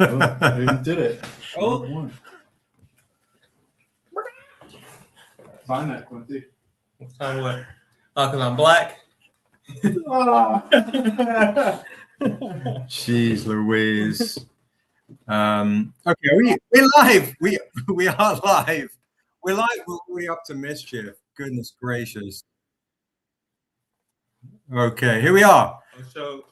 He did it. Oh. Find that, Quincy. Time what? Oh, because I'm black. Jeez Louise. Okay, we're live. We are live. We're live. We're already up to mischief. Goodness gracious. Okay, here we are. So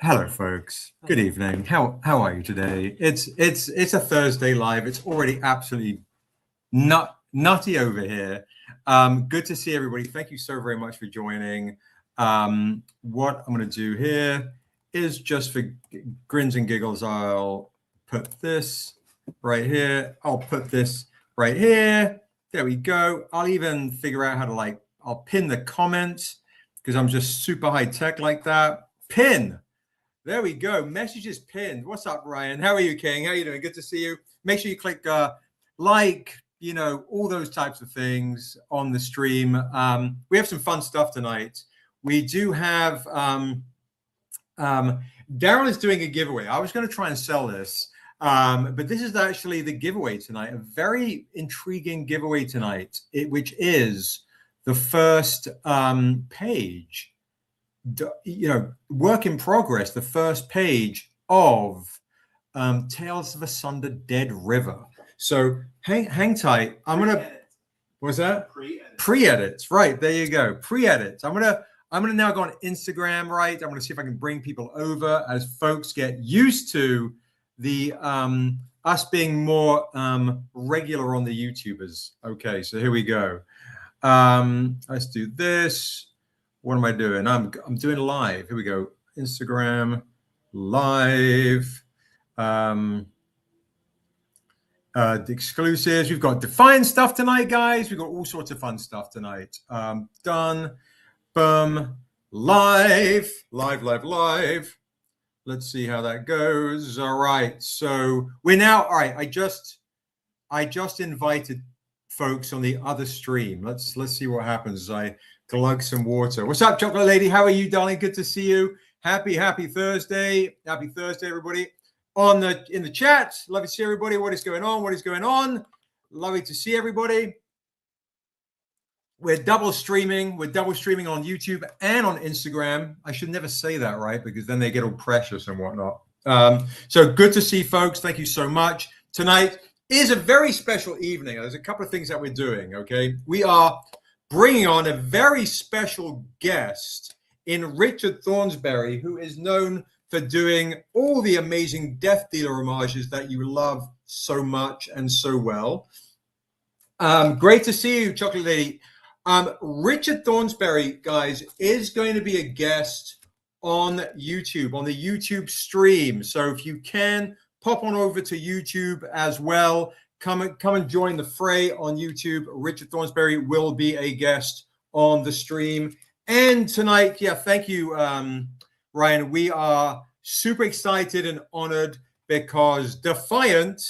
Hello, folks. Good evening. How are you today? It's a Thursday live. It's already absolutely nutty over here. Good to see everybody. Thank you so very much for joining. What I'm going to do here is just for grins and giggles, I'll put this right here. I'll put this right here. There we go. I'll even figure out how to I'll pin the comments because I'm just super high tech like that. Pin. There we go. Message is pinned. What's up, Ryan? How are you, King? How are you doing? Good to see you. Make sure you click like, all those types of things on the stream. We have some fun stuff tonight. We do have Daryl is doing a giveaway. I was going to try and sell this, but this is actually the giveaway tonight. A very intriguing giveaway tonight, which is the first page. Work in progress, the first page of Tales of Asunda Dead River. So hang tight. I'm gonna. What's that? Pre-edits. Right, there you go. Pre-edits. I'm gonna now go on Instagram. Right, I'm gonna see if I can bring people over as folks get used to the us being more regular on the YouTubers. Okay, so here we go. Let's do this. What am I doing? I'm doing live. Here we go. Instagram live. The exclusives. We've got Defiant stuff tonight, guys. We've got all sorts of fun stuff tonight. Done. Boom. Live. Let's see how that goes. All right. So we're now. All right. I just invited folks on the other stream. Let's see what happens as I glug some water. What's up, chocolate lady? How are you, darling? Good to see you. Happy Thursday. Happy Thursday, everybody. In the chat. Love to see everybody. What is going on? Lovely to see everybody. We're double streaming. We're double streaming on YouTube and on Instagram. I should never say that, right? Because then they get all precious and whatnot. So good to see folks. Thank you so much. Tonight is a very special evening. There's a couple of things that we're doing, okay? We are bringing on a very special guest in Richard Thornsberry, who is known for doing all the amazing Death Dealer homages that you love so much and so well. Great to see you, chocolate lady. Richard Thornsberry, guys, is going to be a guest on YouTube, on the YouTube stream. So if you can, pop on over to YouTube as well. Come and join the fray on YouTube. Richard Thornsberry will be a guest on the stream. And tonight, thank you, Ryan. We are super excited and honored because Defiant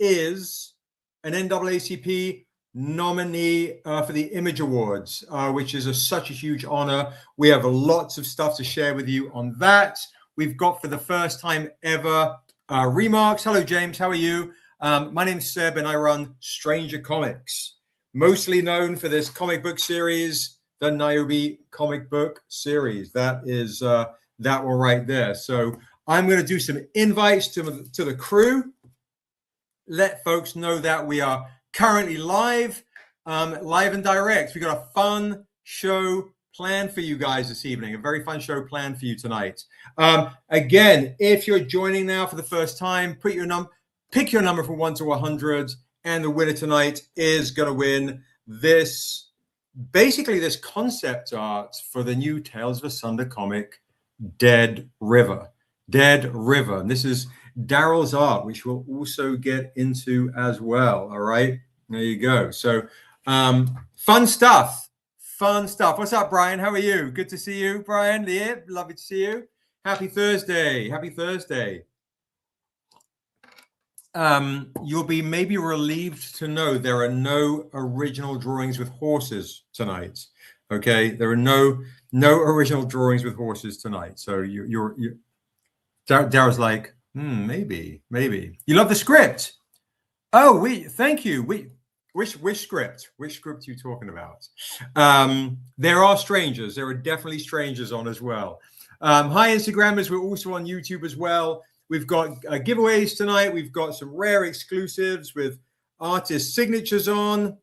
is an NAACP nominee for the Image Awards, which is such a huge honor. We have lots of stuff to share with you on that. We've got, for the first time ever, remarks. Hello, James. How are you? My name's Seb, and I run Stranger Comics, mostly known for this comic book series, the Niobe comic book series. That is that one right there. So I'm going to do some invites to the crew. Let folks know that we are currently live and direct. We got a fun show planned for you guys this evening. A very fun show planned for you tonight. Again, if you're joining now for the first time, pick your number from 1 to 100, and the winner tonight is going to win this concept art for the new Tales of Asunda comic, Dead River. And this is Daryl's art, which we'll also get into as well. All right, there you go. So fun stuff. What's up, Brian? How are you? Good to see you, Brian. Yeah, lovely to see you. Happy Thursday. You'll be maybe relieved to know there are no original drawings with horses tonight. Okay, there are no original drawings with horses tonight. So you're Daryl's like, maybe. You love the script. Oh, thank you. Which script? Which script are you talking about? There are strangers. There are definitely strangers on as well. Hi, Instagrammers. We're also on YouTube as well. We've got giveaways tonight. We've got some rare exclusives with artist signatures on.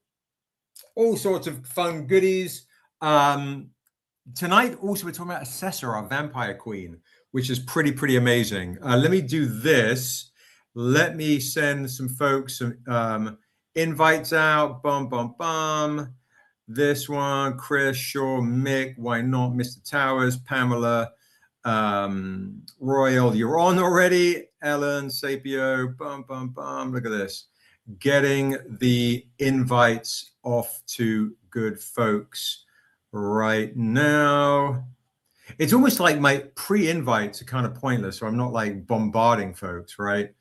All sorts of fun goodies. Tonight, also, we're talking about Essessa, our vampire queen, which is pretty amazing. Let me do this. Let me send some folks some invites out. Bum. This one, Chris, Shaw, Mick, why not? Mr. Towers, Pamela, Royal, you're on already. Ellen, Sapio, bum. Look at this. Getting the invites off to good folks right now. It's almost like my pre-invites are kind of pointless, so I'm not like bombarding folks, right?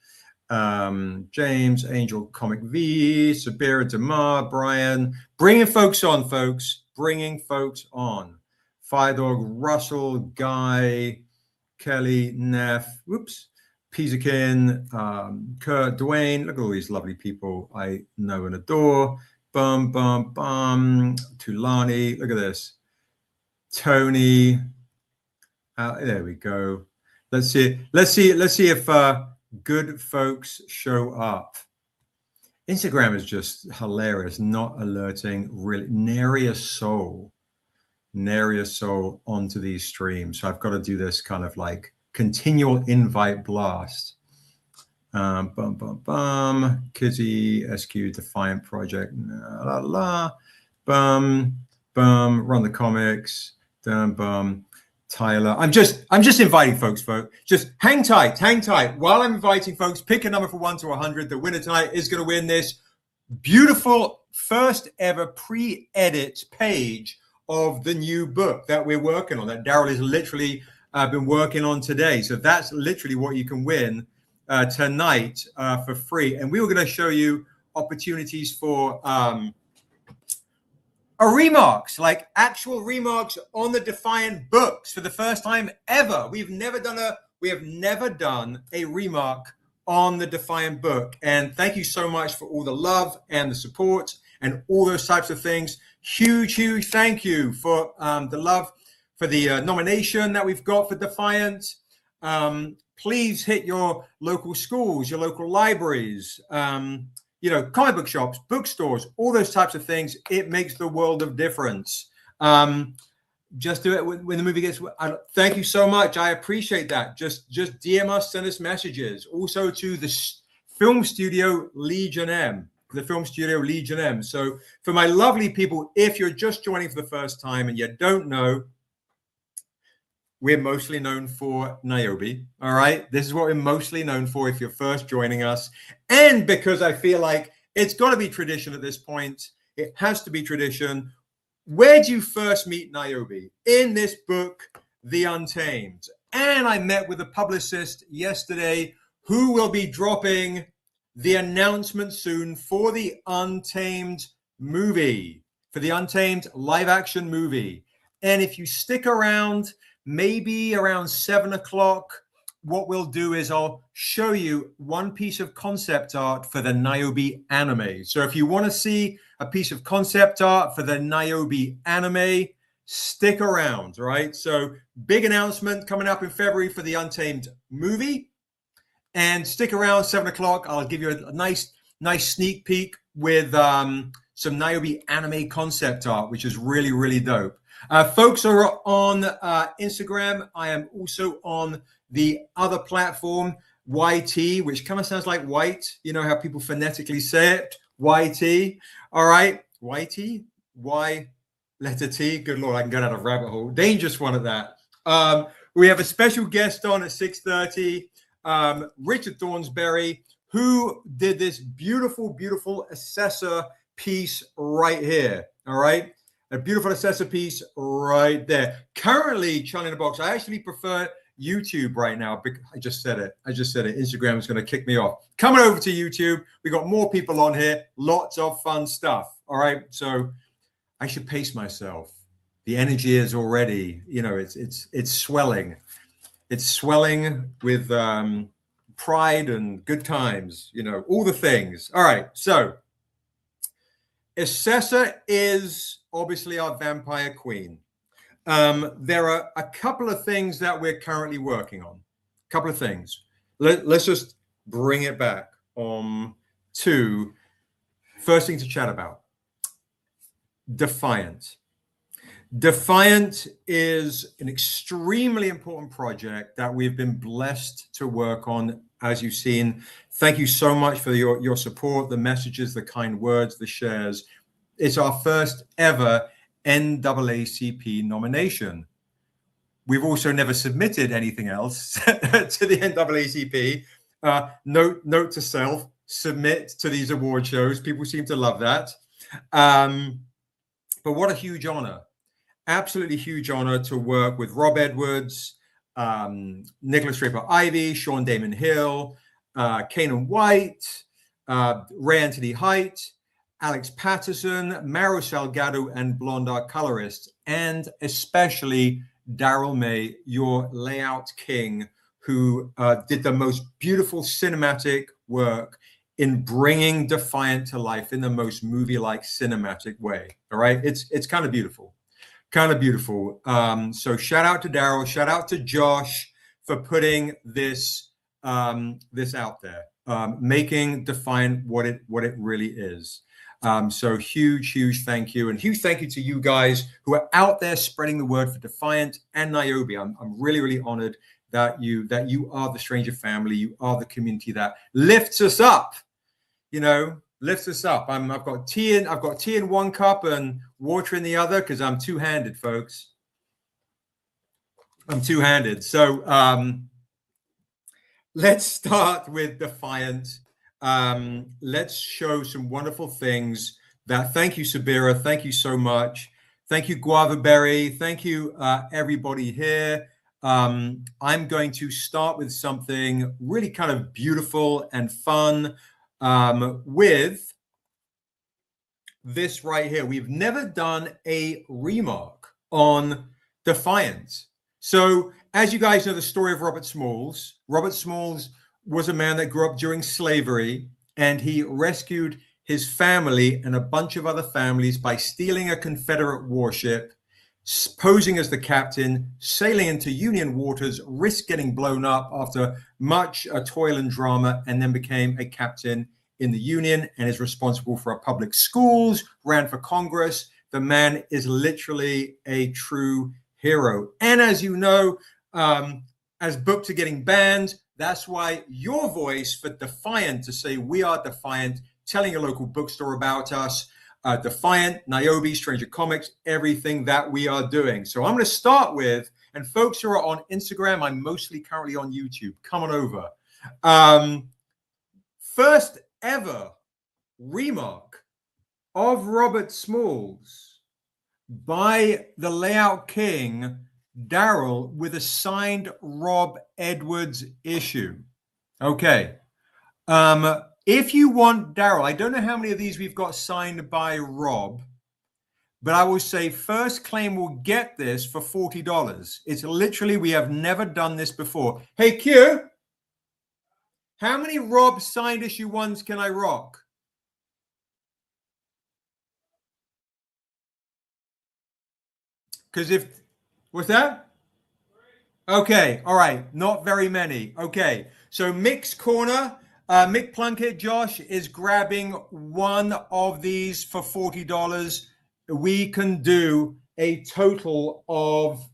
James, Angel, Comic V, Sabira, Damar, Brian, bringing folks on, folks. Bringing folks on. Firedog, Russell, Guy, Kelly, Neff, Pizakin, Kurt, Dwayne. Look at all these lovely people I know and adore. Bum. Tulani, look at this. Tony. There we go. Let's see if good folks show up. Instagram is just hilarious, not alerting really nary a soul onto these streams. So I've got to do this kind of like continual invite blast. Kitty, SQ, Defiant Project, run the comics, Tyler. I'm just inviting folks. Just hang tight. While I'm inviting folks, pick a number from 1 to 100. The winner tonight is going to win this beautiful first ever pre-edit page of the new book that we're working on, that Daryl has literally been working on today. So that's literally what you can win tonight for free. And we were going to show you opportunities for remarks, like actual remarks on the Defiant books for the first time ever. We have never done a remark on the Defiant book. And thank you so much for all the love and the support and all those types of things. Huge thank you for the love, for the nomination that we've got for Defiant. Please hit your local schools, your local libraries, comic book shops, bookstores, all those types of things. It makes the world of difference. Just do it when the movie gets. Thank you so much. I appreciate that. Just DM us, send us messages. Also to the film studio Legion M. So for my lovely people, if you're just joining for the first time and you don't know, we're mostly known for Niobe. All right. This is what we're mostly known for if you're first joining us. And because I feel like it's got to be tradition at this point, it has to be tradition. Where do you first meet Niobe? In this book, The Untamed. And I met with a publicist yesterday who will be dropping the announcement soon for the Untamed movie, for the Untamed live action movie. And if you stick around, maybe around 7 o'clock, what we'll do is I'll show you one piece of concept art for the Niobe anime. So if you want to see a piece of concept art for the Niobe anime, stick around, right? So big announcement coming up in February for the Untamed movie. And stick around 7 o'clock. I'll give you a nice sneak peek with some Niobe anime concept art, which is really dope. Folks are on Instagram. I am also on the other platform, YT, which kind of sounds like white. You know how people phonetically say it, YT. All right, YT, Y, letter T. Good Lord, I can go down a rabbit hole. Dangerous one at that. We have a special guest on at 6:30, Richard Thornsberry, who did this beautiful Essessa piece right here. All right. A beautiful Essessa piece right there. Currently, Charlie in a Box. I actually prefer YouTube right now. I just said it. Instagram is going to kick me off. Coming over to YouTube. We got more people on here. Lots of fun stuff. All right. So I should pace myself. The energy is already, you know, it's swelling. It's swelling with pride and good times, you know, all the things. All right, so Essessa is obviously our vampire queen. There are a couple of things that we're currently working on. A couple of things. Let's just bring it back to first thing to chat about. Defiant. Defiant is an extremely important project that we've been blessed to work on, as you've seen. Thank you so much for your support, the messages, the kind words, the shares. It's our first ever NAACP nomination. We've also never submitted anything else to the NAACP. Note to self, submit to these award shows. People seem to love that. But what a huge honor. Absolutely huge honor to work with Rob Edwards, Nicholas Draper-Ivey, Sean Damon Hill, Kanan White, Ray Anthony Height, Alex Patterson, Mauro Salgado, and Blonde Art Colorist, and especially Daryl May, your layout king, who did the most beautiful cinematic work in bringing Defiant to life in the most movie-like cinematic way. All right, it's kind of beautiful. Kind of beautiful. So shout out to Daryl, shout out to Josh for putting this this out there, making Defiant what it really is. So huge thank you, and huge thank you to you guys who are out there spreading the word for Defiant and Niobe. I'm really honored that you are the Stranger family. You are the community that lifts us up. You know, lifts us up. I've got tea in one cup and water in the other because I'm two-handed, folks. I'm two-handed. So let's start with Defiant. Let's show some wonderful things. Thank you, Sabira. Thank you so much. Thank you, Guava Berry. Thank you, everybody here. I'm going to start with something really kind of beautiful and fun. With this right here. We've never done a remark on Defiant. So as you guys know the story of Robert Smalls. Robert Smalls was a man that grew up during slavery, and he rescued his family and a bunch of other families by stealing a Confederate warship, posing as the captain, sailing into Union waters, risk getting blown up after much toil and drama, and then became a captain in the Union and is responsible for our public schools, ran for Congress. The man is literally a true hero. And as you know, as books are getting banned, that's why your voice for Defiant, to say we are Defiant, telling your local bookstore about us, Defiant, Niobe, Stranger Comics, everything that we are doing. So I'm going to start with, and folks who are on Instagram, I'm mostly currently on YouTube. Come on over. First ever remark of Robert Smalls by the layout king, Daryl, with a signed Rob Edwards issue. Okay. If you want Daryl, I don't know how many of these we've got signed by Rob, but I will say first claim will get this for $40. It's literally, we have never done this before. Hey, Q, how many Rob signed issue ones can I rock? Because if, what's that? Okay, all right, not very many. Okay, so Mick's Corner, Mick Plunkett, Josh, is grabbing one of these for $40. We can do a total of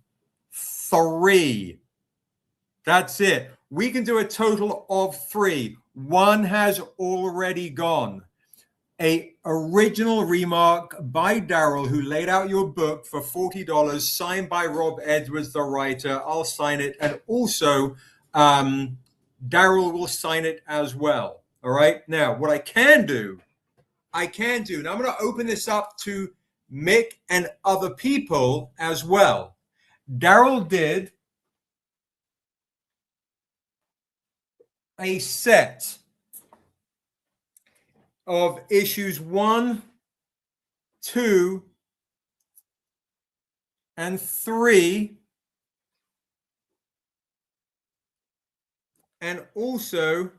3. That's it. We can do a total of 3. One has already gone. A original remark by Daryl, who laid out your book for $40, signed by Rob Edwards, the writer. I'll sign it. And also, Daryl will sign it as well. All right. Now, what I can do, now I'm going to open this up to Mick and other people as well. Daryl did a set of issues 1, 2, and 3. And also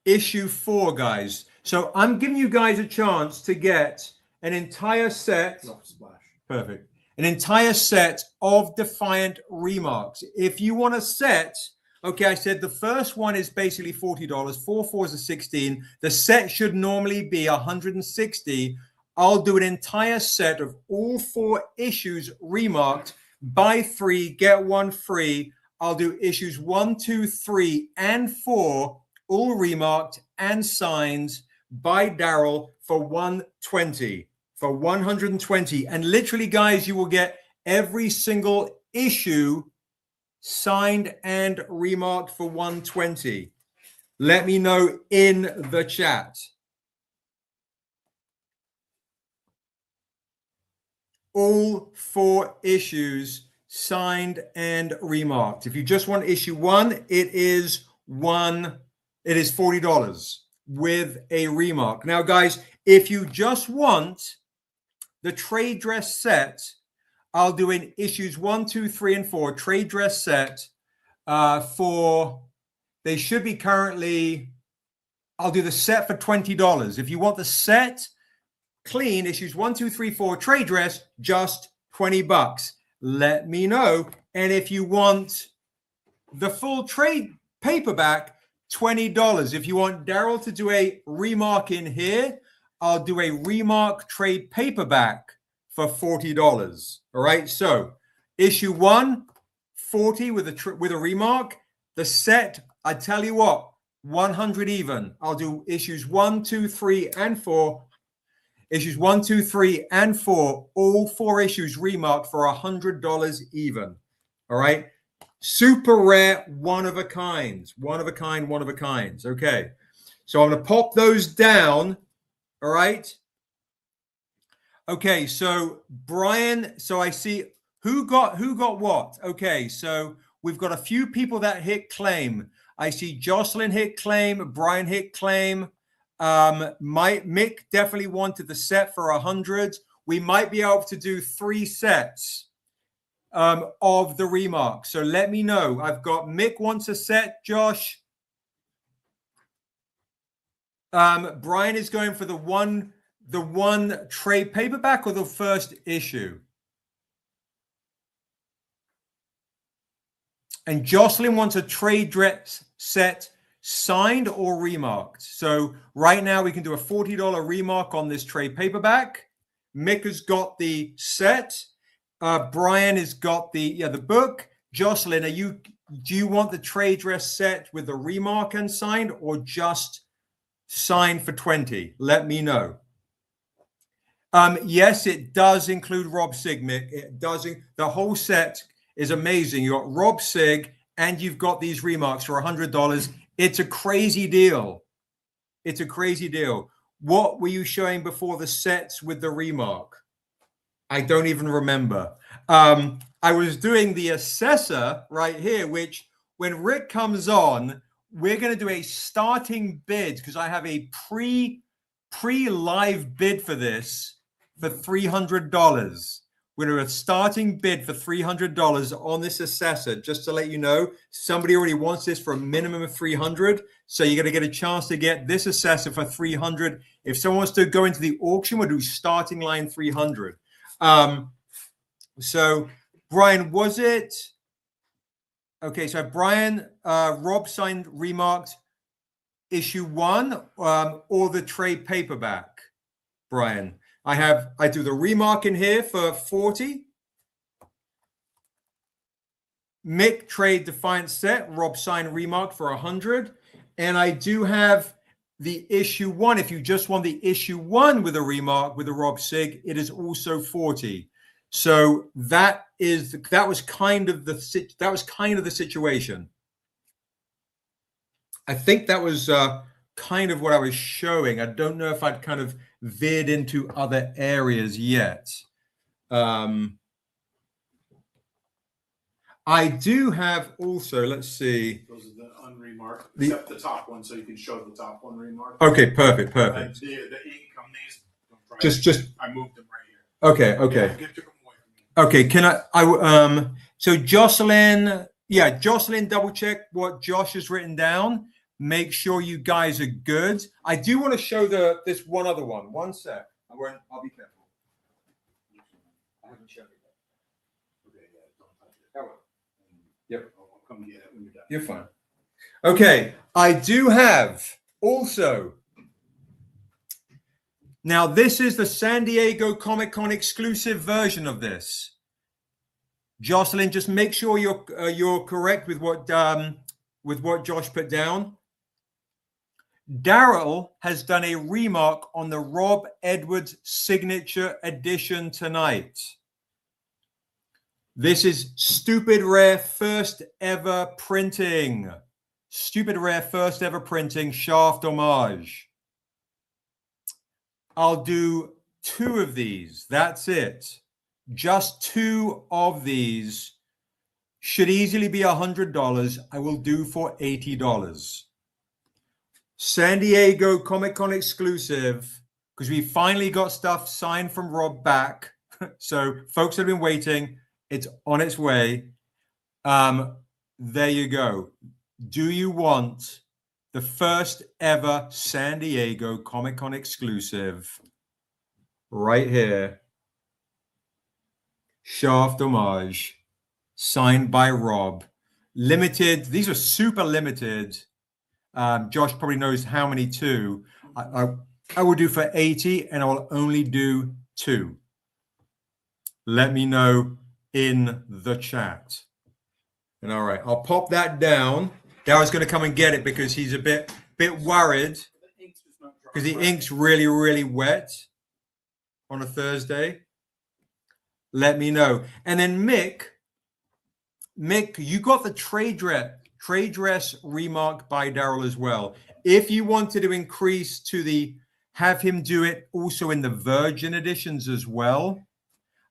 issue 4, guys. So I'm giving you guys a chance to get an entire set. Splash. Perfect. An entire set of Defiant remarks. If you want a set, okay, I said the first one is basically $40. 4 4s are 16. The set should normally be $160. I'll do an entire set of all 4 issues remarked. Buy 3, get 1 free. I'll do issues 1, 2, 3, and 4, all remarked and signed by Daryl for $120. For $120. And literally, guys, you will get every single issue signed and remarked for $120. Let me know in the chat. All 4 issues signed and remarked. If you just want issue 1, it is $40 with a remark. Now, guys, if you just want the trade dress set, I'll do in issues 1, 2, 3, and 4 trade dress set for, they should be currently, I'll do the set for $20. If you want the set clean, issues 1, 2, 3, 4 trade dress, just $20. Let me know. And if you want the full trade paperback, $20. If you want Daryl to do a remark in here, I'll do a remark trade paperback for $40. All right. So issue 1, $40 with a remark. The set, I tell you what, 100 even. I'll do issues 1, 2, 3, and 4. Issues 1, 2, 3, and 4. All 4 issues remarked for $100 even. All right. Super rare, one of a kind. One of a kind. Okay. So I'm going to pop those down. All right. Okay, so Brian, so I see who got what. Okay, so we've got a few people that hit claim. I see Jocelyn hit claim, Brian hit claim. Mick definitely wanted the set for 100. We might be able to do 3 sets of the remarks. So let me know. I've got Mick wants a set, Josh. Brian is going for the one trade paperback or the first issue. And Jocelyn wants a trade dress set signed or remarked. So right now we can do a $40 remark on this trade paperback. Mick has got the set. Brian has got the book. Jocelyn, do you want the trade dress set with the remark and signed or just signed for $20? Let me know. Yes, it does include Rob Sig, Mick. It does. The whole set is amazing. You got Rob Sig and you've got these remarks for $100. It's a crazy deal. It's a crazy deal. What were you showing before the sets with the remark? I don't even remember. I was doing the Essessa right here, which when Rick comes on, we're going to do a starting bid because I have a pre-live bid for this for $300. We're going to do a starting bid for $300 on this Essessa. Just to let you know, somebody already wants this for a minimum of $300. So you're going to get a chance to get this Essessa for $300. If someone wants to go into the auction, we'll do starting line $300. So Brian, was it? Okay, so Brian, Rob signed remarked issue 1 or the trade paperback, Brian. I do the remark in here for $40. Mick trade Defiant set, Rob signed remark for $100. And I do have the issue 1. If you just want the issue 1 with a remark with a Rob Sig, it is also $40. So that was kind of the situation. I think that was kind of what I was showing. I don't know if I'd kind of veered into other areas yet. I do have also, let's see. Those are the unremarked, except the top one, so you can show the top one remarked. Okay, perfect. The ink on these, Just I moved them right here. Okay. Yeah, get them away from me. Okay, can so Jocelyn, yeah, Jocelyn, double check what Josh has written down. Make sure you guys are good. I do want to show this one other one. One sec. I'll be careful. I haven't shown it yet. Okay, yeah, don't touch it. Oh, well. Yep. I'll come get it when you're done. You're fine. Okay, I do have also. Now, this is the San Diego Comic-Con exclusive version of this. Jocelyn, just make sure you're correct with what Josh put down. Daryl has done a remark on the Rob Edwards signature edition tonight. This is stupid rare first ever printing. Stupid rare first ever printing Shaft homage. I'll do 2 of these. That's it. Just 2 of these should easily be $100. I will do for $80. San Diego Comic-Con exclusive, because we finally got stuff signed from Rob back. So folks have been waiting. It's on its way. There you go. Do you want the first ever San Diego Comic-Con exclusive right here? Shaft homage, signed by Rob. Limited. These are super limited. Josh probably knows how many too. I will do for 80, and I will only do 2. Let me know in the chat. And all right, I'll pop that down. Daryl's going to come and get it because he's a bit worried because the ink's really, really wet on a Thursday. Let me know. And then Mick, you got the trade dress remark by Daryl as well. If you wanted to increase to have him do it also in the Virgin editions as well,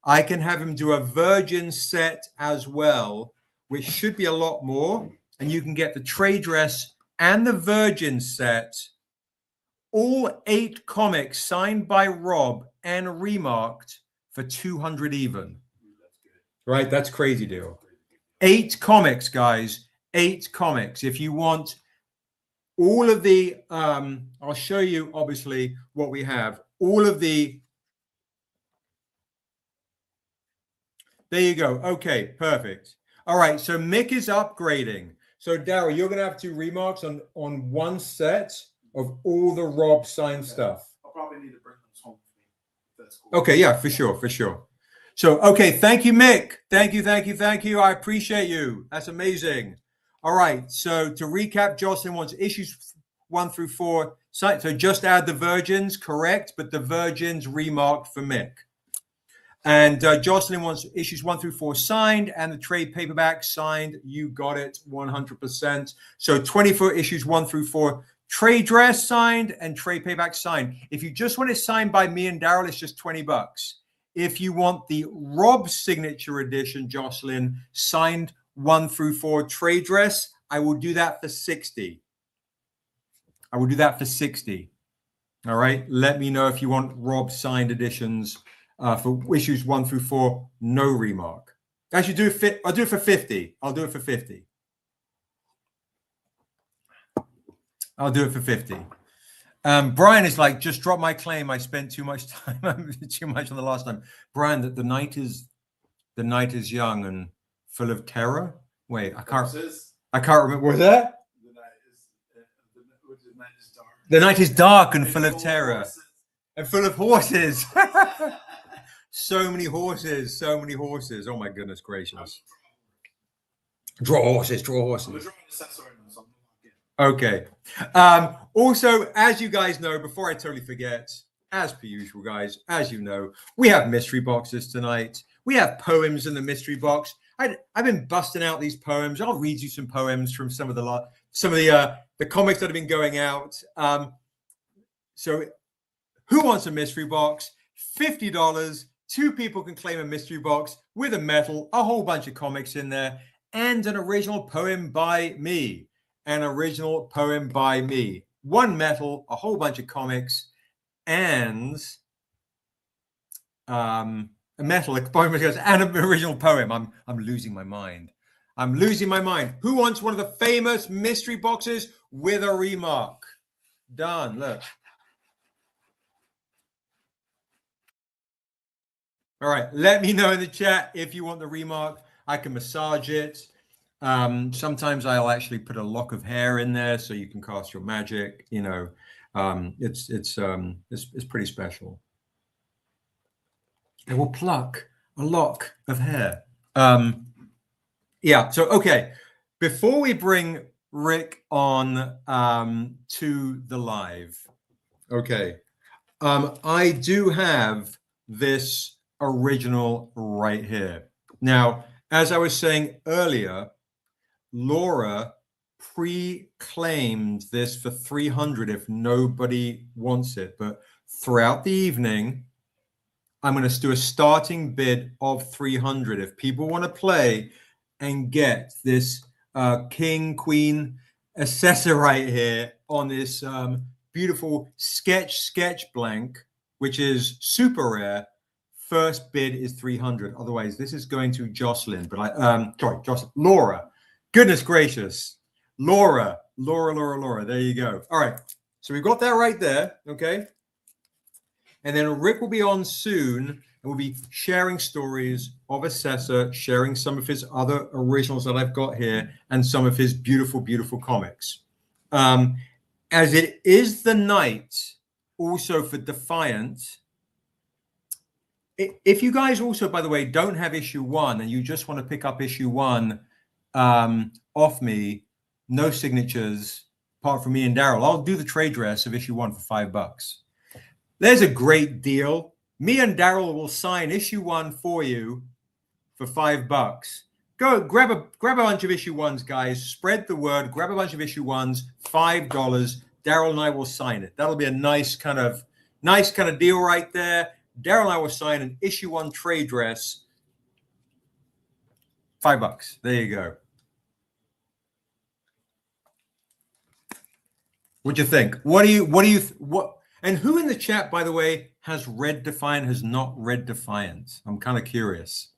I can have him do a Virgin set as well, which should be a lot more. And you can get the trade dress and the Virgin set, all 8 comics signed by Rob and remarked for $200 even. Right? That's crazy deal. 8 comics, guys. 8 comics. If you want all of the, I'll show you obviously what we have. All of the, there you go. Okay, perfect. All right, so Mick is upgrading. So Daryl, you're going to have 2 remarks on one set of all the Rob signed stuff. I'll probably need to bring those home for me. If that's cool. Okay, yeah, for sure. So, okay, thank you, Mick. Thank you. I appreciate you. That's amazing. All right, so to recap, Jocelyn wants issues 1 through 4. So just add the Virgins, correct, but the Virgins remarked for Mick. And Jocelyn wants issues 1 through 4 signed and the trade paperback signed. You got it 100%. So 24 issues 1 through 4, trade dress signed and trade paperback signed. If you just want it signed by me and Daryl, it's just $20. If you want the Rob signature edition, Jocelyn, signed 1 through 4 trade dress, I will do that for 60. I will do that for 60. All right. Let me know if you want Rob signed editions. For issues 1 through 4, no remark. Actually, I'll do it for 50. I'll do it for 50. Brian is like, just drop my claim. I spent too much time, too much on the last time. Brian, the night is young and full of terror. Wait, I can't remember. What's that? The night is dark and full of terror and full of horses. So many horses. Oh my goodness gracious. Draw horses. Okay. Also, as you guys know, before I totally forget, as per usual, guys, as you know, we have mystery boxes tonight. We have poems in the mystery box. I've been busting out these poems. I'll read you some poems from some of the comics that have been going out. So who wants a mystery box? $50. 2 people can claim a mystery box with a medal, a whole bunch of comics in there, and an original poem by me. 1 medal, a whole bunch of comics, and metal, a poem and an original poem. I'm losing my mind. I'm losing my mind. Who wants one of the famous mystery boxes with a remark? Done. Look. All right. Let me know in the chat if you want the remark. I can massage it. Sometimes I'll actually put a lock of hair in there so you can cast your magic. You know, it's pretty special. It will pluck a lock of hair. Yeah. So okay, before we bring Rick on to the live, okay, I do have this original right here. Now, as I was saying earlier, Laura pre-claimed this for 300 if nobody wants it, but throughout the evening I'm going to do a starting bid of 300 if people want to play and get this king queen Essessa right here on this beautiful sketch blank, which is super rare. First bid is 300. Otherwise this is going to Jocelyn, but Laura. Goodness gracious. Laura. There you go. All right. So we've got that right there. Okay. And then Rick will be on soon and we'll be sharing stories of Essessa, sharing some of his other originals that I've got here and some of his beautiful, beautiful comics. As it is the night also for Defiant. If you guys also, by the way, don't have issue 1 and you just want to pick up issue 1 off me, no signatures, apart from me and Daryl, I'll do the trade dress of issue 1 for $5. There's a great deal. Me and Daryl will sign issue 1 for you for $5. Go grab a bunch of issue 1s, guys. Spread the word. Grab a bunch of issue 1s. $5. Daryl and I will sign it. That'll be a nice kind of deal right there. Daryl and I will sign an issue 1 trade dress. $5. There you go. What'd you think? What? And who in the chat, by the way, has read Defiant, has not read Defiant? I'm kind of curious.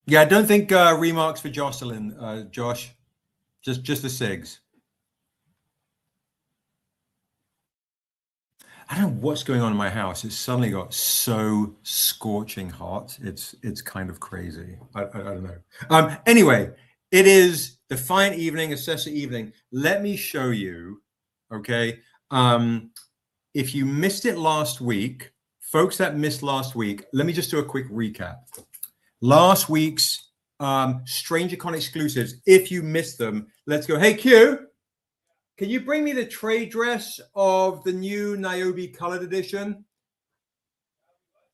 Yeah, I don't think remarks for Jocelyn, Josh. Just the SIGs. I don't know what's going on in my house. It's suddenly got so scorching hot. It's kind of crazy. I don't know. Anyway, it is Defiant evening, Essessa evening. Let me show you. Okay. If you missed it last week, folks that missed last week, let me just do a quick recap. Last week's StrangerCon exclusives. If you missed them, let's go. Hey, Q, can you bring me the trade dress of the new Niobe colored edition?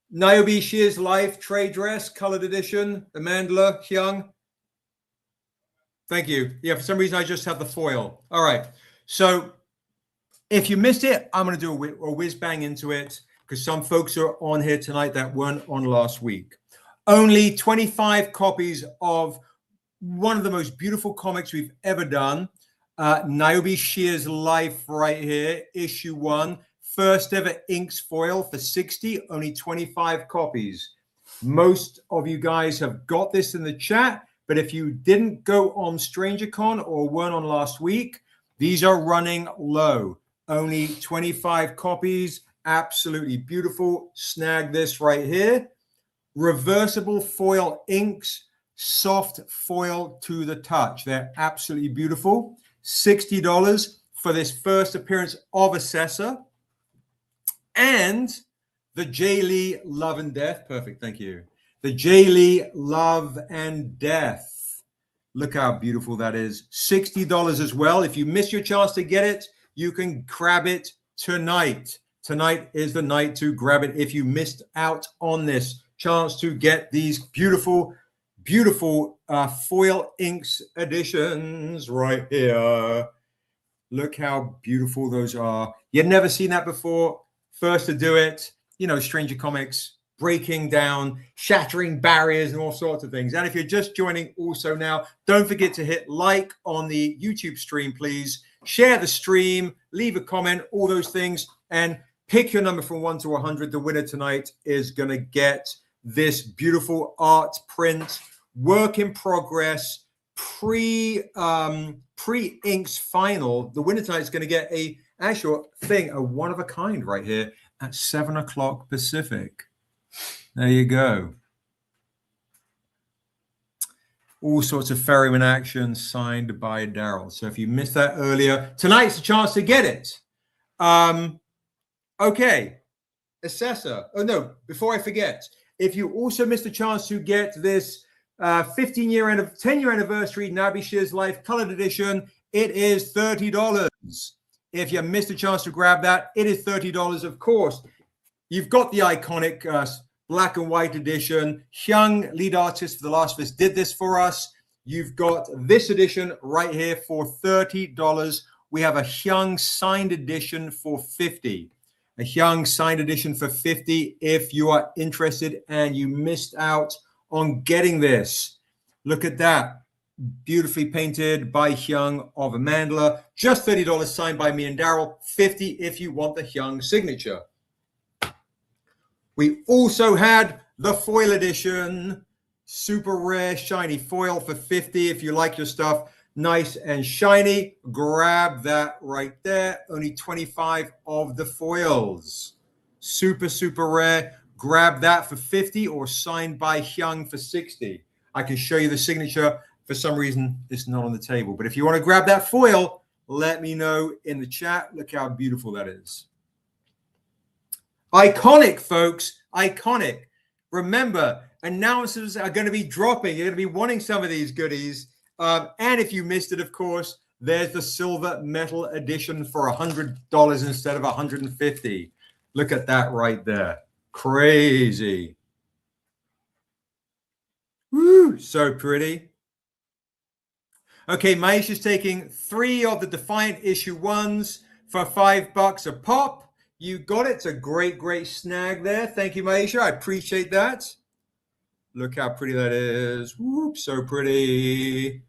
Niobe Shear's Life trade dress, colored edition. Amanda Hyung. Thank you. Yeah, for some reason, I just have the foil. All right. So if you missed it, I'm going to do a whiz bang into it because some folks are on here tonight that weren't on last week. Only 25 copies of one of the most beautiful comics we've ever done. Niobe Shear's Life right here, issue 1. First ever inks foil for 60, only 25 copies. Most of you guys have got this in the chat, but if you didn't go on StrangerCon or weren't on last week, these are running low. Only 25 copies. Absolutely beautiful. Snag this right here. Reversible foil inks. Soft foil to the touch. They're absolutely beautiful. $60 for this first appearance of Essessa. And the J. Lee Love and Death. Perfect. Thank you. The J. Lee Love and Death. Look how beautiful that is. $60 as well. If you miss your chance to get it, you can grab it tonight. Tonight is the night to grab it if you missed out on this chance to get these beautiful, beautiful foil inks editions right here. Look how beautiful those are. You've never seen that before. First to do it. You know, Stranger Comics, breaking down, shattering barriers and all sorts of things. And if you're just joining also now, don't forget to hit like on the YouTube stream, please. Share the stream, leave a comment, all those things. And Pick your number from 1 to 100. The winner tonight is going to get this beautiful art print, work in progress, pre-inks final. The winner tonight is going to get a actual thing, a one of a kind right here at 7 o'clock Pacific. There you go. All sorts of Ferryman action signed by Daryl. So if you missed that earlier, tonight's the chance to get it. Okay. Assessor. Oh, no. Before I forget, if you also missed the chance to get this 10-year anniversary Niobe Shears Life Colored Edition, it is $30. If you missed a chance to grab that, it is $30, of course. You've got the iconic black and white edition. Hyung, lead artist for The Last of Us, did this for us. You've got this edition right here for $30. We have a Hyung signed edition for $50. A Hyung signed edition for $50 if you are interested and you missed out on getting this. Look at that. Beautifully painted by Hyung of Amandla. Just $30 signed by me and Daryl. $50 if you want the Hyung signature. We also had the foil edition. Super rare shiny foil for $50 if you like your stuff nice and shiny. Grab that right there. Only 25 of the foils. Super, super rare. Grab that for $50 or signed by Hyung for $60. I can show you the signature. For some reason, it's not on the table. But if you want to grab that foil, let me know in the chat. Look how beautiful that is. Iconic, folks. Iconic. Remember, announcers are going to be dropping. You're going to be wanting some of these goodies. And if you missed it, of course, there's the silver metal edition for $100 instead of $150. Look at that right there. Crazy. Woo, so pretty. Okay, Maisha's taking 3 of the Defiant issue 1s for $5 a pop. You got it. It's a great, great snag there. Thank you, Maisha. I appreciate that. Look how pretty that is. Whoop, so pretty.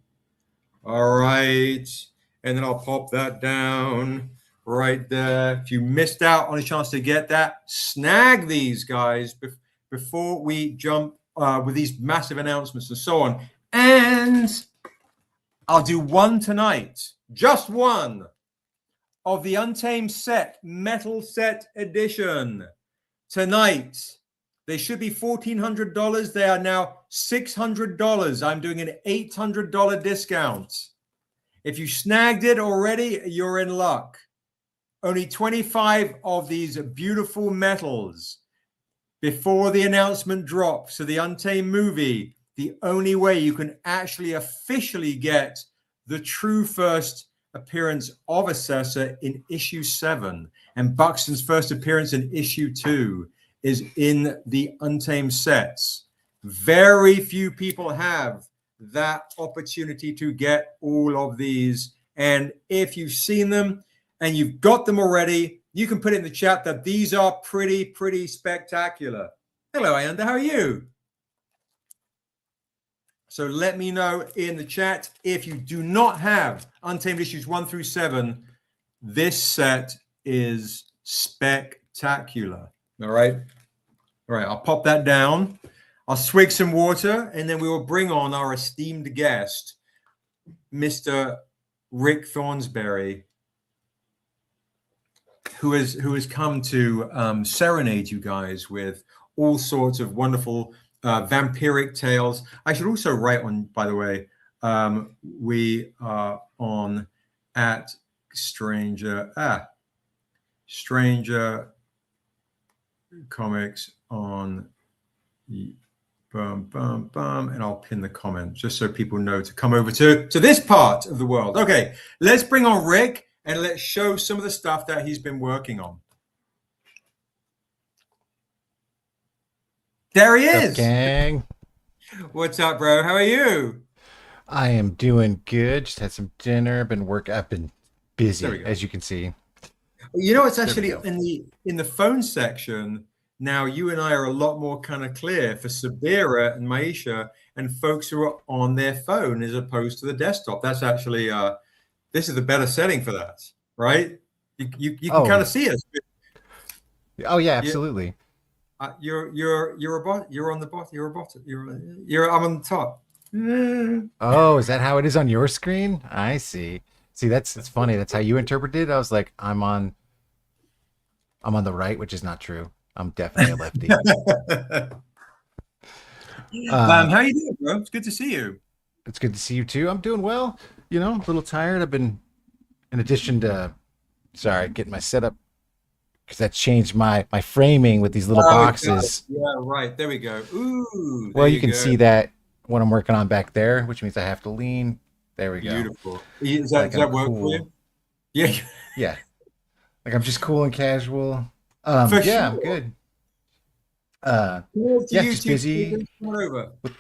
All right. And then I'll pop that down right there. If you missed out on a chance to get that, snag these, guys, before we jump with these massive announcements and so on. And I'll do one tonight, just one, of the Untamed set, metal set edition. Tonight, they should be $1,400. They are now $600. I'm doing an $800 discount. If you snagged it already, you're in luck. Only 25 of these beautiful metals before the announcement drops. So the Untamed movie, the only way you can actually officially get the true first appearance of Essessa in issue 7, and Buxton's first appearance in issue 2 is in the Untamed sets. Very few people have that opportunity to get all of these. And if you've seen them and you've got them already, you can put it in the chat that these are pretty, pretty spectacular. Hello, Ayanda, how are you? So let me know in the chat if you do not have Untamed issues 1 through 7. This set is spectacular. All right. All right. I'll pop that down. I'll swig some water, and then we will bring on our esteemed guest, Mr. Rick Thornsberry, who has come to serenade you guys with all sorts of wonderful vampiric tales. I should also write on, by the way, we are on at Stranger Comics on and I'll pin the comment just so people know to come over to this part of the world. Okay, let's bring on Rick and let's show some of the stuff that he's been working on. There he is. What's up, gang? What's up, bro? How are you? I am doing good. Just had some dinner. I've been busy, as you can see. You know, it's actually in the phone section now. You and I are a lot more kind of clear for Sabira and Maisha and folks who are on their phone as opposed to the desktop. That's actually this is the better setting for that, right? You can kind of see us. Oh yeah, absolutely. You're a bot. You're on the bot. You're a bot. I'm on the top. Oh, is that how it is on your screen? I see. See, it's funny. That's how you interpreted it. I was like, I'm on the right, which is not true. I'm definitely a lefty. How you doing, bro? It's good to see you. It's good to see you too. I'm doing well. You know, a little tired. I've been, in addition to, sorry, getting my setup because that's changed my framing with these little boxes. Yeah, right. There we go. Ooh. Well, you can see that what I'm working on back there, which means I have to lean. There we go. Beautiful. Does that work for you? Yeah. Yeah. Like I'm just cool and casual. For yeah, sure. I'm good. Yeah, just busy with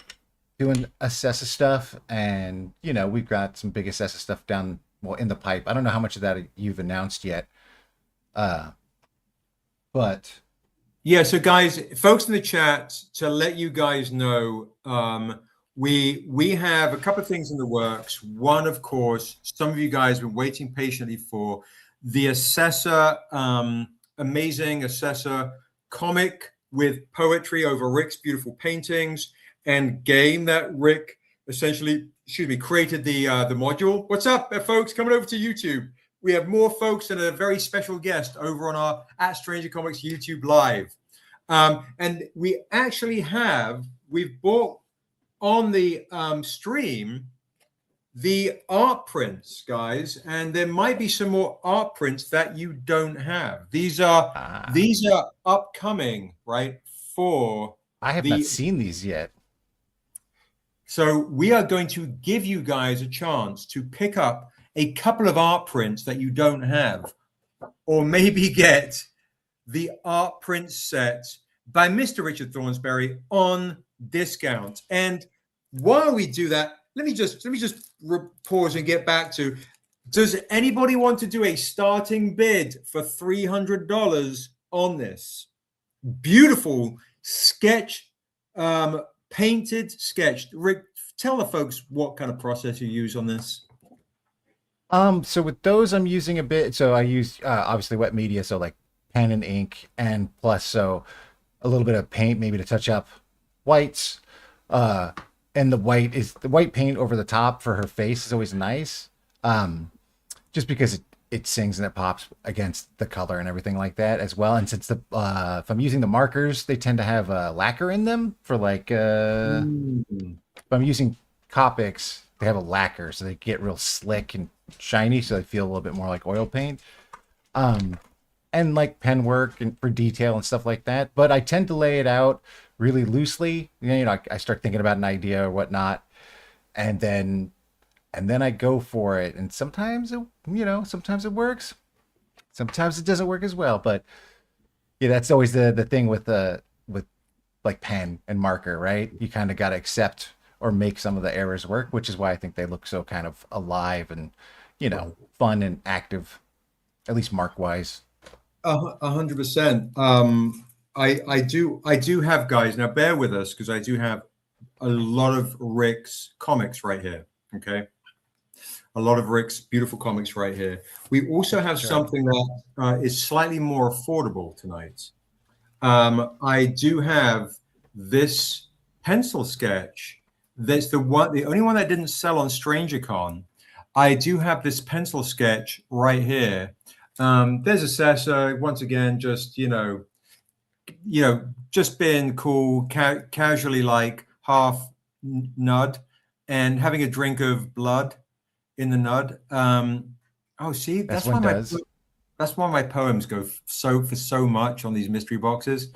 doing Essessa stuff, and you know we've got some big Essessa stuff down in the pipe. I don't know how much of that you've announced yet, but yeah. So guys, folks in the chat, to let you guys know, we have a couple of things in the works. One, of course, some of you guys have been waiting patiently for the Essessa, amazing Essessa comic with poetry over Rick's beautiful paintings and game that Rick essentially, created the module. What's up, folks? Coming over to YouTube. We have more folks and a very special guest over on our at Stranger Comics YouTube Live. And we actually we've bought on the stream the art prints, guys, and there might be some more art prints that you don't have. These are upcoming, right? I have not seen these yet. So we are going to give you guys a chance to pick up a couple of art prints that you don't have, or maybe get the art print set by Mr. Richard Thornsberry on discount. And while we do that, let me just pause and get back to, does anybody want to do a starting bid for $300 on this beautiful sketch, painted sketch? Rick, tell the folks what kind of process you use on this. So with those, I'm using a bit. So I use obviously wet media, so like pen and ink, and plus so a little bit of paint, maybe to touch up whites. And the white paint over the top for her face is always nice. Just because it sings and it pops against the color and everything like that as well. And since if I'm using the markers, they tend to have lacquer in them for like if I'm using Copics, they have a lacquer, so they get real slick and shiny, so they feel a little bit more like oil paint. And like pen work and for detail and stuff like that. But I tend to lay it out really loosely. You know, I start thinking about an idea or whatnot, and then I go for it. And sometimes sometimes it works, sometimes it doesn't work as well. But yeah, that's always the thing with like pen and marker, right? You kind of got to accept or make some of the errors work, which is why I think they look so kind of alive and fun and active, at least mark wise. 100%. I do have, guys, now bear with us because I do have a lot of Rick's comics right here. Okay. A lot of Rick's beautiful comics right here. We also have something that is slightly more affordable tonight. I do have this pencil sketch. That's the only one that didn't sell on StrangerCon. I do have this pencil sketch right here. There's Essessa, once again, just just being cool, casually, like half nud and having a drink of blood in the nud. See, that's why my poems go for so much on these mystery boxes.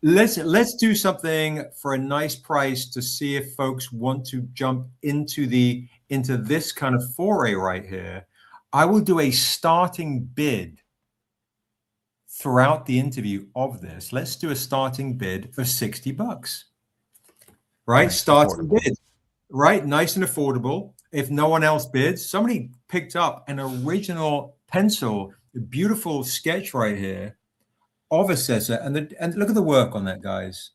Let's do something for a nice price to see if folks want to jump into this kind of foray right here. I will do a starting bid throughout the interview of this. Let's do a starting bid of $60, right? Nice, starting bid, right? Nice and affordable. If no one else bids, somebody picked up an original pencil, a beautiful sketch right here of Essessa, and look at the work on that, guys.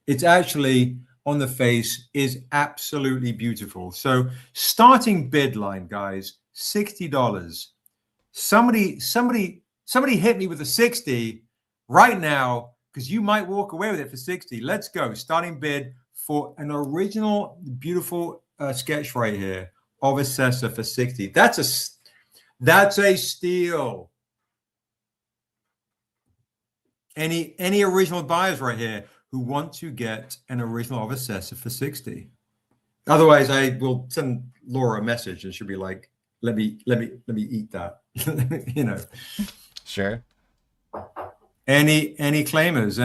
It's actually on the face is absolutely beautiful. So starting bid line, guys, $60. Somebody Somebody hit me with a 60 right now, because you might walk away with it for 60. Let's go. Starting bid for an original, beautiful sketch right here of Essessa for 60. That's a steal. Any original buyers right here who want to get an original of Essessa for 60? Otherwise, I will send Laura a message and she'll be like, let me eat that. You know. Sure. Any claimers,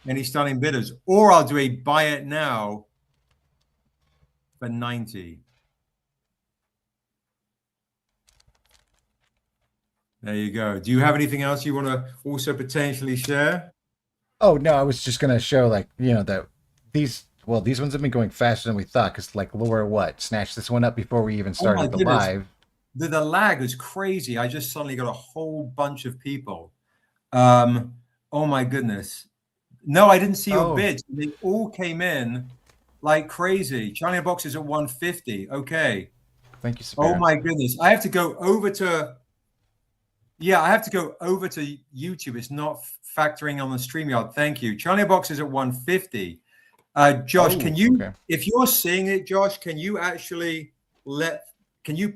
any stunning bidders, or I'll do a buy it now for 90. There you go. Do you have anything else you want to also potentially share? Oh no, I was just gonna show like that these ones have been going faster than we thought because like Laura snatched this one up before we even started the live. The lag is crazy. I just suddenly got a whole bunch of people. Oh my goodness. No, I didn't see your bids. They all came in like crazy. China Box is at 150. Okay. Thank you, Sebastian. Oh my goodness. I have to go over to YouTube. It's not factoring on the StreamYard. Thank you. Charlie Box is at 150. Josh, if you're seeing it, Josh, can you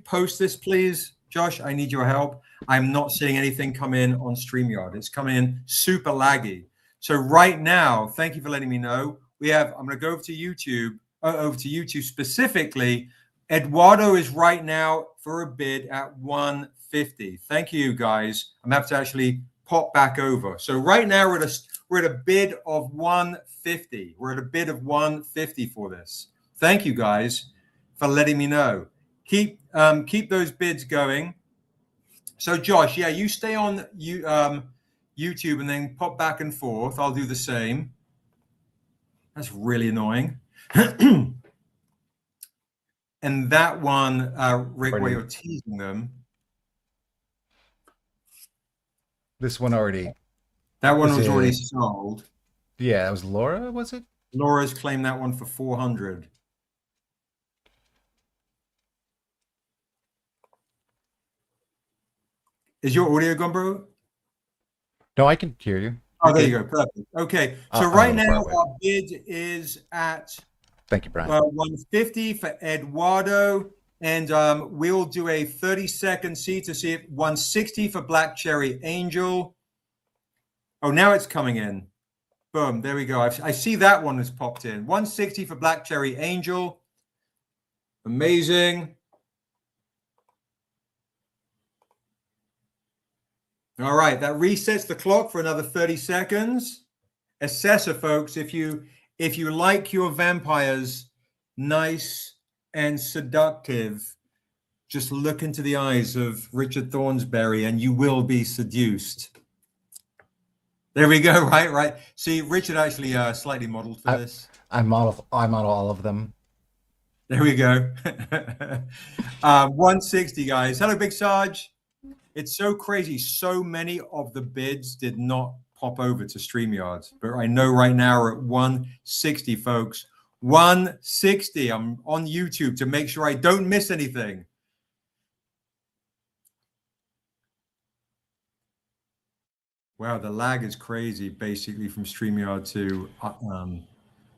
post this, please? Josh, I need your help. I'm not seeing anything come in on StreamYard. It's coming in super laggy. So right now, thank you for letting me know. I'm going to go over to YouTube specifically. Eduardo is right now for a bid at 150. Thank you, guys. I'm going to have to actually pop back over. So right now we're at a bid of 150. We're at a bid of 150 for this. Thank you, guys, for letting me know. Keep those bids going. So Josh, yeah, you stay on YouTube and then pop back and forth. I'll do the same. That's really annoying. And that one, Rick, where you're teasing them. This one already. That one was already sold. Yeah, it was Laura, was it? Laura's claimed that one for 400. Is your audio gone, bro? No, I can hear you. Oh, there you go. Perfect. Okay. So right now our bid is at thank you, Brian. 150 for Eduardo. And we'll do a 30-second see to see if 160 for Black Cherry Angel. Oh, now it's coming in. Boom. There we go. I see that one has popped in. 160 for Black Cherry Angel. Amazing. All right, that resets the clock for another 30 seconds. Essessa, folks, if you like your vampires nice and seductive, just look into the eyes of Richard Thornsberry and you will be seduced. There we go, right. See, Richard actually slightly modeled for this. I model all of them. There we go. 160, guys. Hello, Big Sarge. It's so crazy. So many of the bids did not pop over to StreamYard. But I know right now we're at 160, folks. 160. I'm on YouTube to make sure I don't miss anything. Wow, the lag is crazy, basically, from StreamYard to...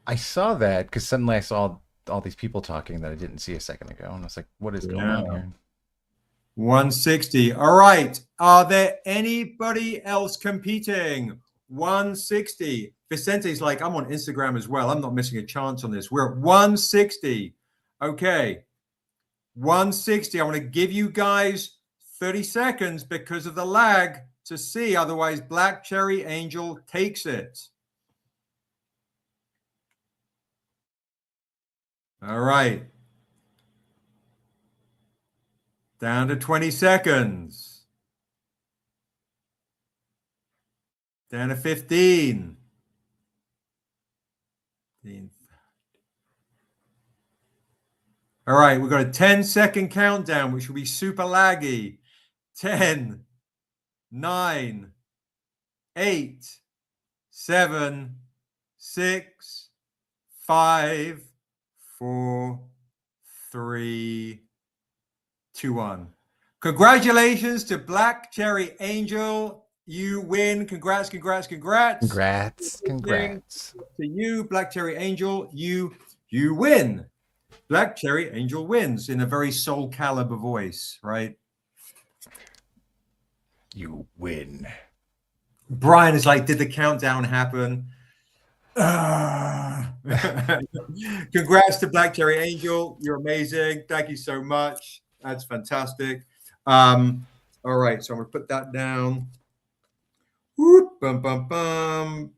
I saw that because suddenly I saw all these people talking that I didn't see a second ago. And I was like, what is going on here? 160. All right. Are there anybody else competing? 160. Vicente's like, I'm on Instagram as well. I'm not missing a chance on this. We're at 160. Okay. 160. I want to give you guys 30 seconds because of the lag to see. Otherwise, Black Cherry Angel takes it. All right. Down to 20 seconds. Down to 15. All right, we've got a 10-second countdown, which will be super laggy. 10, 9, 8, 7, 6, 5, 4, 3, 2, 1. Congratulations to Black Cherry Angel. You win. Congrats. Congrats. To you, Black Cherry Angel. You win. Black Cherry Angel wins in a very Soul Calibur voice, right? You win. Brian is like, did the countdown happen? Congrats to Black Cherry Angel. You're amazing. Thank you so much. That's fantastic. All right, so I'm gonna put that down. Whoop, bum, bum, bum.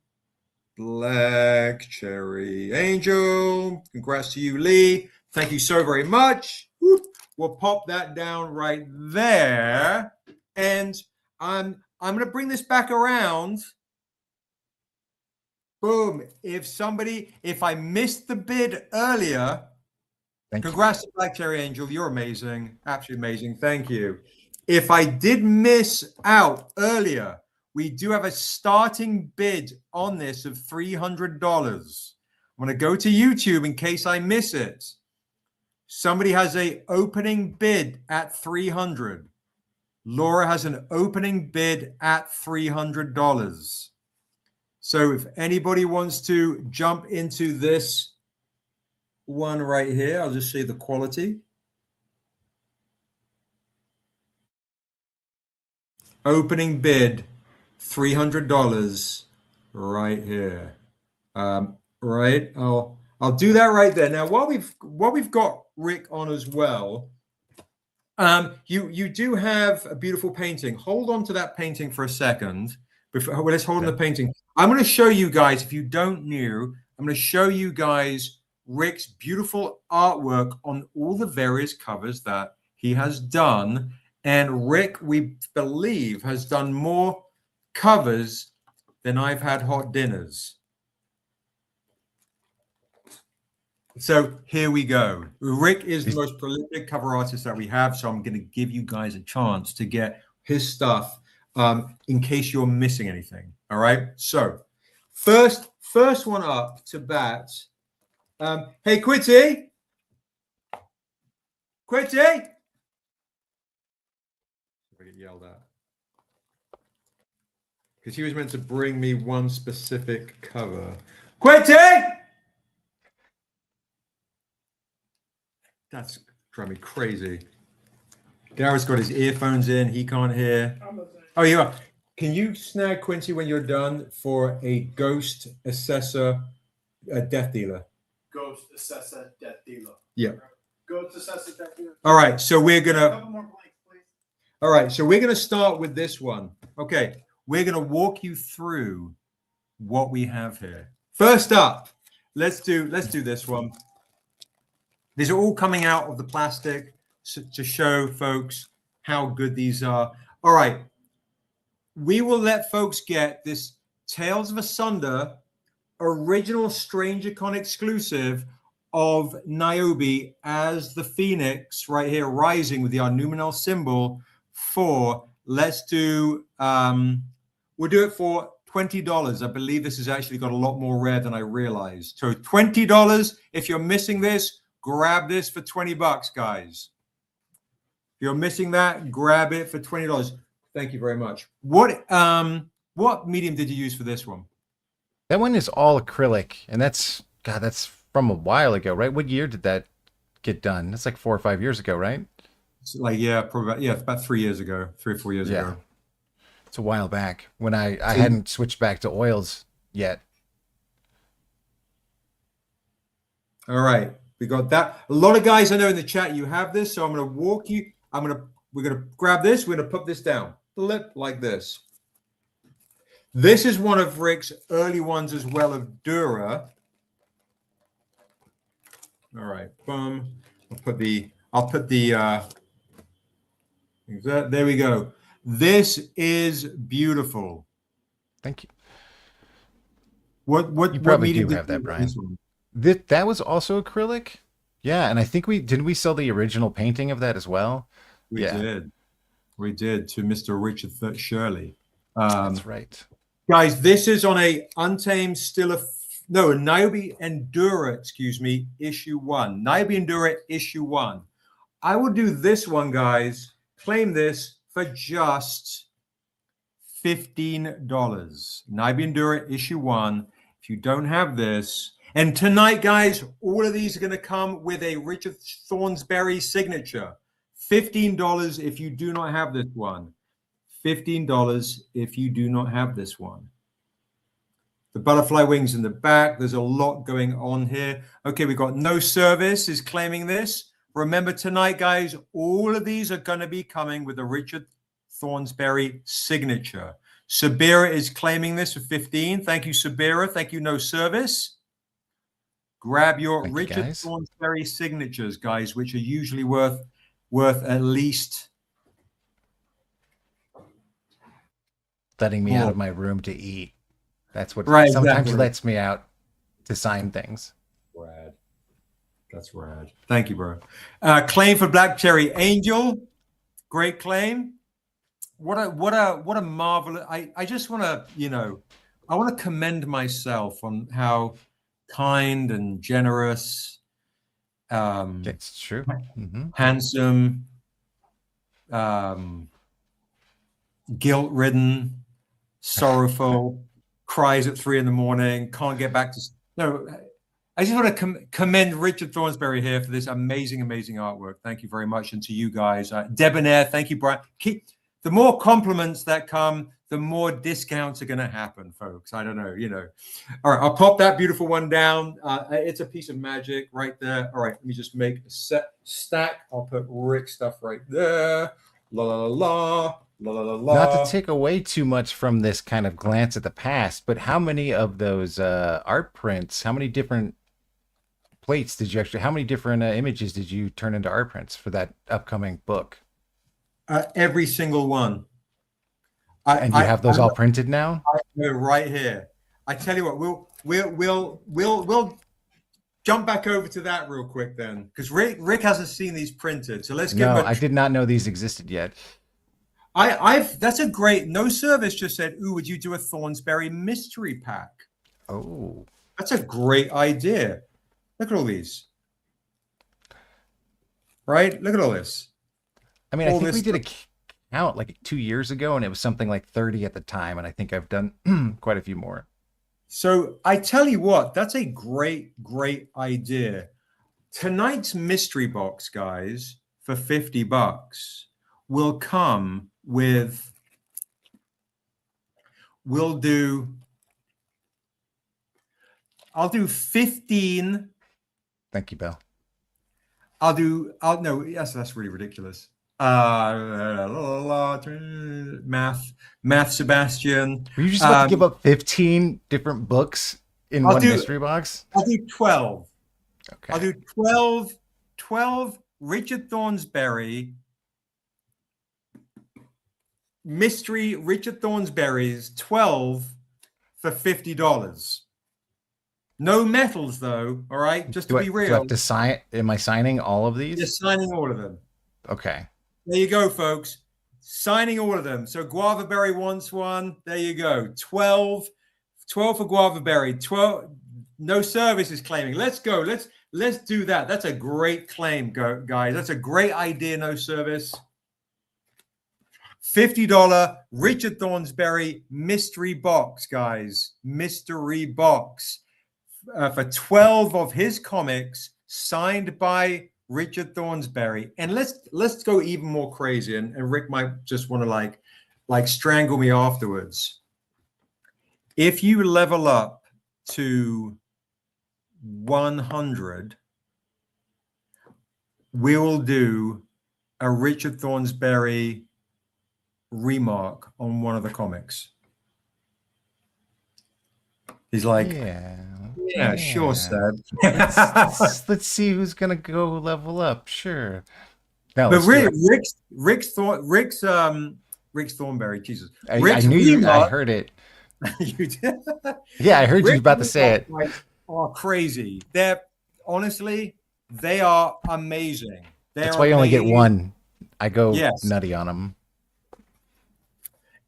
Black Cherry Angel. Congrats to you, Lee. Thank you so very much. Whoop. We'll pop that down right there. And I'm going to bring this back around. Boom. If I missed the bid earlier, congrats to Black Cherry Angel. You're amazing. Absolutely amazing. Thank you. If I did miss out earlier, we do have a starting bid on this of $300. I'm going to go to YouTube in case I miss it. Somebody has a opening bid at $300. Laura has an opening bid at $300. So if anybody wants to jump into this one right here, I'll just see the quality. Opening bid, $300 right here. Right, I'll do that right there. Now, while we've got Rick on as well, you do have a beautiful painting. Hold on to that painting for a second. Let's hold on the painting. I'm going to show you guys, if you don't know, I'm going to show you guys Rick's beautiful artwork on all the various covers that he has done. And Rick, we believe, has done more covers than I've had hot dinners. So here we go. Rick is the most prolific cover artist that we have. So I'm going to give you guys a chance to get his stuff in case you're missing anything. All right. So first one up to bat. Hey, Quitty. Quitty. I get yelled at. Because he was meant to bring me one specific cover. Quitty! That's driving me crazy. Garrett's got his earphones in. He can't hear. Oh, you are. Can you snag Quincy when you're done for a ghost assessor, death dealer? Ghost Essessa Death Dealer. Yeah. Ghost Essessa Death Dealer. All right. So we're going A to. couple more blanks, please. All right. So we're going to start with this one. Okay. We're going to walk you through what we have here. First up, let's do this one. These are all coming out of the plastic to show folks how good these are. All right. We will let folks get this Tales of Asunda original StrangerCon exclusive of Niobe as the Phoenix right here, rising with the Numenor symbol for, let's do, we'll do it for $20. I believe this has actually got a lot more rare than I realized. So $20, if you're missing this, grab this for $20, guys. If you're missing that, grab it for $20. Thank you very much. What medium did you use for this one? That one is all acrylic, and that's from a while ago, right? What year did that get done? That's like 4 or 5 years ago, right? It's like, yeah, probably about 3 years ago, 3 or 4 years ago. It's a while back when I hadn't switched back to oils yet. All right, we got that. A lot of guys I know in the chat, you have this, so I'm going to walk you. We're going to grab this. We're going to put this down, flip like this. This is one of Rick's early ones as well of Dura. All right, boom. I'll put the there we go. This is beautiful. Thank you. What you probably do do have that, Brian. That was also acrylic. Yeah, and I think we sell the original painting of that as well. We did to Mr. Richard Shirley. That's right. Guys, this is on a Untamed a Niobe Endura, issue 1. Niobe Endura issue 1. I will do this one, guys, claim this for just $15. Niobe Endura issue 1. If you don't have this, and tonight, guys, all of these are going to come with a Richard Thornsberry signature. $15 if you do not have this one. $15 if you do not have this one. The butterfly wings in the back. There's a lot going on here. Okay, we've got No Service is claiming this. Remember tonight, guys, all of these are going to be coming with a Richard Thornsberry signature. Sabira is claiming this for 15. Thank you, Sabira. Thank you, No Service. Grab your Richard Thornsberry signatures, guys, which are usually worth at least letting me out of my room to eat. That's what sometimes exactly. lets me out to sign things. Rad. That's rad. Thank you, bro. Claim for Black Cherry Angel. Great claim. What a marvelous. I just want to, I want to commend myself on how kind and generous, it's true. handsome, guilt-ridden, sorrowful, cries at 3 a.m, can't get back to. No, I just want to commend Richard Thornsberry here for this amazing artwork. Thank you very much, and to you guys, Debonair. Thank you, Brian. The more compliments that come, the more discounts are going to happen, folks. I don't know, All right, I'll pop that beautiful one down. It's a piece of magic right there. All right, let me just make a stack. I'll put Rick stuff right there. La la la la la la la. Not to take away too much from this kind of glance at the past, but how many of those art prints? How many different plates did you actually? How many different images did you turn into art prints for that upcoming book? Every single one. And you have those all printed now? Right here. I tell you what, we'll jump back over to that real quick then, because Rick hasn't seen these printed. So let's get. No, I did not know these existed yet. That's a great. No Service just said, "Ooh, would you do a Thornsberry mystery pack?" Oh, that's a great idea. Look at all these. Right? Look at all this. I mean, I think we did a count like 2 years ago, and it was something like 30 at the time, and I think I've done quite a few more. So I tell you what, that's a great idea. Tonight's mystery box, guys, for $50 will come with. I'll do 15. Thank you, Bill. No, yes, that's really ridiculous. Math, Sebastian. Were you just about to give up 15 different books in one mystery box? I'll do 12. Okay. I'll do 12 Richard Thornsberry mystery Richard Thornsberry's 12 for $50. No metals though, all right? Just to be real. Do I have to sign? Am I signing all of these? You're signing all of them. Okay. There you go, folks. Signing all of them. So Guava Berry wants one. There you go. 12 for Guava Berry. 12. No Service is claiming. Let's go. Let's do that. That's a great claim, guys. That's a great idea. No Service. $50 Richard Thornsberry mystery box, guys. Mystery box for 12 of his comics signed by Richard Thornsberry. And let's go even more crazy, and Rick might just want to like strangle me afterwards. If you level up to 100, we will do a Richard Thornsberry remark on one of the comics. He's like, yeah, sure, Seb. let's see who's gonna go level up. Sure. No, but Rick's Thornberry, Jesus. I knew you. I heard it. You did. Yeah, I heard you about to say it. Are crazy. They are amazing. That's why you only get one. I go nutty on them.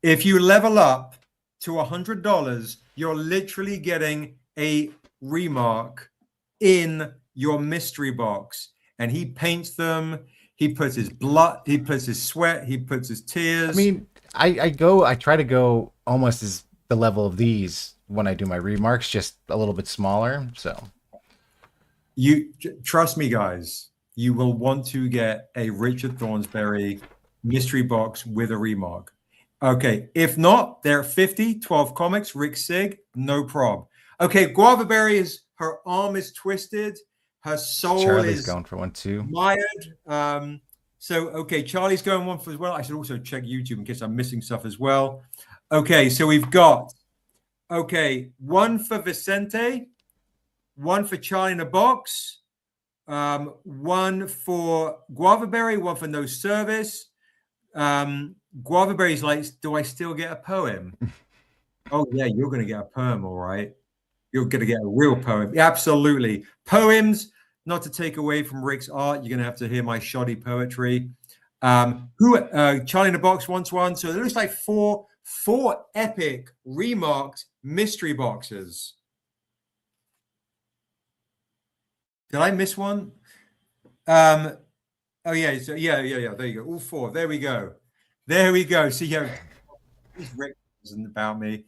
If you level up to $100, you're literally getting a remark in your mystery box, and he paints them. He puts his blood, he puts his sweat, he puts his tears. I mean, I try to go almost as the level of these when I do my remarks, just a little bit smaller. So you trust me, guys, you will want to get a Richard Thornsberry mystery box with a remark. Okay, if not, they're 50, 12 comics, Rick Sig, no prob. Okay, Guava Berry is, her arm is twisted, her soul Charlie's is going for one too. mired. So, okay, Charlie's going one for as well. I should also check YouTube in case I'm missing stuff as well. Okay, so we've got, okay, one for Vicente, one for Charlie in a box, one for Guava Berry, one for No Service. Guava Berry's like, do I still get a poem? Oh, yeah, you're going to get a poem, all right. You're going to get a real poem. Yeah, absolutely. Poems, not to take away from Rick's art. You're going to have to hear my shoddy poetry. Charlie in a Box wants one. So it looks like four epic remarked mystery boxes. Did I miss one? Oh yeah. So yeah. There you go. All four. There we go. See, yeah, Rick isn't about me.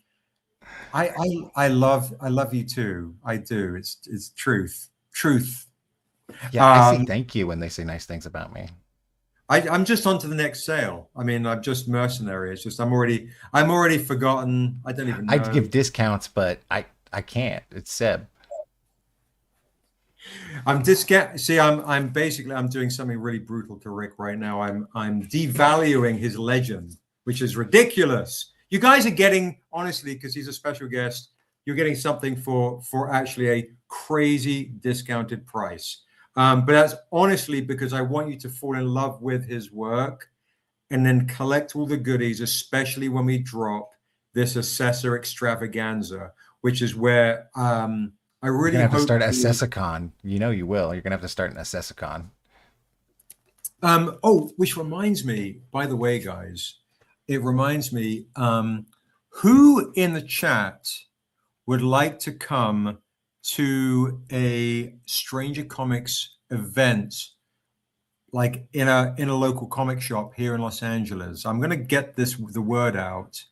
I love you too. I do. It's truth. Yeah, I say thank you when they say nice things about me. I'm just on to the next sale. I mean, I'm just mercenary. It's just I'm already forgotten. I don't even know. I'd give discounts, but I can't. It's Seb. I'm basically doing something really brutal to Rick right now. I'm devaluing his legend, which is ridiculous. You guys are getting, honestly, because he's a special guest, you're getting something for actually a crazy discounted price. But that's honestly because I want you to fall in love with his work and then collect all the goodies, especially when we drop this Essessa extravaganza, which is where I really You're gonna have to hope start Essessacon. You know you will. You're gonna have to start an Essessacon. Which reminds me, by the way, guys, it reminds me, who in the chat would like to come to a Stranger Comics event, like in a local comic shop here in Los Angeles? I'm going to get the word out.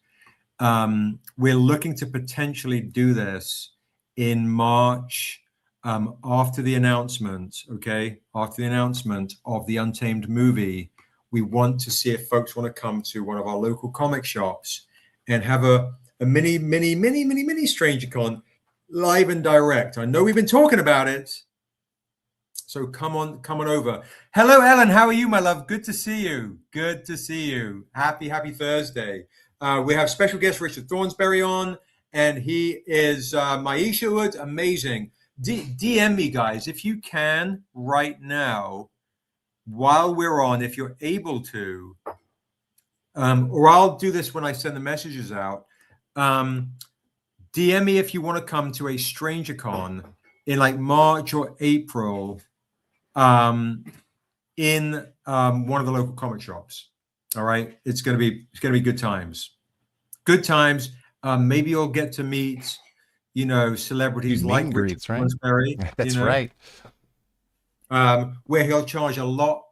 We're looking to potentially do this in March, after the announcement. Okay, after the announcement of the Untamed movie, we want to see if folks want to come to one of our local comic shops and have a mini StrangerCon live and direct. I know we've been talking about it, so come on over. Hello, Ellen. How are you, my love? Good to see you. Happy Thursday. We have special guest Richard Thornsberry on, and he is Maisha Wood. Amazing. DM me, guys, if you can right now while we're on, if you're able to, or I'll do this when I send the messages out. DM me if you want to come to a StrangerCon in like March or April, in one of the local comic shops. All right, it's gonna be good times. Maybe you'll get to meet, celebrities like Richard Thornsberry. That's right. Where he'll charge a lot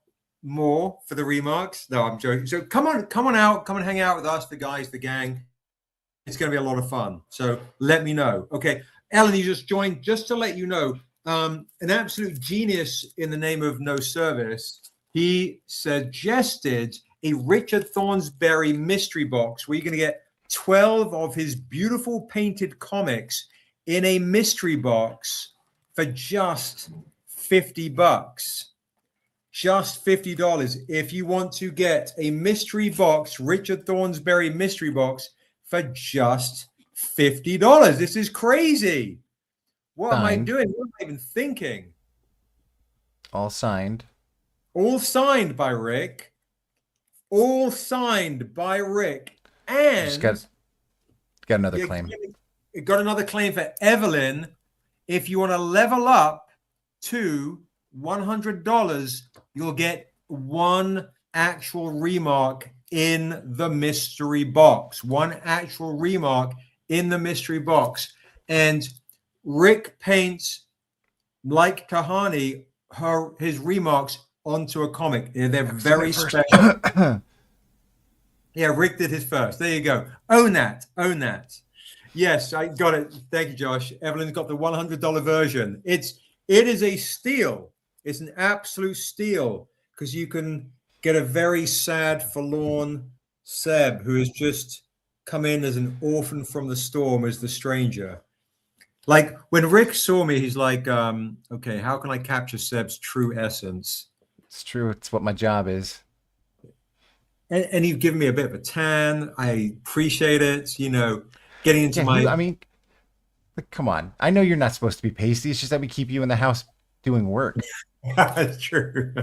more for the remarks. No, I'm joking. So come on out, come and hang out with us, the guys, the gang. It's going to be a lot of fun. So let me know. Okay, Ellen, you just joined. Just to let you know, an absolute genius in the name of No Service, he suggested a Richard Thornsberry mystery box where you're going to get 12 of his beautiful painted comics in a mystery box for just $50. Just $50. If you want to get a mystery box, Richard Thornsberry mystery box for just $50. This is crazy. What am I doing? What am I even thinking? All signed. All signed by Rick. All signed by Rick. And got another claim. Got another claim for Evelyn. If you want to level up to $100, you'll get one actual remark in the mystery box. One actual remark in the mystery box. And Rick paints, like Kahani, his remarks onto a comic. They're very special. Yeah, Rick did his first. There you go. Own that. Own that. Yes, I got it. Thank you, Josh. Evelyn's got the $100 version. It is a steal. It's an absolute steal because you can get a very sad, forlorn Seb who has just come in as an orphan from the storm as the stranger. Like when Rick saw me, he's like, okay, how can I capture Seb's true essence? It's true. It's what my job is. And you've given me a bit of a tan. I appreciate it. You know, getting into I mean, like, come on. I know you're not supposed to be pasty. It's just that we keep you in the house doing work. That's true.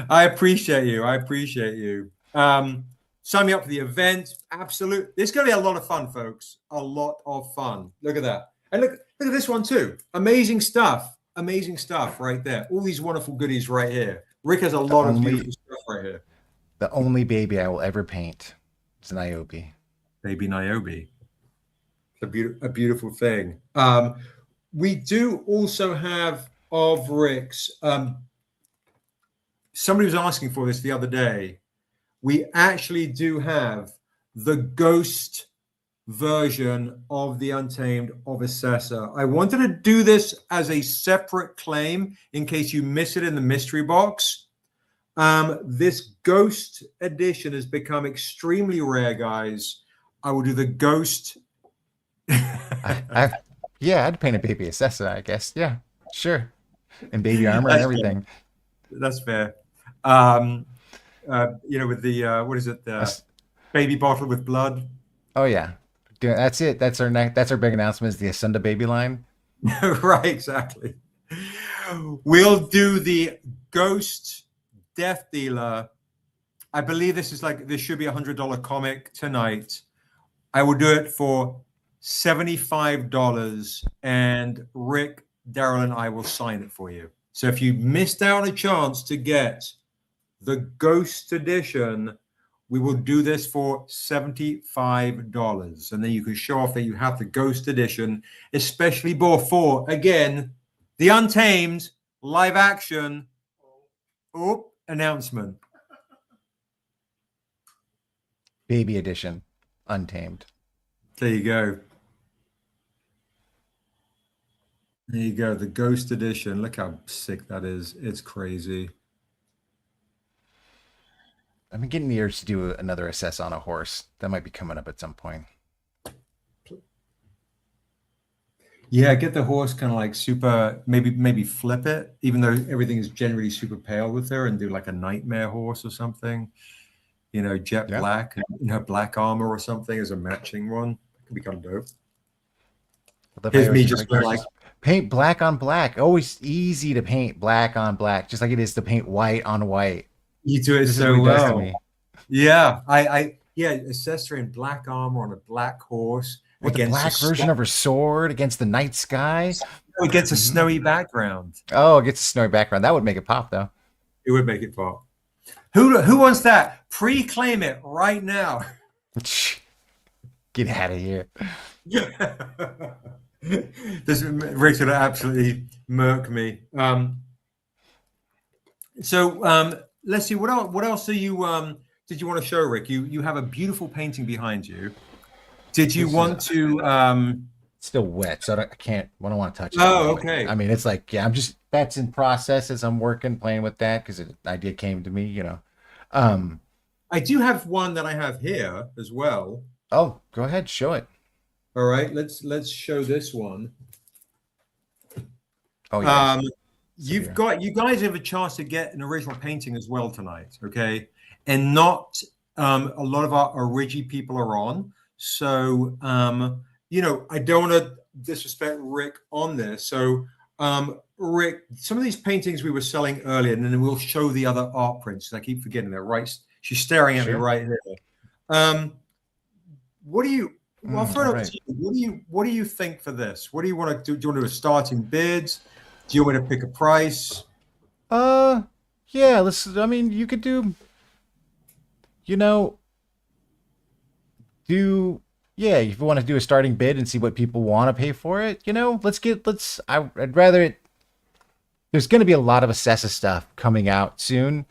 I appreciate you. I appreciate you. Sign me up for the event. Absolutely. It's going to be a lot of fun, folks. A lot of fun. Look at that. And look at this one too. Amazing stuff. Amazing stuff right there. All these wonderful goodies right here. Rick has a lot of beautiful stuff right here. The only baby I will ever paint is Niobe. Baby Niobe. A beautiful thing. We do also have of Rick's. Somebody was asking for this the other day. We actually do have the ghost version of the Untamed of Essessa. I wanted to do this as a separate claim in case you miss it in the mystery box. This ghost edition has become extremely rare, guys. I will do the ghost. Yeah, I'd paint a baby Essessa, I guess. Yeah, sure. And baby armor and everything. Fair. That's fair. You know, with the what is it? The baby bottle with blood. Oh yeah, that's it. That's our big announcement. Is the Asunda baby line? Right, exactly. We'll do the ghost Death Dealer. I believe this should be $100 comic tonight. I will do it for $75, and Rick, Daryl, and I will sign it for you. So if you missed out on a chance to get the Ghost Edition, we will do this for $75, and then you can show off that you have the Ghost Edition, especially for again the Untamed live action. Announcement. Baby edition, Untamed. There you go. There you go. The Ghost Edition. Look how sick that is. It's crazy. I've been getting the urge to do another Essessa on a horse. That might be coming up at some point. Yeah, get the horse kind of like super, maybe flip it, even though everything is generally super pale with her, and do like a nightmare horse or something, you know, jet black in her black armor or something as a matching one. It could be kind of dope. Here's me just like paint black on black. Always easy to paint black on black, just like it is to paint white on white. You do it so well. Yeah, yeah, Essessa in black armor on a black horse. With the black version of her sword against the night sky. Against a snowy background. Oh, against a snowy background. That would make it pop, though. It would make it pop. Who wants that? Pre-claim it right now. Get out of here. This Rick's gonna absolutely murk me. So let's see. What else are you did you want to show, Rick? You have a beautiful painting behind you. Did you want to? It's still wet, so I don't want to touch it. Oh, okay. I mean, it's like, yeah, that's in process as I'm working, playing with that because an idea came to me, you know. I do have one that I have here as well. Oh, go ahead, show it. All right, let's show this one. Oh yeah. You guys have a chance to get an original painting as well tonight, okay? And not a lot of our original people are on. So, you know, I don't want to disrespect Rick on this. So, Rick, some of these paintings we were selling earlier, and then we'll show the other art prints. I keep forgetting that, right? She's staring at me right here. What do you, well, to you, what do you think for this? What do you want to do? Do you want to do a starting bids? Do you want me to pick a price? Yeah, I mean, you could do, you know, if you want to do a starting bid and see what people want to pay for it, you know, I'd rather it there's going to be a lot of Essessa stuff coming out soon.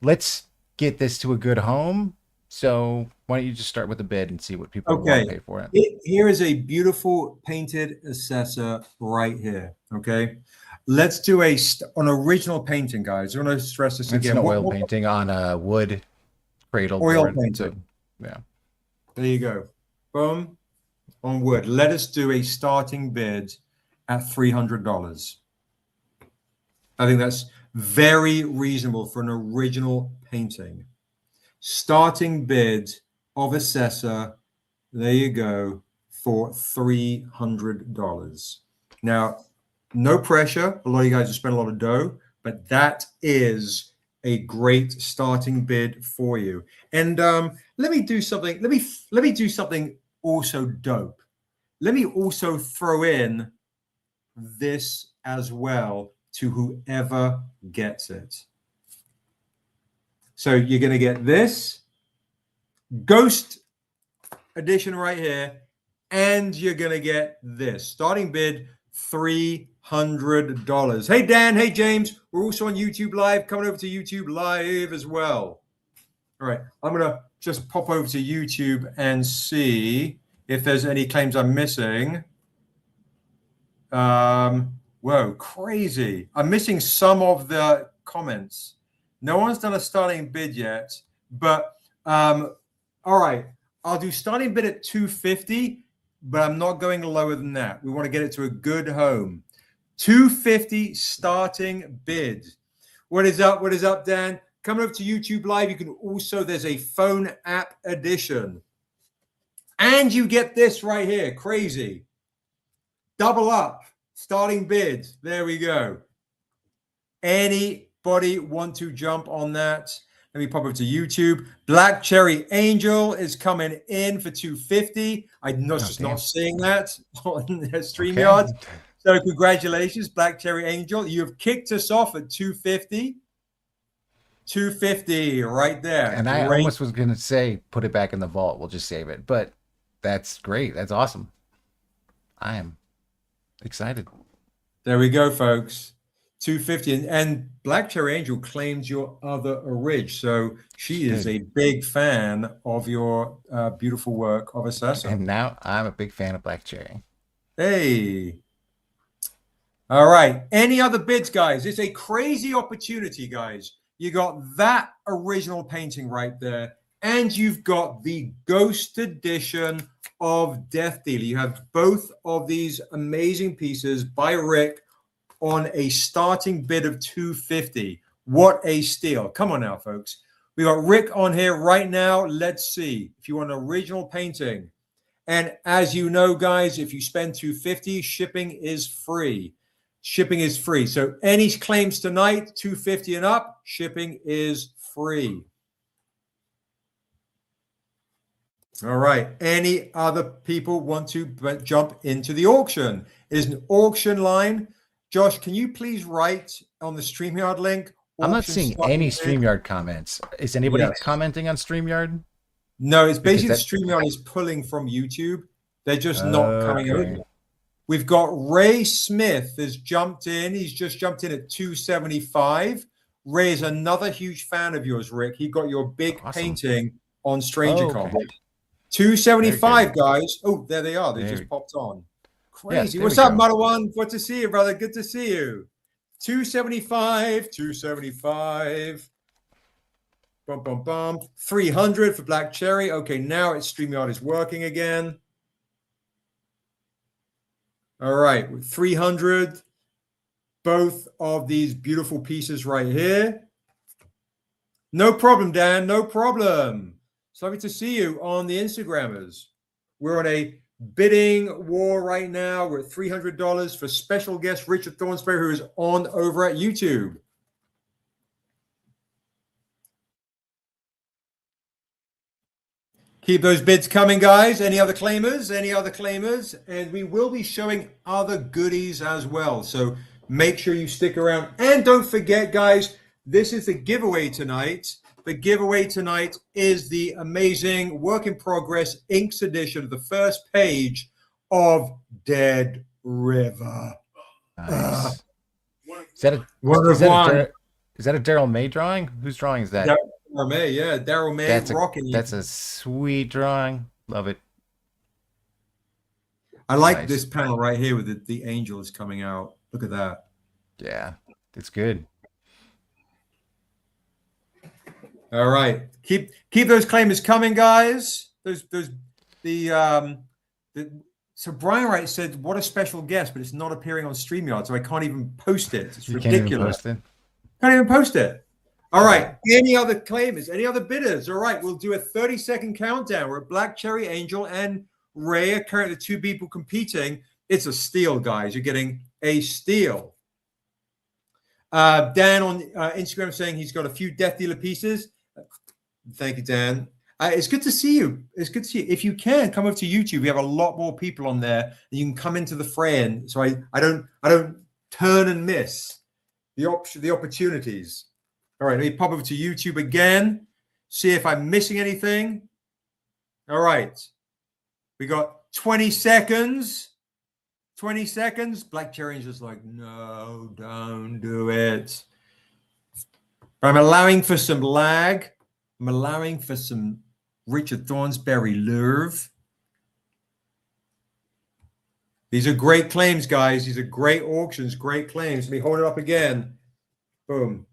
Let's get this to a good home. So why don't you just start with a bid and see what people want to pay for it? Here is a beautiful painted Essessa right here. Okay. Let's do an original painting, guys. I want to stress this It's again. an oil painting on a wood cradle. Oil board. painting. So, yeah. There you go. Boom. On wood. Let us do a starting bid at $300. I think that's very reasonable for an original painting. Starting bid of Essessa, there you go, for $300. Now, no pressure. A lot of you guys have spent a lot of dough, but that is a great starting bid for you. And let me do something. Let me do something also dope. Let me also throw in this as well to whoever gets it. So you're going to get this Ghost edition right here, and you're going to get this. Starting bid, $300. Hey, Dan. Hey, James. We're also on YouTube Live. Coming over to YouTube Live as well. All right. I'm going to just pop over to YouTube and see if there's any claims I'm missing. Whoa, crazy. I'm missing some of the comments. No one's done a starting bid yet, but all right. I'll do starting bid at $250, but I'm not going lower than that. We want to get it to a good home. $250 starting bid. What is up? What is up, Dan? Coming over to YouTube Live, you can also, there's a phone app edition. And you get this right here. Crazy. Double up. Starting bid. There we go. Anybody want to jump on that? Let me pop over to YouTube. Black Cherry Angel is coming in for $250. I'm just not seeing that on StreamYard. Okay. So congratulations, Black Cherry Angel. You've kicked us off at $250. $250 right there. And I almost was going to say, put it back in the vault. We'll just save it. But that's great. That's awesome. I am excited. There we go, folks. $250. And Black Cherry Angel claims your other orig. So she is a big fan of your beautiful work of Essessa. And now I'm a big fan of Black Cherry. Hey. All right. Any other bids, guys? It's a crazy opportunity, guys. You got that original painting right there. And you've got the Ghost edition of Death Dealer. You have both of these amazing pieces by Rick on a starting bid of $250. What a steal. Come on now, folks. We got Rick on here right now. Let's see if you want an original painting. And as you know, guys, if you spend $250, shipping is free. Shipping is free. So any claims tonight, $250 and up, shipping is free. All right. Any other people want to jump into the auction? It is an auction line. Josh, can you please write on the StreamYard link? I'm not seeing any StreamYard comments. Is anybody commenting on StreamYard? No, it's basically StreamYard is pulling from YouTube. They're just not coming over. We've got Ray Smith has jumped in. He's just jumped in at $275. Ray is another huge fan of yours, Rick. He got your big painting on StrangerCon. $275, guys. Oh, there they are. They just popped on. Crazy. What's up, Madawan? Good to see you, brother. Good to see you. $275, $275. Bum, bum, bum. $300 for Black Cherry. Okay, now it's StreamYard is working again. All right, with $300. Both of these beautiful pieces right here. No problem, Dan. No problem. It's lovely to see you on the Instagrammers. We're on a bidding war right now. We're at $300 for special guest Richard Thornsberry, who is on over at YouTube. Keep those bids coming, guys. Any other claimers? Any other claimers? And we will be showing other goodies as well. So make sure you stick around. And don't forget, guys, this is the giveaway tonight. The giveaway tonight is the amazing work in progress inks edition of the first page of Dead River. Nice. Is that a One is of that one. is that a Daryl May drawing? Whose drawing is that? Daryl May, yeah, Daryl May rocking you. That's a sweet drawing. Love it. I like Nice. this panel right here with the angels coming out. Look at that. Yeah, it's good. All right, keep those claimers coming, guys. So Brian Wright said, "What a special guest," but it's not appearing on StreamYard, so I can't even post it. It's ridiculous. Can't even post it. Can't even post it. All right. Any other claimers? Any other bidders? All right. We'll do a 30-second countdown. We're at Black Cherry Angel and Ray are currently the two people competing. It's a steal, guys. You're getting a steal. Dan on Instagram saying he's got a few Death Dealer pieces. Thank you, Dan. It's good to see you. It's good to see you. If you can come over to YouTube, we have a lot more people on there, and you can come into the fray. And so I don't turn and miss the opportunities. All right, let me pop over to YouTube again. See if I'm missing anything. All right, we got 20 seconds. 20 seconds. Black Cherry is just like, no, don't do it. But I'm allowing for some lag. I'm allowing for some Richard Thornsberry love. These are great claims, guys. These are great auctions, great claims. Let me hold it up again. Boom.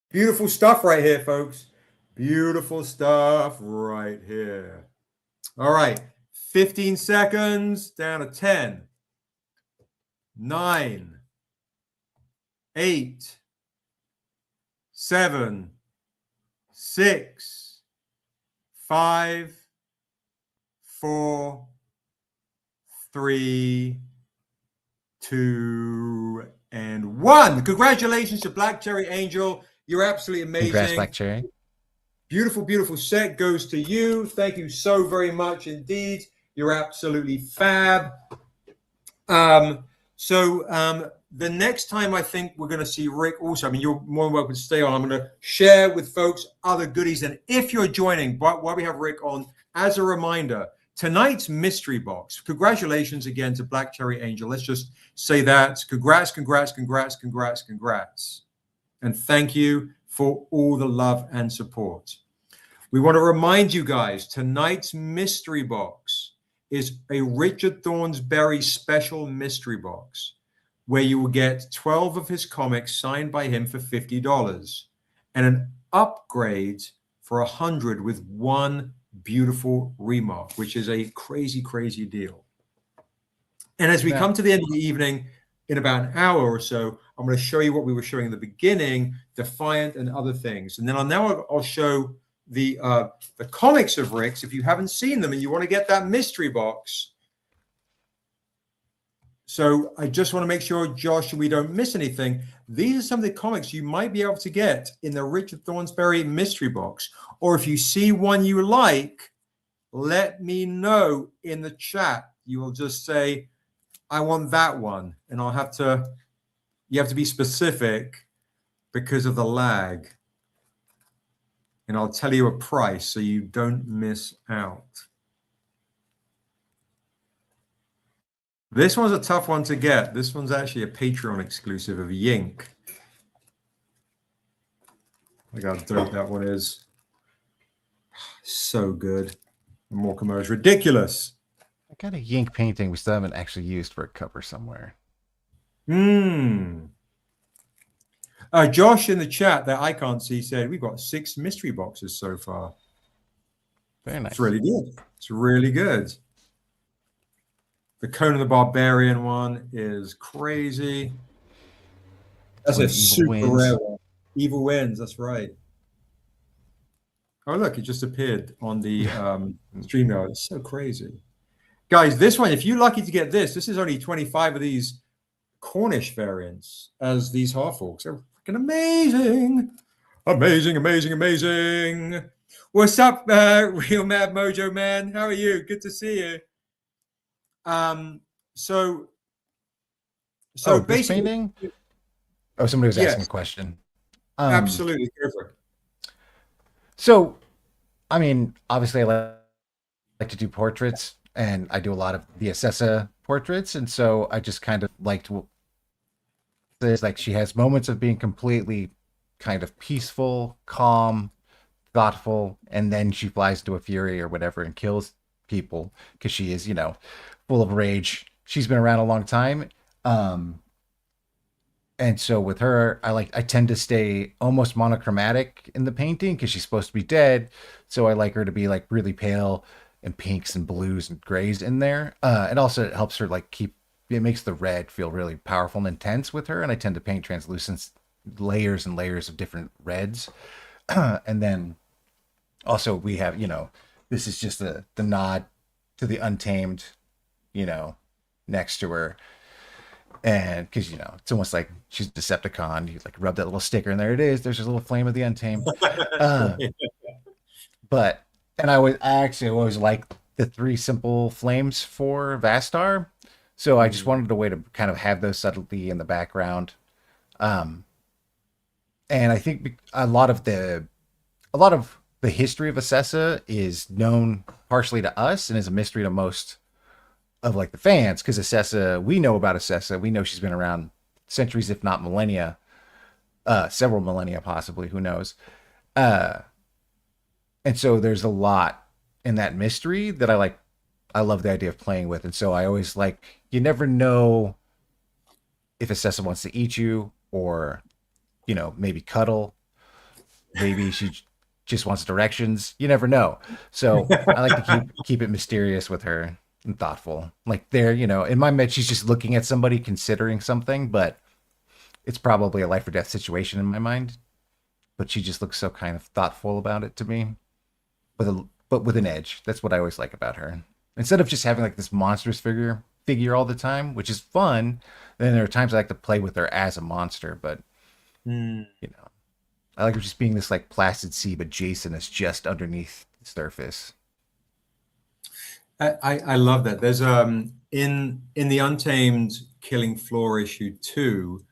Beautiful stuff right here, folks. Beautiful stuff right here. All right. 15 seconds down to 10, 9, 8, 7, 6, 5, 4, 3, 2, and 1. Congratulations to Black Cherry Angel. You're absolutely amazing. Congrats, Black Cherry. Beautiful, beautiful set goes to you. Thank you so very much indeed. You're absolutely fab. The next time I think we're going to see Rick also, I mean, you're more than welcome to stay on. I'm going to share with folks other goodies. And if you're joining, while we have Rick on, as a reminder, tonight's mystery box, congratulations again to Black Cherry Angel. Let's just say that. Congrats, congrats, congrats, congrats, congrats. And thank you for all the love and support. We want to remind you guys, tonight's mystery box is a Richard Thornsberry special mystery box where you will get 12 of his comics signed by him for $50 and an upgrade for 100 with one beautiful remark, which is a crazy, crazy deal. And as we come to the end of the evening, in about an hour or so, I'm going to show you what we were showing in the beginning, Defiant and other things. And then I'll show the comics of Rick's. If you haven't seen them and you want to get that mystery box. So I just want to make sure, Josh, we don't miss anything. These are some of the comics you might be able to get in the Richard Thornsberry mystery box. Or if you see one you like, let me know in the chat. You will just say, I want that one. And you have to be specific because of the lag. And I'll tell you a price so you don't miss out. This one's a tough one to get. This one's actually a Patreon exclusive of Yink. Look how dope that one is. So good. More commercial. Ridiculous. I got a Yink painting we still haven't actually used for a cover somewhere. Josh in the chat that I can't see said we've got 6 mystery boxes so far. Very nice. It's really good. It's really good. The Conan the Barbarian one is crazy. That's a super rare one. Evil Wins, that's right. Oh, look, it just appeared on the StreamYard. It's so crazy. Guys, this one, if you're lucky to get this is only 25 of these Cornish variants as these half-orcs. They're freaking amazing. Amazing, amazing, amazing. What's up, Real Mad Mojo Man? How are you? Good to see you. So basically, this painting? Oh, somebody was asking a question. Absolutely. So, I mean, obviously I like to do portraits, and I do a lot of the Essessa portraits, and so I just kind of liked. There's like she has moments of being completely kind of peaceful, calm, thoughtful, and then she flies into a fury or whatever and kills people because she is, full of rage. She's been around a long time. And so with her, I tend to stay almost monochromatic in the painting because she's supposed to be dead. So I like her to be like really pale and pinks and blues and grays in there. And also it helps her it makes the red feel really powerful and intense with her. And I tend to paint translucent layers and layers of different reds. And then also we have, this is just the nod to the Untamed, next to her. And because, it's almost like she's a Decepticon. You like rub that little sticker and there it is. There's a little flame of the Untamed. And I actually always like the 3 simple flames for Vastar. So I just wanted a way to kind of have those subtly in the background. And I think a lot of the history of Essessa is known partially to us and is a mystery to most of like the fans, because Essessa, we know about Essessa. We know she's been around centuries, if not millennia, several millennia possibly, who knows. And so there's a lot in that mystery that I love the idea of playing with. And so I always you never know if Essessa wants to eat you or, maybe cuddle. Maybe she just wants directions. You never know. So I like to keep it mysterious with her and thoughtful. Like there, in my mind, she's just looking at somebody considering something, but it's probably a life or death situation in my mind. But she just looks so kind of thoughtful about it to me, but with an edge. That's what I always like about her. Instead of just having like this monstrous figure all the time, which is fun. Then there are times I like to play with her as a monster, but I like her just being this like placid sea, but Jaycen is just underneath the surface. I love that. There's in the Untamed Killing Floor issue 2,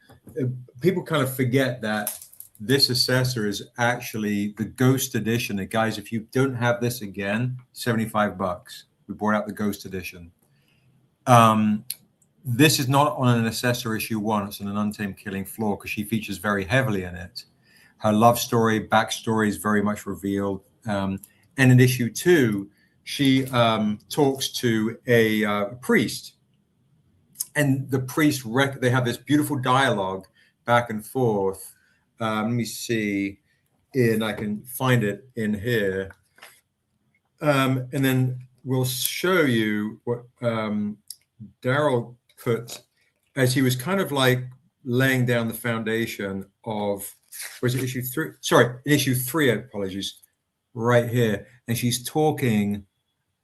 people kind of forget that this Essessa is actually the Ghost Edition. And guys, if you don't have this again, $75. We brought out the Ghost Edition. This is not on an Essessa issue 1. It's on an Untamed Killing Floor because she features very heavily in it. Her love story, backstory is very much revealed. And in issue 2, she talks to a priest, and the priest they have this beautiful dialogue back and forth. Let me see, I can find it in here, and then we'll show you what Daryl put as he was kind of like laying down the foundation of, was it issue 3? Sorry, issue 3. Apologies, right here, and she's talking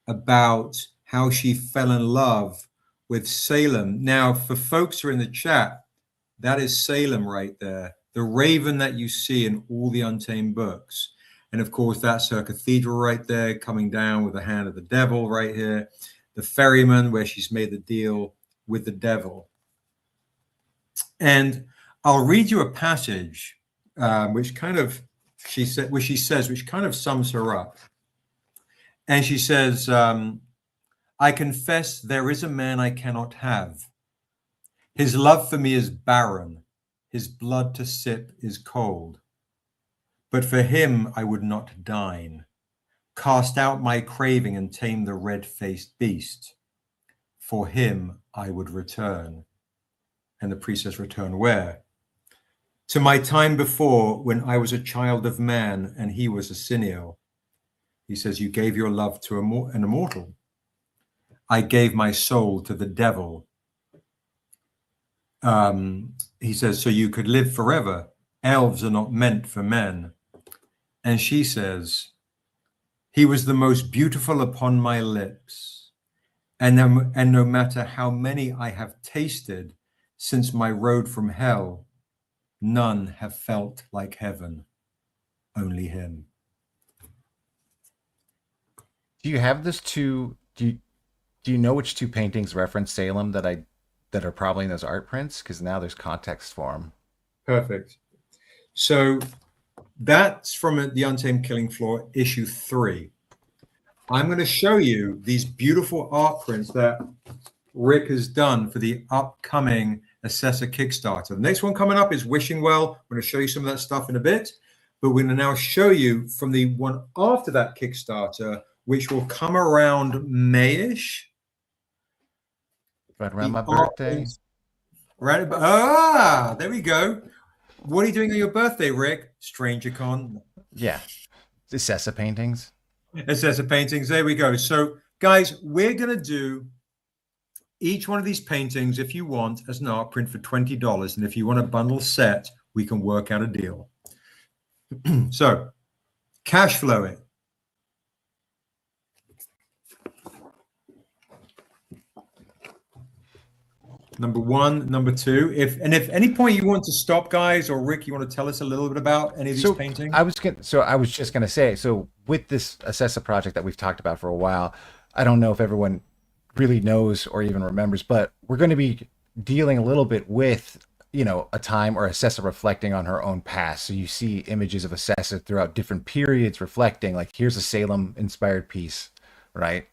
about how she fell in love with Salem. Now, for folks who are in the chat, that is Salem right there, the raven that you see in all the Untamed books. And of course, that's her cathedral right there, coming down with the hand of the devil right here. The ferryman, where she's made the deal with the devil. And I'll read you a passage which kind of which kind of sums her up. And she says, I confess there is a man I cannot have. His love for me is barren. His blood to sip is cold. But for him I would not dine. Cast out my craving and tame the red-faced beast. For him I would return. And the priest says, return where? To my time before, when I was a child of man and he was a Cineal. He says, you gave your love to an immortal. I gave my soul to the devil. He says, so you could live forever. Elves are not meant for men. And she says, he was the most beautiful upon my lips. And no matter how many I have tasted since my road from hell, none have felt like heaven, only him. Do you have this do you know which 2 paintings reference Salem that are probably in those art prints? Because now there's context for them. Perfect. So that's from the Untamed Killing Floor, issue 3. I'm going to show you these beautiful art prints that Rick has done for the upcoming Essessa Kickstarter. The next one coming up is Wishing Well. I'm going to show you some of that stuff in a bit, but we're going to now show you from the one after that Kickstarter, which will come around Mayish. Right around my birthday. Right. There we go. What are you doing on your birthday, Rick? StrangerCon. Yeah. Essessa paintings. Essessa paintings. There we go. So, guys, we're going to do each one of these paintings, if you want, as an art print for $20. And if you want a bundle set, we can work out a deal. So, cash flow it. Number one, number two. If any point you want to stop, guys, or Rick, you want to tell us a little bit about any of these paintings? I was just gonna say, so with this Essessa project that we've talked about for a while, I don't know if everyone really knows or even remembers, but we're going to be dealing a little bit with, you know, a time or Essessa reflecting on her own past. So you see images of Essessa throughout different periods reflecting, like here's a Salem inspired piece, right?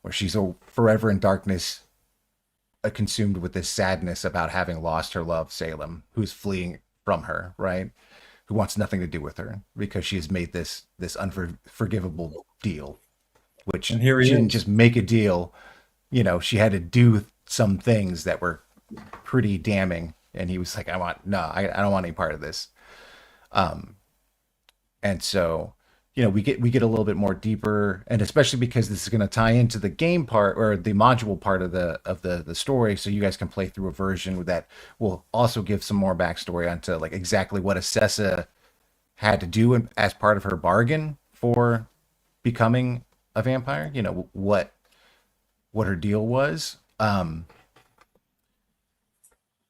Where she's forever in darkness, consumed with this sadness about having lost her love, Salem, who's fleeing from her, right? Who wants nothing to do with her because she has made this unforgivable deal, which and here she he didn't is. just make a deal. You know, she had to do some things that were pretty damning, and he was like, I don't want any part of this. And so, you know, we get a little bit more deeper, and especially because this is going to tie into the game part or the module part of the story, so you guys can play through a version that will also give some more backstory onto like exactly what Essessa had to do as part of her bargain for becoming a vampire. You know, what her deal was.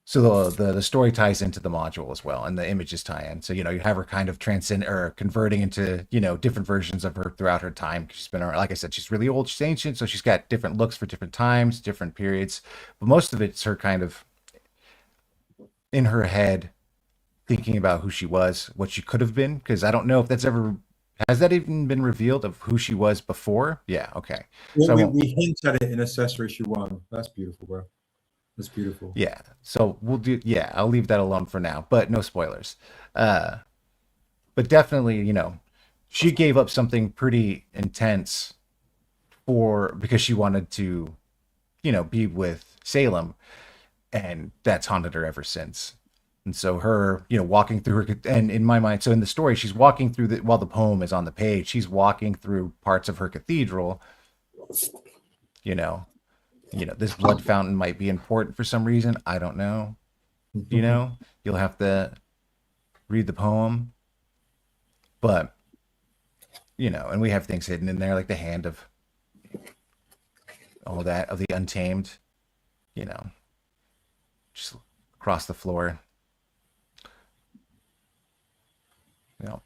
So the story ties into the module as well, and the images tie in. So, you know, you have her kind of transcend or converting into, you know, different versions of her throughout her time. She's been around, like I said, she's really old, she's ancient, so she's got different looks for different times, different periods. But most of it's her kind of in her head thinking about who she was, what she could have been. Because I don't know if has that even been revealed of who she was before? Yeah, okay. Well, So we hint at it in Assessor issue 1. That's beautiful, bro. That's beautiful. yeah, so I'll leave that alone for now, but no spoilers. But definitely, you know, she gave up something pretty intense because she wanted to, you know, be with Salem, and that's haunted her ever since. And so her, you know, walking through her, and in my mind, so in the story, she's walking through while the poem is on the page, she's walking through parts of her cathedral, you know, this blood fountain might be important for some reason. I don't know. You know, you'll have to read the poem. But, you know, and we have things hidden in there, like the hand of all that, of the Untamed, you know, just across the floor. You know.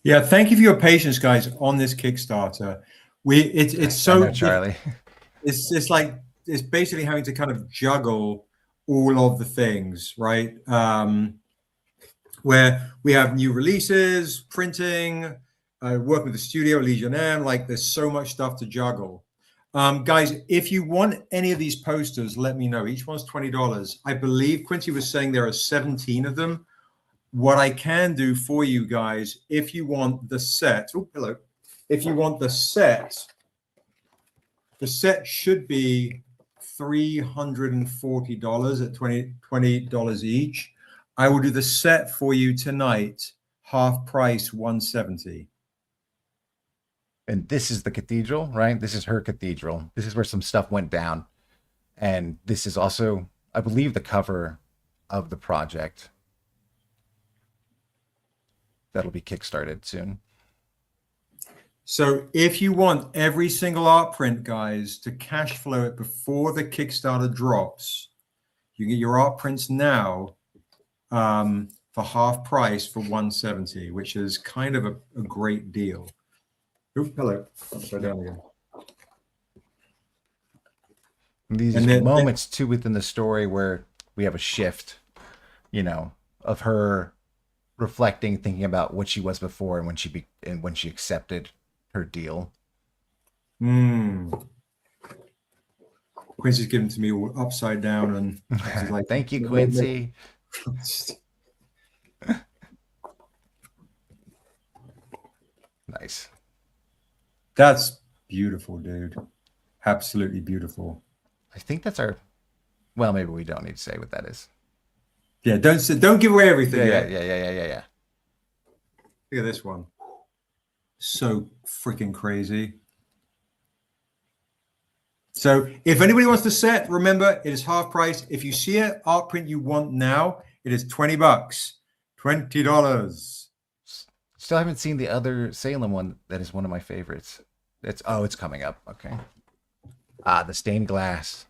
Yeah, thank you for your patience, guys, on this Kickstarter. It's so I know, Charlie. It's like it's basically having to kind of juggle all of the things, right? Where we have new releases, printing, working with the studio, Legion M, like there's so much stuff to juggle. Guys, if you want any of these posters, let me know. Each one's $20. I believe Quincy was saying there are 17 of them. What I can do for you guys, if you want the set, if you want the set should be $340 at $20 each. I will do the set for you tonight, half price, $170. And this is the cathedral, right? This is her cathedral. This is where some stuff went down. And this is also, I believe, the cover of the project that'll be kickstarted soon. So if you want every single art print, guys, to cash flow it before the Kickstarter drops, you get your art prints now for half price for $170, which is kind of a great deal. Oop, hello. Upside down again. These moments too within the story where we have a shift, you know, of her reflecting, thinking about what she was before and when she accepted her deal. Quincy's given to me all upside down, and he's like, Thank you, Quincy. Nice. That's beautiful, dude. Absolutely beautiful. I think that's our. Well, maybe we don't need to say what that is. Yeah, don't give away everything. Yeah. Look at this one. So freaking crazy. So if anybody wants the set, remember it is half price. If you see an art print you want now, it is $20. $20. Still haven't seen the other Salem one. That is one of my favorites. It's coming up. Okay. The stained glass.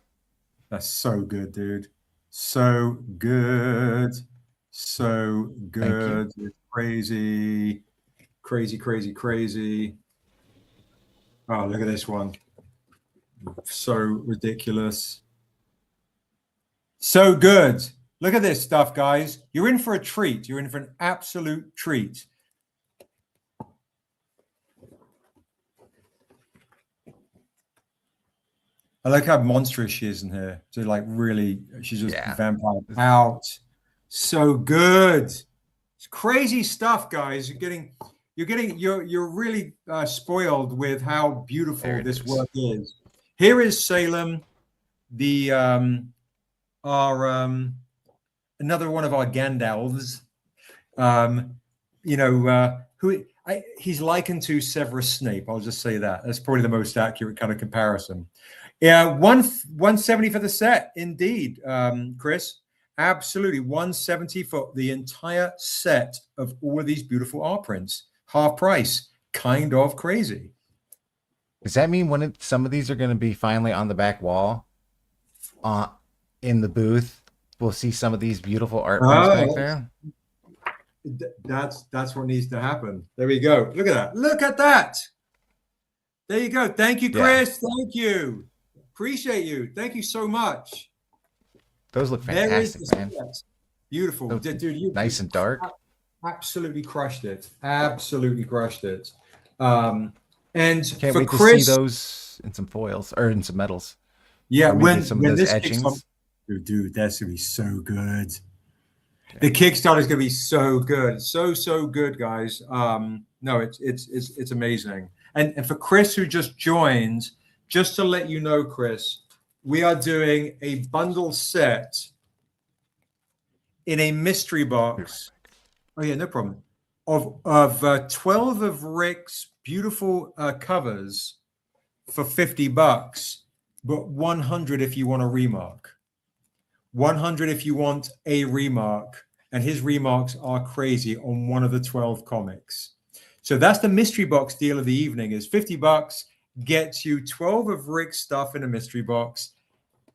That's so good, dude. So good. So good. It's crazy. Crazy. Oh, look at this one. So ridiculous. So good. Look at this stuff, guys. You're in for a treat. You're in for an absolute treat. I like how monstrous she is in here. So like really, she's just vampire out. So good. It's crazy stuff, guys. You're really spoiled with how beautiful this work is. Here is Salem, another one of our Gandalfs. He's likened to Severus Snape. I'll just say that. That's probably the most accurate kind of comparison. Yeah, 170 for the set, indeed, Chris. Absolutely, 170 for the entire set of all of these beautiful art prints. Half price, kind of crazy. Does that mean some of these are going to be finally on the back wall, in the booth? We'll see some of these beautiful art prints back there. That's what needs to happen. There we go. Look at that. Look at that. There you go. Thank you, Chris. Yeah. Thank you. Appreciate you. Thank you so much. Those look fantastic, man. Beautiful. So, dude, you nice and dark. Absolutely crushed it. Absolutely crushed it. And can't for wait Chris, to see those in some foils or in some metals. Yeah, when some of those this etchings. Dude, that's gonna be so good. Yeah. The Kickstarter is gonna be so good, so good, guys. No, it's amazing. And for Chris who just joined, just to let you know, Chris, we are doing a bundle set in a mystery box. Oh yeah, no problem. Of 12 of Rick's beautiful covers for $50, but 100 if you want a remark. 100 if you want a remark, and his remarks are crazy on one of the 12 comics. So that's the mystery box deal of the evening. Is $50 gets you 12 of Rick's stuff in a mystery box,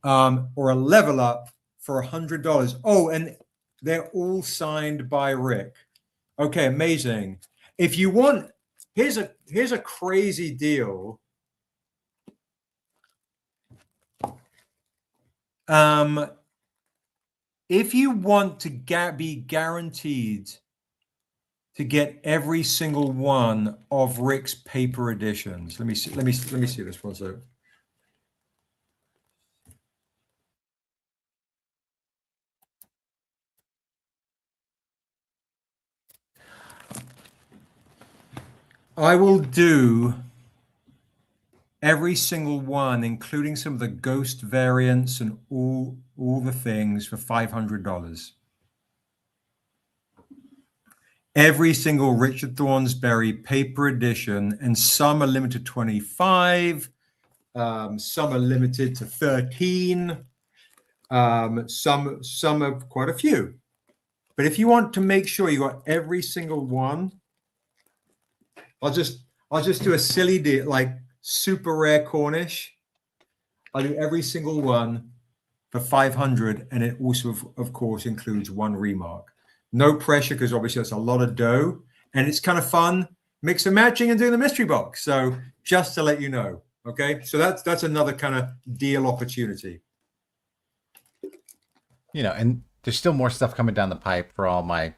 or a level up for $100. Oh, and they're all signed by Rick. Okay, amazing. If you want, here's a crazy deal. If you want to be guaranteed to get every single one of Rick's paper editions, let me see this one. So I will do every single one, including some of the ghost variants and all the things, for $500. Every single Richard Thornsberry paper edition, and some are limited to 25, some are limited to 13, some are quite a few. But if you want to make sure you got every single one, I'll just do a silly deal, like super rare Cornish. I'll do every single one for $500, and it also, of course, includes one remark. No pressure, because obviously that's a lot of dough, and it's kind of fun mix and matching and doing the mystery box. So just to let you know, okay. So that's another kind of deal opportunity. And there's still more stuff coming down the pipe for all my,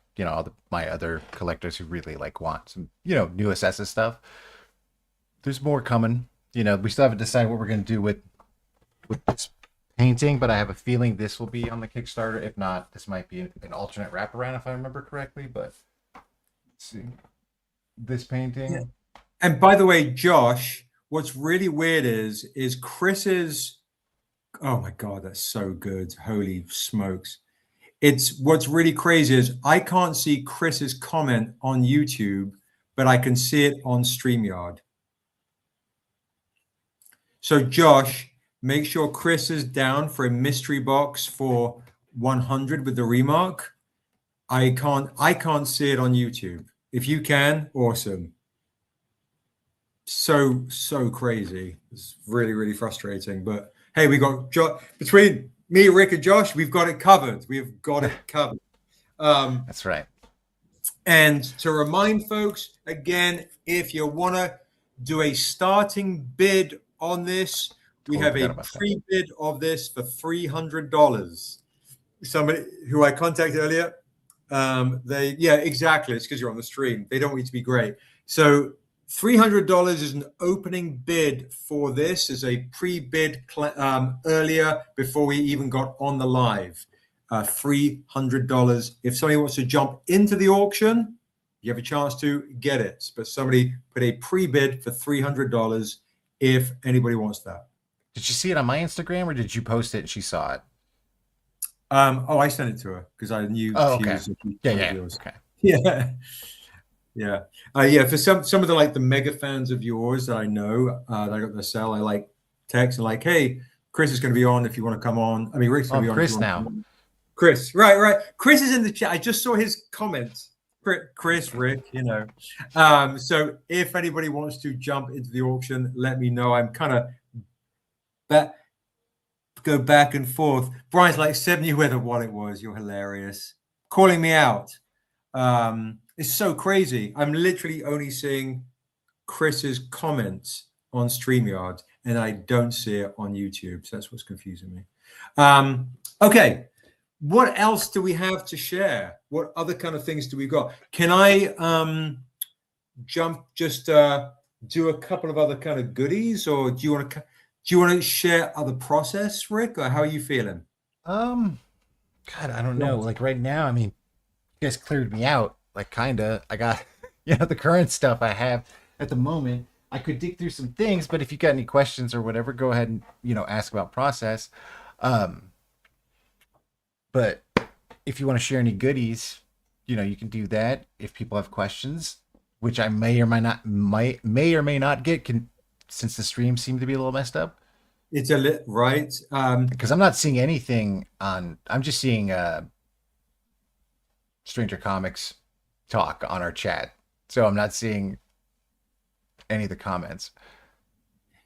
my other collectors who really want some, new Essessa stuff. There's more coming. we still haven't decided what we're going to do with this painting, but I have a feeling this will be on the Kickstarter. If not, this might be an alternate wraparound if I remember correctly. But let's see, this painting. Yeah. And by the way, Josh, what's really weird is Chris's. Oh my God, that's so good! Holy smokes! It's what's really crazy is I can't see Chris's comment on YouTube, but I can see it on StreamYard. So Josh, make sure Chris is down for a mystery box for 100 with the remark. I can't see it on YouTube. If you can, awesome. So crazy. It's really, really frustrating. But hey, we got between me, Rick, and Josh, we've got it covered. We've got it covered. That's right. And to remind folks, again, if you want to do a starting bid on this, we have a pre-bid of this for $300. Somebody who I contacted earlier, exactly. It's because you're on the stream. They don't want you to be great. So $300 is an opening bid for this, is a pre-bid earlier before we even got on the live. $300. If somebody wants to jump into the auction, you have a chance to get it. But somebody put a pre-bid for $300 if anybody wants that. Did you see it on my Instagram or did you post it and she saw it? I sent it to her because I knew she was yours. Okay. Yeah. For some of the mega fans of yours that I know that I got to sell, I like text and like, hey, Chris is going to be on if you want to come on. I mean, Rick's going to be on. Chris now. Chris, right. Chris is in the chat. I just saw his comments. Chris, Rick, So if anybody wants to jump into the auction, let me know. I'm kind of go back and forth. Brian's like, Seb knew where the wallet was. You're hilarious. Calling me out. It's so crazy. I'm literally only seeing Chris's comments on StreamYard, and I don't see it on YouTube. So that's what's confusing me. Okay. What else do we have to share? What other kind of things do we got? Can I do a couple of other kind of goodies, or do you want to share other process, Rick, or how are you feeling? God, I don't know. Like right now, I mean, you guys cleared me out. Like kinda. I got the current stuff I have at the moment. I could dig through some things, but if you got any questions or whatever, go ahead and ask about process. But if you want to share any goodies, you can do that. If people have questions, which I may or may not get, since the streams seem to be a little messed up. It's right. Because I'm not seeing anything on. I'm just seeing Stranger Comics talk on our chat, so I'm not seeing any of the comments.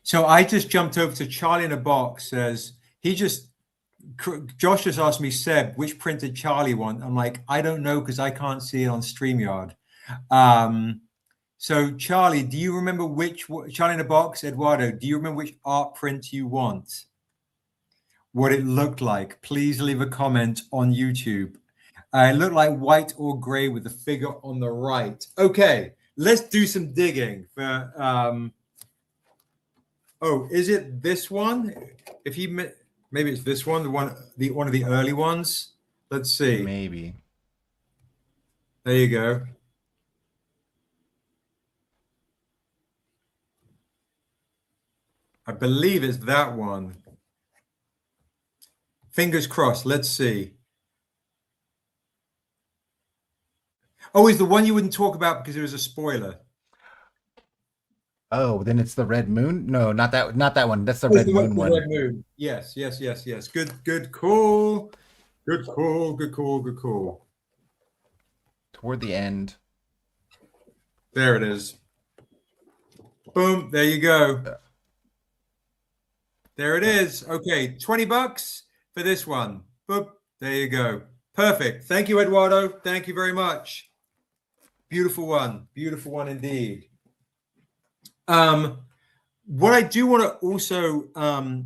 So I just jumped over to Charlie in a Box. Says Josh just asked me, Seb, which print did Charlie want? I'm like, I don't know because I can't see it on StreamYard. So Charlie, do you remember Charlie in a Box, Eduardo, do you remember which art print you want? What it looked like? Please leave a comment on YouTube. It looked like white or gray with the figure on the right. Okay, let's do some digging. Is it this one? Maybe it's this one, one of the early ones. Let's see. Maybe. There you go. I believe it's that one. Fingers crossed. Let's see. Oh, is the one you wouldn't talk about because it was a spoiler? Oh, then it's the Red Moon. No, not that one. That's the Red Moon one. Red Moon. Yes. Good call. Toward the end. There it is. Boom. There you go. There it is. Okay, $20 for this one. Boop. There you go. Perfect. Thank you, Eduardo. Thank you very much. Beautiful one indeed. What I do want to also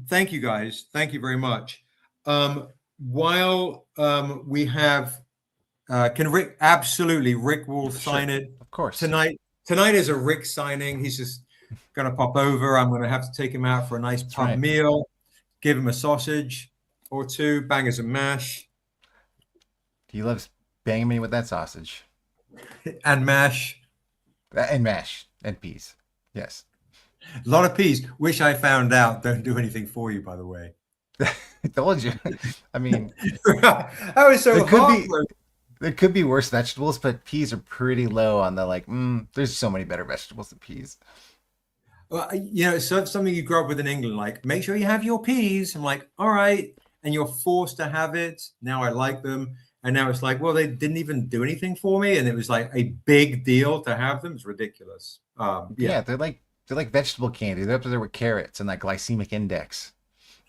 thank you guys. Thank you very much. While we have can Rick Rick will sign it, of course. Tonight is a Rick signing. He's just Gonna pop over. I'm gonna have to take him out for a nice pub right. meal. Give him a sausage or two, bangers and mash, He loves banging me with that sausage and mash. and mash and peas. Yes. A lot of peas, which I found out don't do anything for you, by the way. I told you. I mean, I was so There could be- heartbroken. there could be worse vegetables, but peas are pretty low on the like, there's so many better vegetables than peas. Well, it's something you grew up with in England, like, make sure you have your peas. I'm like, all right. And you're forced to have it. Now I like them. And now it's like, well, they didn't even do anything for me. And it was like a big deal to have them. It's ridiculous. Yeah, they're like vegetable candy. They're up there with carrots and like glycemic index,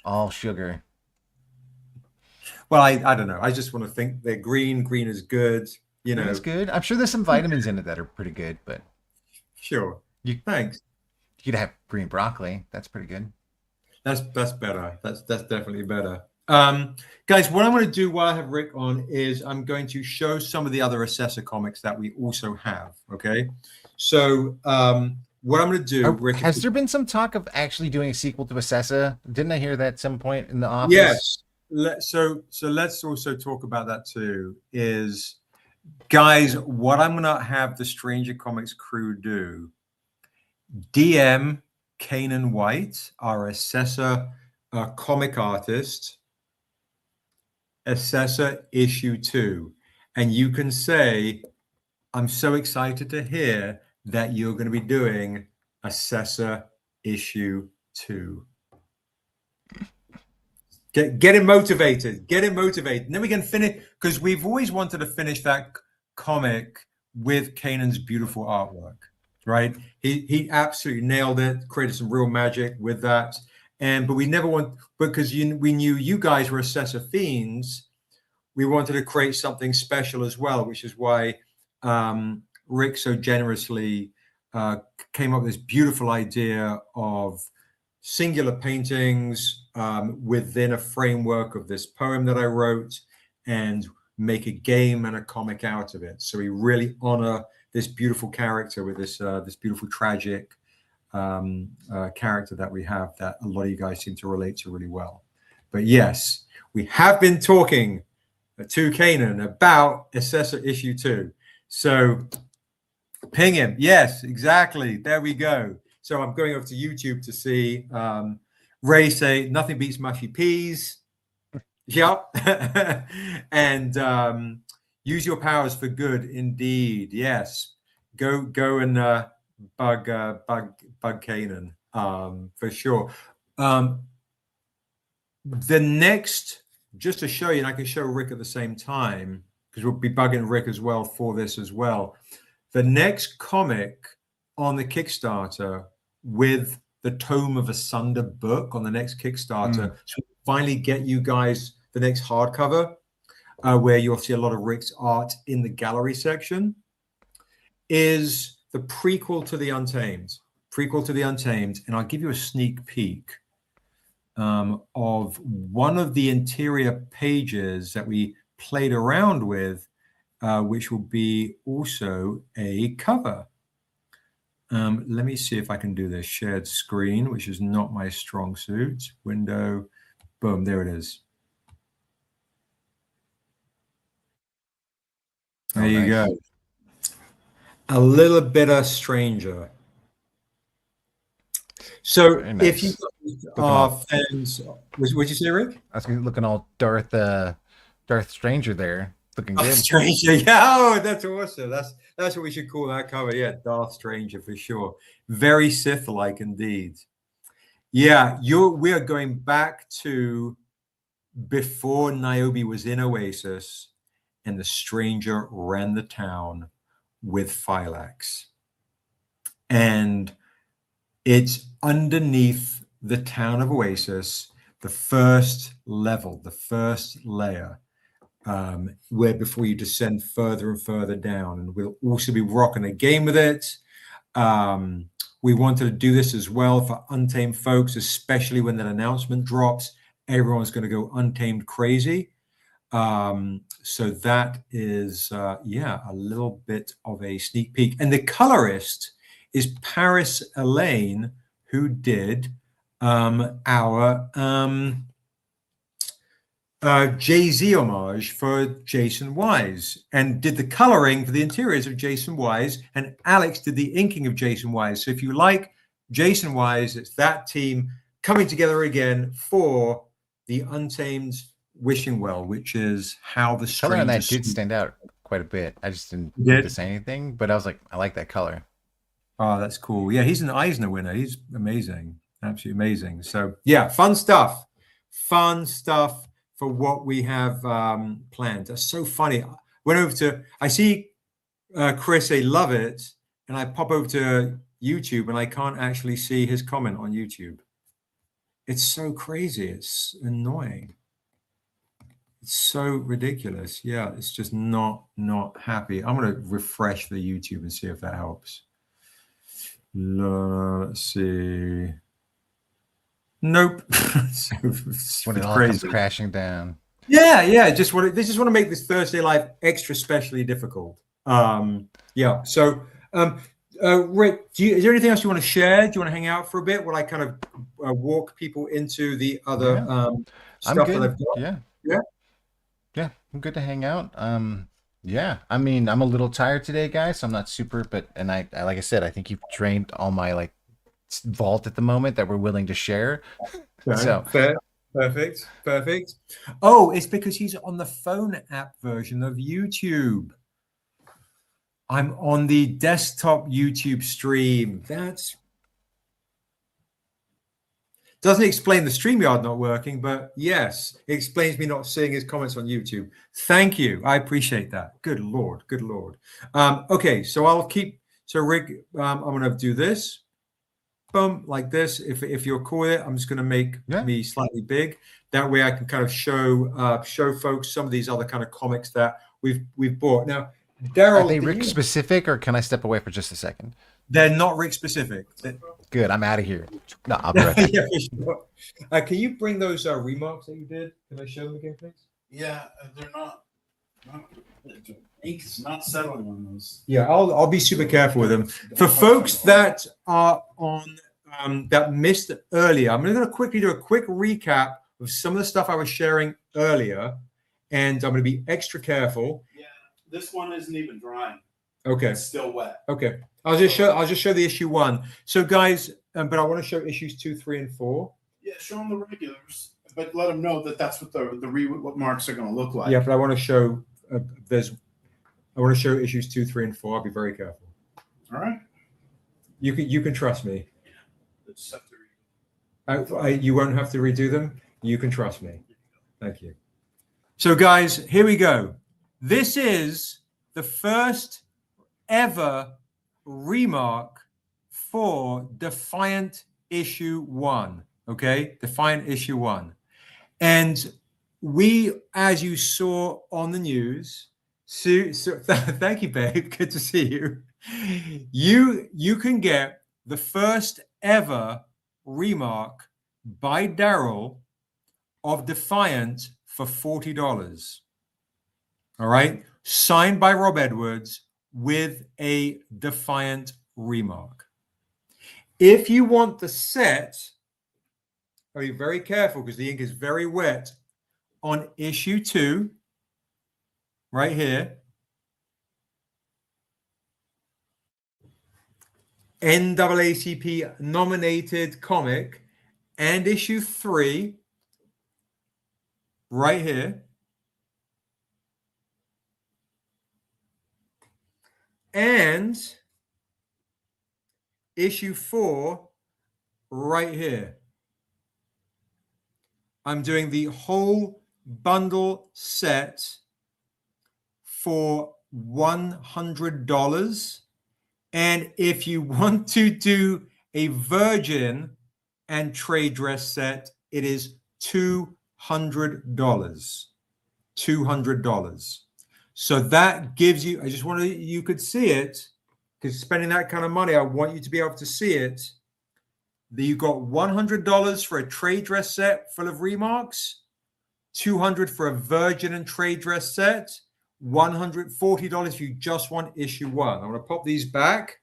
all sugar. Well, I don't know. I just want to think they're green. Green is good. It's good. I'm sure there's some vitamins in it that are pretty good, but Sure. You- Thanks. you could have green broccoli. That's pretty good. That's better. That's definitely better. Guys, what I'm going to do while I have Rick on is I'm going to show some of the other Essessa comics that we also have. Okay. So what I'm going to do, Rick, Has there been some talk of actually doing a sequel to Essessa? Didn't I hear that at some point in the office? yes. So let's also talk about that too. Is guys, what I'm going to have the Stranger Comics crew do? DM Kanan White, our Essessa comic artist, Essessa issue 2, and you can say, I'm so excited to hear that you're going to be doing Essessa issue 2. Get him motivated. Get him motivated. And then we can finish, because we've always wanted to finish that comic with Kanan's beautiful artwork, right? He absolutely nailed it, created some real magic with that. But we never want, because we knew you guys were Essessa fiends, we wanted to create something special as well, which is why Rick so generously came up with this beautiful idea of singular paintings within a framework of this poem that I wrote, and make a game and a comic out of it. So we really honor this beautiful character with this beautiful tragic character that we have, that a lot of you guys seem to relate to really well. But yes, we have been talking to Kanan about Essessa issue 2. So ping him. Yes, exactly. There we go. So I'm going over to YouTube to see Ray say nothing beats mushy peas. Yep. And use your powers for good. Indeed. Yes. Go and bug Kanan for sure. The next, just to show you, and I can show Rick at the same time, because we'll be bugging Rick as well for this as well. The next comic on the Kickstarter with the Tome of Asunda book on the next Kickstarter, so we'll finally get you guys the next hardcover, where you'll see a lot of Rick's art in the gallery section, is the prequel to the Untamed. And I'll give you a sneak peek of one of the interior pages that we played around with, which will be also a cover. Let me see if I can do this. Shared screen, which is not my strong suit. Window, boom, there it is. There you go. A little bit of Stranger. So Very nice. if you are fans, what'd you say, Rick? I was looking all Darth Stranger there, looking good. Stranger, yeah. Oh, that's awesome. That's what we should call that cover. Yeah, Darth Stranger for sure. Very Sith-like indeed. Yeah, we are going back to before Niobe was in Oasis, and the Stranger ran the town with Phylax, and it's underneath the town of Oasis, the first level, the first layer, where before you descend further and further down. And we'll also be rocking a game with it. We wanted to do this as well for Untamed folks, especially when that announcement drops. Everyone's going to go Untamed crazy. So that is, a little bit of a sneak peek. And the colorist is Paris Elaine, who did our Jay-Z homage for Jaycen Wise and did the coloring for the interiors of Jaycen Wise, and Alex did the inking of Jaycen Wise. So if you like Jaycen Wise, it's that team coming together again for the Untamed Wishing Well, which is how the Color on that strangers did stand out quite a bit. I just didn't Did? need to say anything, but I was like, I like that color. Oh, that's cool. Yeah, he's an Eisner winner. He's amazing. Absolutely amazing. So yeah, fun stuff. Fun stuff for what we have planned. That's so funny. I see Chris say love it, and I pop over to YouTube and I can't actually see his comment on YouTube. It's so crazy. It's annoying. It's so ridiculous. Yeah, it's just not happy. I'm going to refresh the YouTube and see if that helps. Let's see. Nope. When it all crazy. comes crashing down. Yeah. They just want to make this Thursday live extra specially difficult. Yeah. So, Rick, is there anything else you want to share? Do you want to hang out for a bit while I kind of walk people into the other stuff that I've got? Yeah, I'm good to hang out. Yeah, I mean, I'm a little tired today, guys. So I'm not super, and I like I said, I think you've drained all my like vault at the moment that we're willing to share. Okay, So fair. Perfect. Oh, it's because he's on the phone app version of YouTube. I'm on the desktop YouTube stream. That's doesn't explain the StreamYard not working, but yes, it explains me not seeing his comments on YouTube. Thank you. I appreciate that. Good Lord. Okay, so Rick, I'm going to do this. Boom, like this. If you're cool with it, I'm just going to make me slightly big. That way I can kind of show folks some of these other kind of comics that we've bought. Now, Daryl, are they Rick specific, or can I step away for just a second? They're not Rick specific. Good, I'm out of here. No, I'll be right back. Yeah, sure. Can you bring those remarks that you did? Can I show them again, please? Yeah, they're not ink is not settling on those. Yeah, I'll be super careful with them. For folks that are on that missed it earlier, I'm going to quickly do a quick recap of some of the stuff I was sharing earlier, and I'm going to be extra careful. Yeah, this one isn't even drying. Okay. It's still wet. Okay. I'll just show the issue 1. So guys, but I want to show issues 2, 3, and 4. Yeah, show them the regulars, but let them know that that's what what marks are going to look like. Yeah, but I want to show I want to show issues 2, 3, and 4. I'll be very careful. All right. You can trust me. Yeah. Just have to read. You won't have to redo them. You can trust me. Thank you. So guys, here we go. This is the first ever remark for Defiant issue 1. Okay, Defiant issue 1. And we, as you saw on the news, thank you, babe. Good to see you. You can get the first ever remark by Daryl of Defiant for $40. All right, signed by Rob Edwards with a Defiant remark. If you want the set, be very careful because the ink is very wet. On issue 2, right here, NAACP nominated comic, and issue 3, right here, and issue 4, right here. I'm doing the whole bundle set for $100. And if you want to do a Virgin and trade dress set, it is $200. $200. So that gives you, I just wanted you could see it, because spending that kind of money, I want you to be able to see it. You got $100 for a trade dress set full of remarks, $200 for a Virgin and trade dress set, $140 if you just want issue 1. I'm going to pop these back,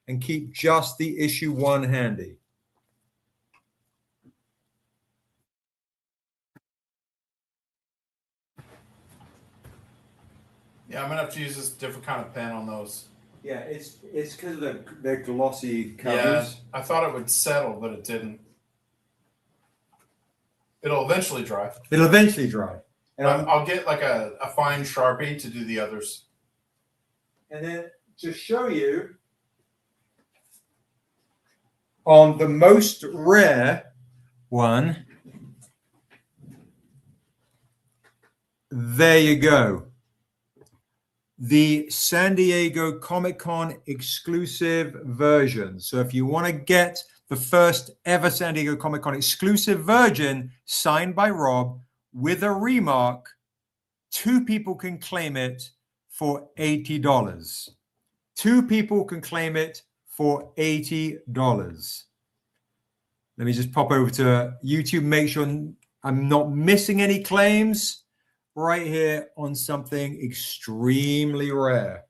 and keep just the issue 1 handy. Yeah, I'm gonna have to use this different kind of pen on those. Yeah, it's because of their glossy Yeah, covers. I thought it would settle, but it didn't. It'll eventually dry. It'll eventually dry. And, I'll get like a fine Sharpie to do the others. and then to show you on the most rare one, there you go. The San Diego Comic-Con exclusive version. So if you want to get the first ever San Diego Comic-Con exclusive version signed by Rob with a remark, 2 people can claim it for $80. 2 people can claim it for $80. Let me just pop over to YouTube, make sure I'm not missing any claims. Right here on something extremely rare.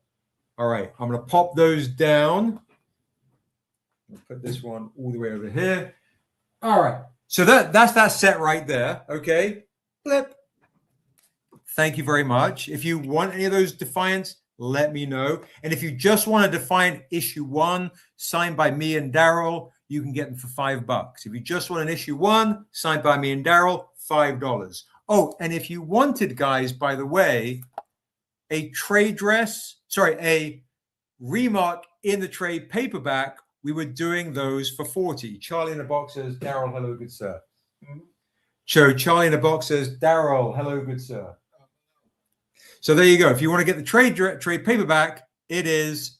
All right, I'm going to pop those down. I'll put this one all the way over here. All right, so that's that set right there. Okay, flip. Thank you very much. If you want any of those Defiants, let me know. And if you just want a Defiant issue 1 signed by me and Daryl, you can get them for $5. If you just want an issue 1 signed by me and Daryl, $5. Oh, and if you wanted, guys, by the way, a remark in the trade paperback, we were doing those for $40. Charlie in the box says, Daryl, hello, good sir. So Charlie in the box says, Daryl, hello, good sir. So there you go. If you want to get the trade paperback, it is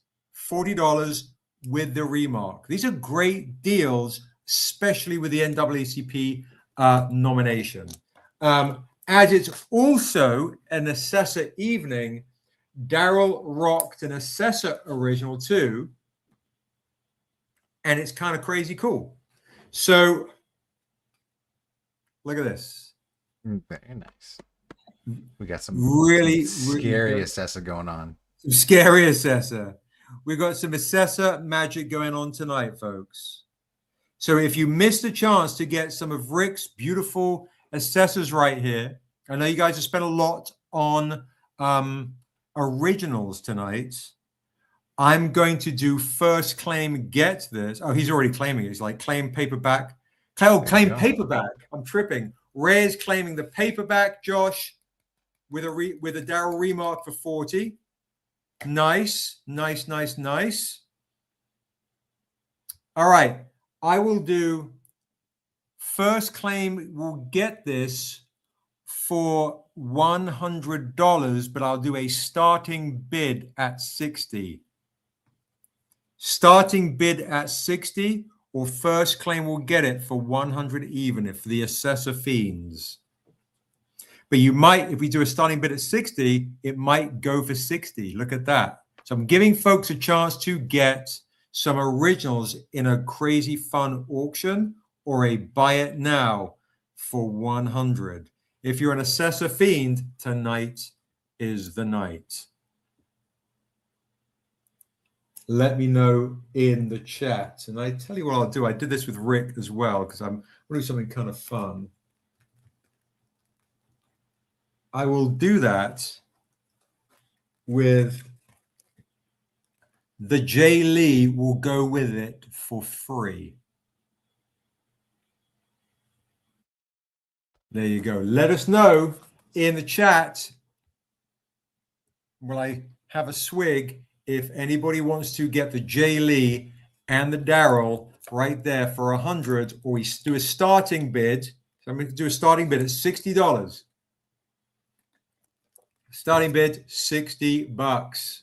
$40 with the remark. These are great deals, especially with the NAACP nomination. As it's also an Essessa evening, Daryl rocked an Essessa original too, and it's kind of crazy cool. So look at this. Very nice. We got some Really scary Essessa going on. Some scary Essessa. We got some Essessa magic going on tonight, folks. So if you missed a chance to get some of Rick's beautiful Essessas right here, I know you guys have spent a lot on originals tonight. I'm going to do first claim, get this. Oh, he's already claiming it. He's like, claim paperback. Claim paperback. I'm tripping. Rare's claiming the paperback, Josh, with a Daryl remark for 40. Nice. All right. I will do first claim. Will get this for $100, but I'll do a starting bid at 60. Starting bid at 60, or first claim will get it for 100 even if the Essessa fiends. But you might, if we do a starting bid at 60, it might go for 60. Look at that. So I'm giving folks a chance to get some originals in a crazy fun auction or a buy it now for 100. If you're an Essessa fiend, tonight is the night. Let me know in the chat. And I tell you what I'll do. I did this with Rick as well because I'm going to do something kind of fun. I will do that with the Jay Lee will go with it for free. There you go. Let us know in the chat. Will I have a swig if anybody wants to get the Jay Lee and the Daryl right there for 100, or we do a starting bid. So I'm going to do a starting bid at $60. Starting bid, $60.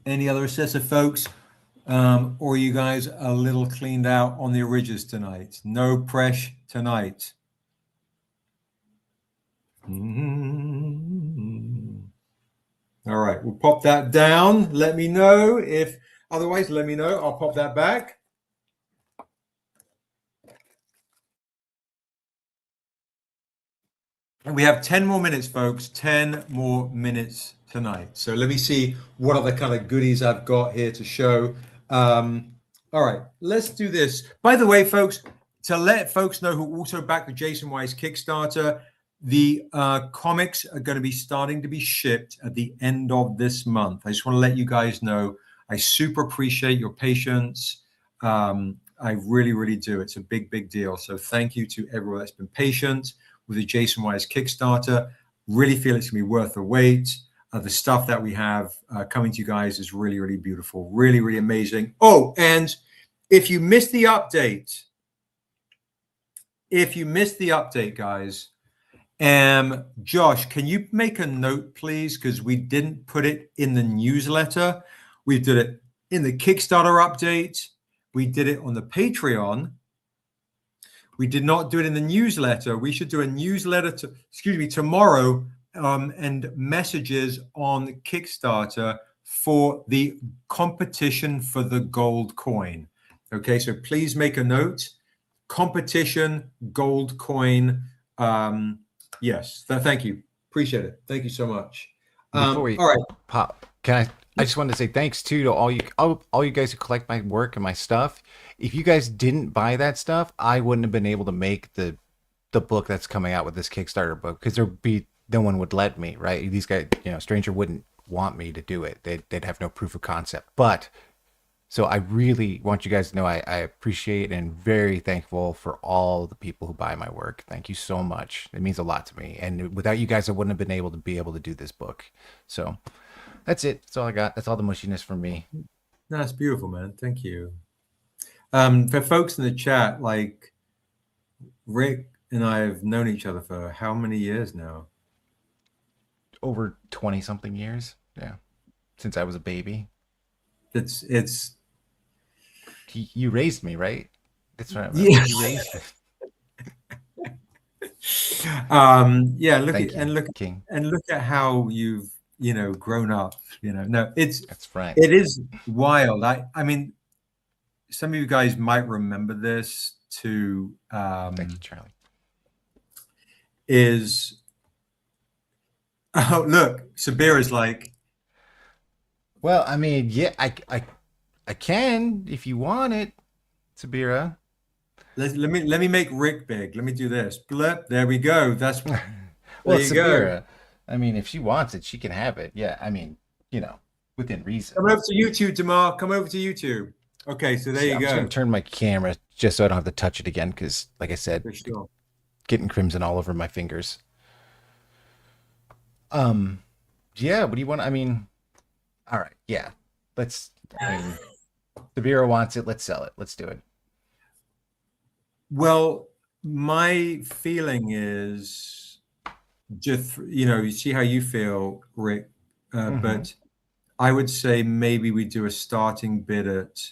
Any other Essessa folks? Or you guys a little cleaned out on the originals tonight? No pressure tonight. All right, we'll pop that down. Let me know if, otherwise, let me know. I'll pop that back. And we have 10 more minutes, folks. 10 more minutes tonight. So let me see what other kind of goodies I've got here to show. All right, let's do this. By the way, folks, to let folks know who also backed the Jaycen Wise Kickstarter, the comics are going to be starting to be shipped at the end of this month. I just want to let you guys know I super appreciate your patience. I really, really do. It's a big, big deal. So thank you to everyone that's been patient with the Jaycen Wise Kickstarter. Really feel it's going to be worth the wait. The stuff that we have coming to you guys is really, really beautiful. Really, really amazing. Oh, and if you missed the update, guys, Josh, can you make a note, please? Because we didn't put it in the newsletter. We did it in the Kickstarter update. We did it on the Patreon. We did not do it in the newsletter. We should do a newsletter tomorrow and messages on Kickstarter for the competition for the gold coin. Okay, so please make a note. Competition, gold coin. Yes, thank you. Appreciate it. Thank you so much. Before we all right. pop, I just wanted to say thanks too to all you guys who collect my work and my stuff. If you guys didn't buy that stuff, I wouldn't have been able to make the book that's coming out with this Kickstarter book, because no one would let me, right? These guys, Stranger wouldn't want me to do it. They'd have no proof of concept. But so I really want you guys to know I appreciate and very thankful for all the people who buy my work. Thank you so much. It means a lot to me. And without you guys, I wouldn't have been able to do this book. So that's it. That's all I got. That's all the mushiness from me. No, that's beautiful, man. Thank you. For folks in the chat, like Rick and I have known each other for how many years now? Over 20 something years. Yeah. Since I was a baby. It's you raised me, right? That's right. Yeah. You raised me. Yeah, look Thank at you, and look King. and look at how you've grown up. No, That's right. it is wild. I mean, some of you guys might remember this too. Thank you, Charlie. Look, Sabira's like, Well, I mean, yeah, I can if you want it, Sabira. let me make Rick big. Let me do this. Blip. There we go. That's Well, there you go. Sabira. I mean, if she wants it, she can have it. Yeah, I mean, within reason. Come over to YouTube, Tamar. Come over to YouTube. Okay, so there you I'm go. just gonna turn my camera just so I don't have to touch it again, because, like I said, For sure. getting crimson all over my fingers. Yeah. What do you want? I mean, all right. Yeah. Sabira wants it. Let's sell it. Let's do it. Well, my feeling is just, you see how you feel, Rick, but I would say maybe we do a starting bid at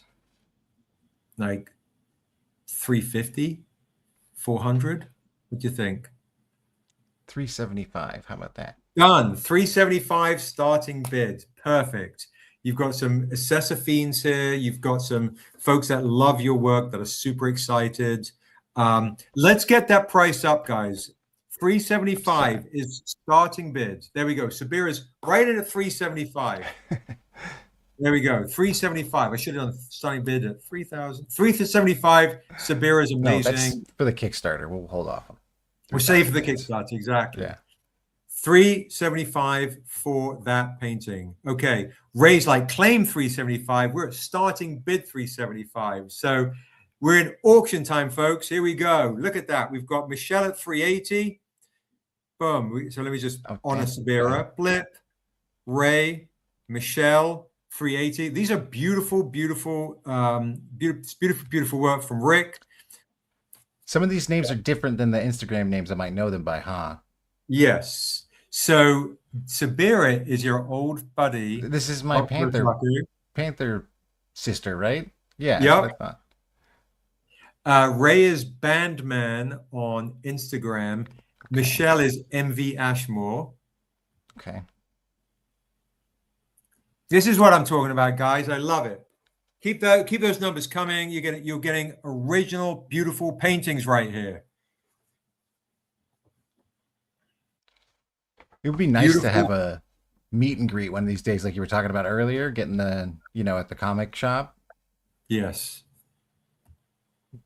like 350, 400. What do you think? 375. How about that? Done. 375 starting bid. Perfect. You've got some Essessa fiends here. You've got some folks that love your work that are super excited. Let's get that price up, guys. 375 is starting bid. There we go. Sabira's right in at 375. There we go. 375. I should have done starting bid at 3,000. 375. Sabira's amazing. No, that's for the Kickstarter. We'll hold off. We're safe for the Kickstarter. Exactly. Yeah. 375 for that painting. Okay. Ray's like claim 375. We're at starting bid 375. So we're in auction time, folks. Here we go. Look at that. We've got Michelle at 380. Boom. So let me just honor Sabira. Blip. Ray. Michelle. 380. These are beautiful, beautiful, beautiful work from Rick. Some of these names are different than the Instagram names I might know them by, huh? Yes. So Sabira is your old buddy. This is my Panther sister, right? Yeah. Yep. Ray is Bandman on Instagram. Okay. Michelle is MV Ashmore. Okay. This is what I'm talking about, guys. I love it. Keep those numbers coming. You're getting original, beautiful paintings right here. It would be nice to have meet and greet one of these days, like you were talking about earlier, getting the, at the comic shop. Yes. Meet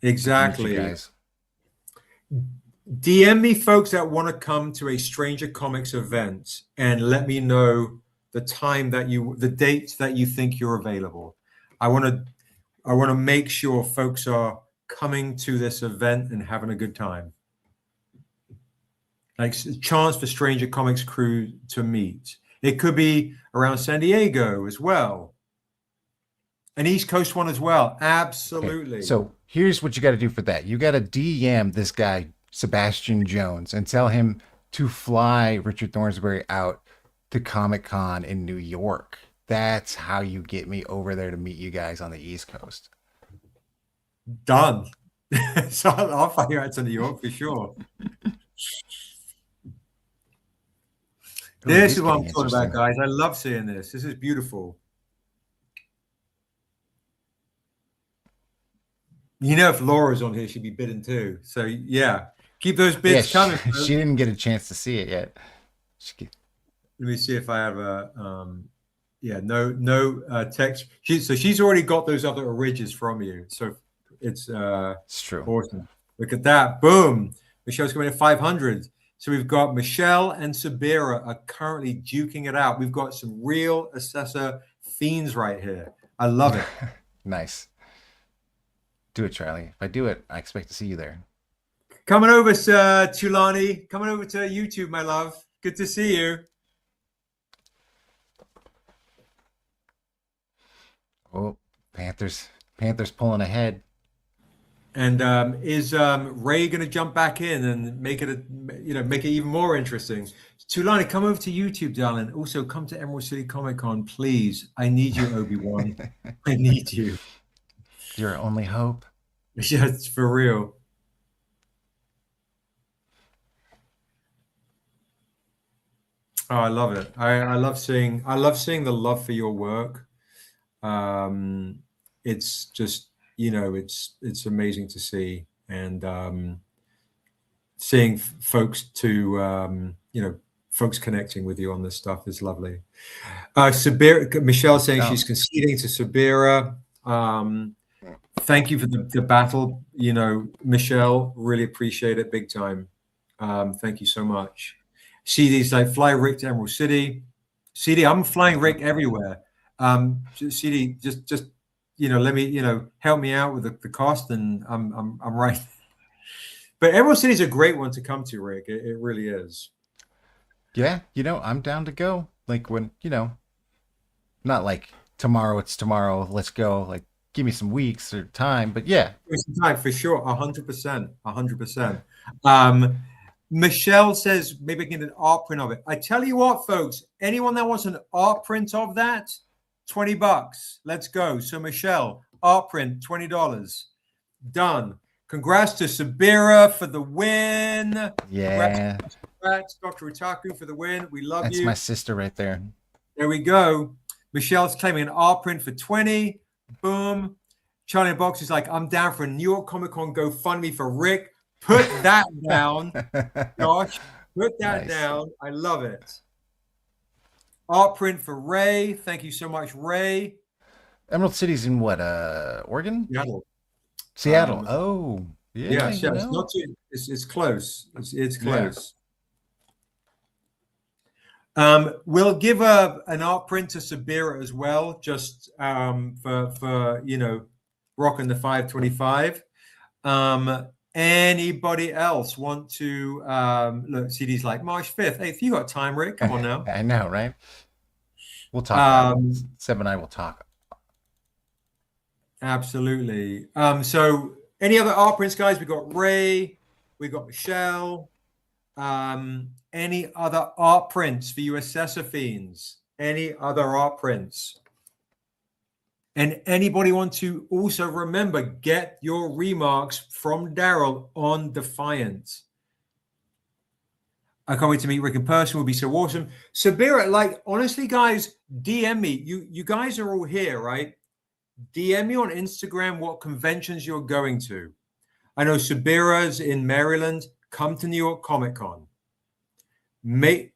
you Exactly. guys. DM me folks that want to come to a Stranger Comics event and let me know the dates that you think you're available. I want to make sure folks are coming to this event and having a good time. Like a chance for Stranger Comics crew to meet. It could be around San Diego as well. An East Coast one as well. Absolutely. Okay. So here's what you got to do for that. You got to DM this guy, Sebastian Jones, and tell him to fly Richard Thornsberry out to Comic-Con in New York. That's how you get me over there to meet you guys on the East Coast. Done. So I'll fly you out to New York for sure. This is what I'm talking about, guys. I love seeing this. This is beautiful. If Laura's on here, she'd be bidding too. So yeah, keep those bids coming. She didn't get a chance to see it yet. Let me see if I have a no text. She's already got those other originals from you. So it's true. Awesome. Look at that. Boom. Michelle's coming at 500. So we've got Michelle and Sabira are currently duking it out. We've got some real Essessa fiends right here. I love it. Nice. Do it, Charlie. If I do it, I expect to see you there. Coming over, Tulani. Coming over to YouTube, my love. Good to see you. Oh, Panthers pulling ahead. And is Ray going to jump back in and make it even more interesting? Tulani, come over to YouTube, darling. Also, come to Emerald City Comic Con, please. I need you, Obi-Wan. I need you. Your only hope. Yeah, it's for real. Oh, I love it. I love seeing the love for your work. It's just, it's amazing to see, and seeing folks folks connecting with you on this stuff is lovely. Sabira, Michelle saying she's conceding to Sabira. Thank you for the battle, Michelle. Really appreciate it, big time. Thank you so much. CD's like, fly Rick to Emerald City. CD, I'm flying Rick everywhere. CD, just let me help me out with the cost, and I'm right. But Emerald City is a great one to come to, Rick. It really is. Yeah, I'm down to go. Like when not like tomorrow. It's tomorrow. Let's go. Like give me some weeks or time. But yeah, some time for sure. 100%. 100%. Michelle says maybe I can get an art print of it. I tell you what, folks, anyone that wants an art print of that, $20. Let's go. So Michelle, art print, $20. Done. Congrats to Sabira for the win. Yeah. Congrats, Dr. Utaku for the win. We love That's you. my sister right there. There we go. Michelle's claiming an art print for 20. Boom. Charlie Box is like, I'm down for a New York Comic Con GoFundMe for Rick. Put that down. Josh, put that down. I love it. Art print for Ray. Thank you so much, Ray. Emerald City's in what? Oregon? Seattle. Oh, yeah. Yeah, it's not too. It's close. It's close. Yeah. We'll give an art print to Sabira as well, just for rocking the 525. Anybody else want to look? CD's like March 5th. Hey, if you got time, Rick, come on now. I know, right? We'll talk. Seb and I will talk. Absolutely. So any other art prints, guys? We got Ray, we got Michelle. Any other art prints for you Essessa fiends? Any other art prints? And anybody want to also remember, get your remarks from Daryl on Defiant. I can't wait to meet Rick in person. Will be so awesome. Sabira, like, honestly, guys, DM me. You guys are all here, right? DM me on Instagram what conventions you're going to. I know Sabira's in Maryland. Come to New York Comic Con.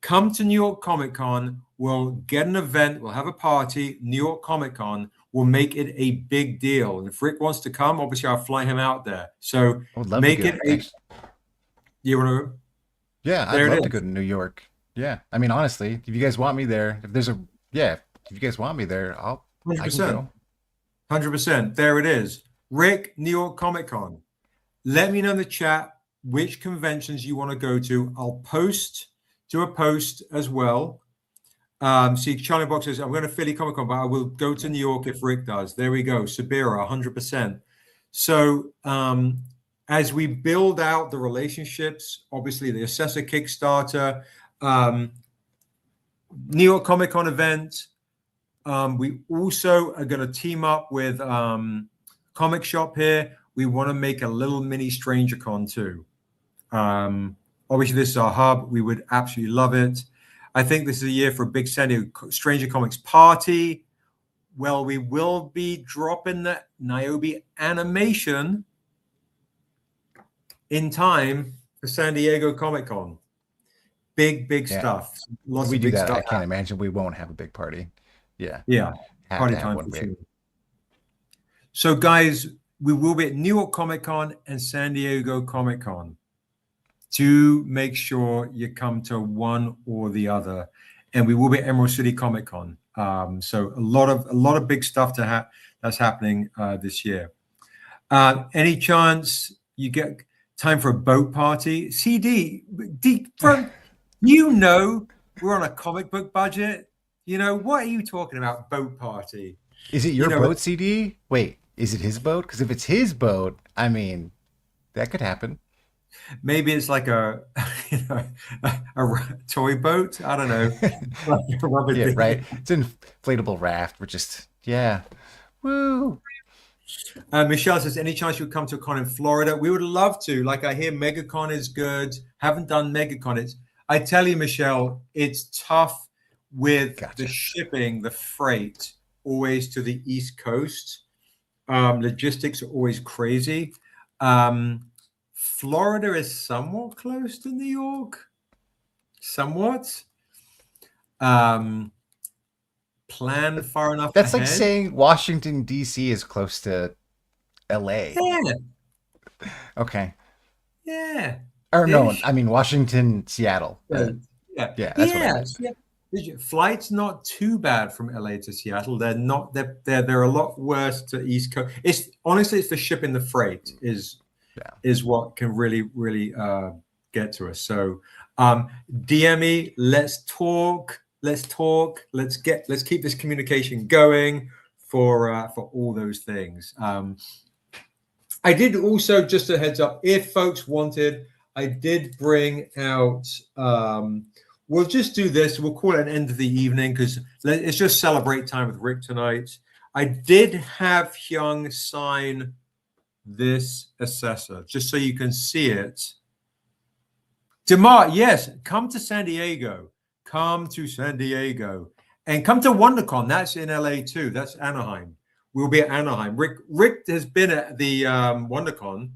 come to New York Comic Con. We'll get an event. We'll have a party. New York Comic Con. We'll make it a big deal. And if Rick wants to come, obviously I'll fly him out there. So I would love make to it go. a. You want to? Yeah, I'd There it love to is. go to New York. Yeah, I mean, honestly, if you guys want me there, if you guys want me there, I can 100%. go. 100%. There it is. Rick, New York Comic Con. Let me know in the chat which conventions you want to go to. I'll do a post as well. See, Charlie Box says, I'm going to Philly Comic Con, but I will go to New York if Rick does. There we go. Sabira, 100%. So as we build out the relationships, obviously the Essessa Kickstarter, New York Comic Con event, we also are going to team up with Comic Shop here. We want to make a little mini Stranger Con too. Obviously, this is our hub. We would absolutely love it. I think this is a year for a big San Diego Stranger Comics party. Well, we will be dropping the Niobe animation in time for San Diego Comic Con. Big Yeah. stuff. Lots If we of do big that, stuff. I can't imagine we won't have a big party. Yeah. Yeah, Have party to have time one for big. sure. So, guys, we will be at New York Comic Con and San Diego Comic Con. Do make sure you come to one or the other, and we will be at Emerald City Comic Con. So a lot of big stuff that's happening this year. Any chance you get time for a boat party? CD, you know we're on a comic book budget. You know what are you talking about? Boat party? Is it your You know, boat, CD? Wait, is it his boat? Because if it's his boat, I mean, that could happen. Maybe it's like a toy boat. I don't know. Like a rubber Yeah, thing. right. It's an inflatable raft. We're just, yeah. Woo. Michelle says, any chance you'll come to a con in Florida? We would love to. Like, I hear MegaCon is good. Haven't done MegaCon. I tell you, Michelle, it's tough with Gotcha. the shipping, the freight, always to the East Coast. Logistics are always crazy. Florida is somewhat close to New York. Somewhat. Plan far enough That's ahead. like saying Washington, D.C. is close to L.A. Yeah. Okay. Yeah. Or no, Ish. I mean Washington, Seattle. Yeah. Yeah, that's what I meant. Yeah. Flights not too bad from LA to Seattle. They're not. They're a lot worse to East Coast. It's honestly, it's the shipping, the freight is what can really get to us. So, DME, let's talk. Let's keep this communication going for all those things. I did also, just a heads up, if folks wanted, I did bring out. We'll just do this. We'll call it an end of the evening because it's just celebrate time with Rick tonight. I did have Hyung sign this assessor just so you can see it. Demar, yes, come to San Diego. Come to San Diego. And come to WonderCon. That's in LA too. That's Anaheim. We'll be at Anaheim. Rick has been at the WonderCon.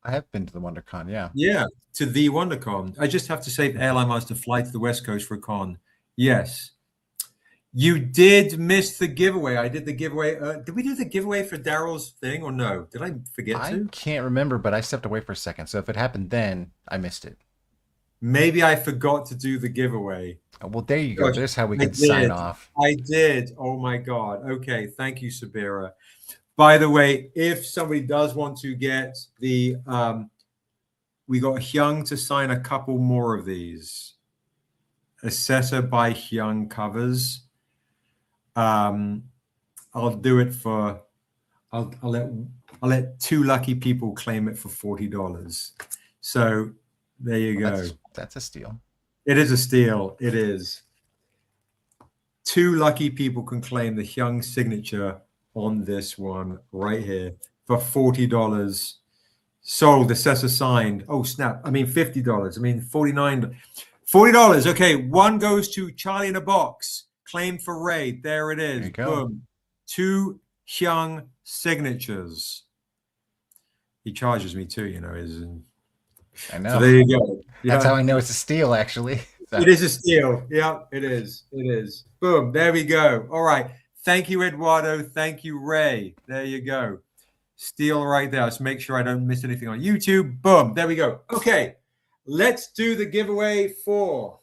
I have been to the WonderCon, yeah. Yeah, to the WonderCon. I just have to say the airline wants to fly to the West Coast for a con. Yes. You did miss the giveaway. I did the giveaway. Did we do the giveaway for Daryl's thing or no? Did I forget I to? can't remember, but I stepped away for a second. So if it happened then, I missed it. Maybe I forgot to do the giveaway. Well, there you go. Gosh, There's how we I can sign did. off. I did. Oh my God. Okay. Thank you, Sabira. By the way, if somebody does want to get the, we got Hyung to sign a couple more of these. Assessor by Hyung covers. I'll do it for, I'll let 2 lucky people claim it for $40. So there you go. That's a steal. It is a steal. It is. 2 lucky people can claim the Hyung signature on this one right here for $40. Sold. Assessor signed. Oh, snap. I mean, $50. I mean, $49. $40. Okay. One goes to Charlie in a Box. Claim for Ray. There it is. There you go. Boom. 2 Hyung signatures. He charges me too, you know. I know. So there you go. That's how I know it's a steal, actually. It is a steal. Yeah, it is. It is. Boom. There we go. All right. Thank you, Eduardo. Thank you, Ray. There you go. Steal right there. Let's make sure I don't miss anything on YouTube. Boom. There we go. Okay. Let's do the giveaway for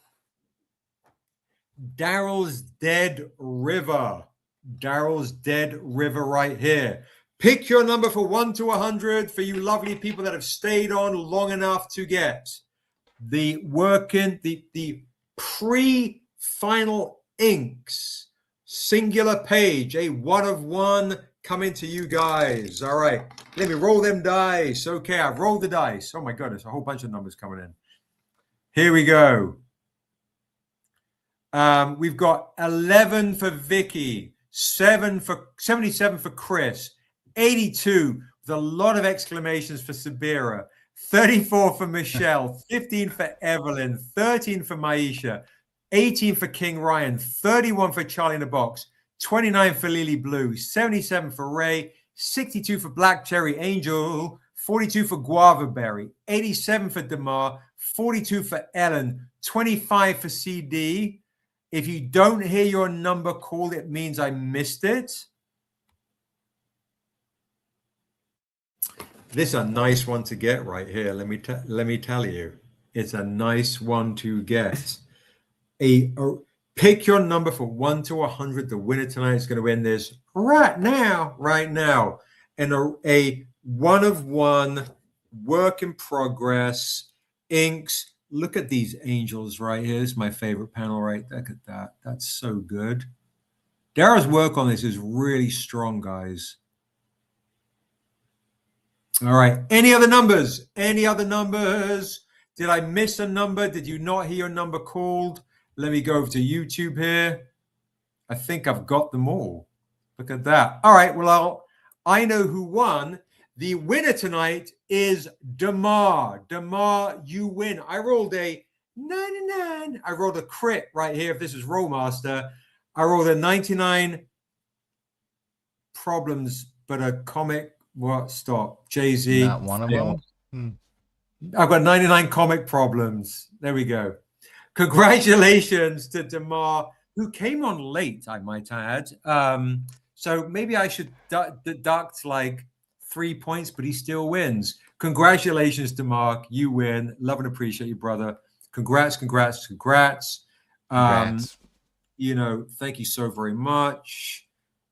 Daryl's Dead River. Daryl's Dead River right here. Pick your number for 1 to 100 for you lovely people that have stayed on long enough to get the pre-final inks singular page, a 1 of 1 coming to you guys. All right, let me roll them dice. Okay, I've rolled the dice. Oh my goodness, a whole bunch of numbers coming in. Here we go. We've got 11 for Vicky, 77 for Chris, 82 with a lot of exclamations for Sabira, 34 for Michelle, 15 for Evelyn, 13 for Maisha, 18 for King Ryan, 31 for Charlie in the Box, 29 for Lily Blue, 77 for Ray, 62 for Black Cherry Angel, 42 for Guava Berry, 87 for Damar, 42 for Ellen, 25 for CD. If you don't hear your number called, it means I missed it. This is a nice one to get right here. Let me tell you, it's a nice one to get. Pick your number for 1 to 100. The winner tonight is going to win this right now. And a 1 of 1 work in progress inks. Look at these angels right here. This is my favorite panel right there. Look at that. That's so good. Dara's work on this is really strong, guys. All right. Any other numbers? Any other numbers? Did I miss a number? Did you not hear your number called? Let me go over to YouTube here. I think I've got them all. Look at that. All right. Well, I know who won. The winner tonight is Damar. Damar, you win. I rolled a 99. I rolled a crit right here. If this is Rollmaster, I rolled a 99 problems, but a comic. What? Stop. Jay-Z. Not one of them. I've got 99 comic problems. There we go. Congratulations to Damar, who came on late, I might add. So maybe I should deduct like 3 points, but he still wins. Congratulations, Damar. You win. Love and appreciate you, brother. Congrats. You know, thank you so very much.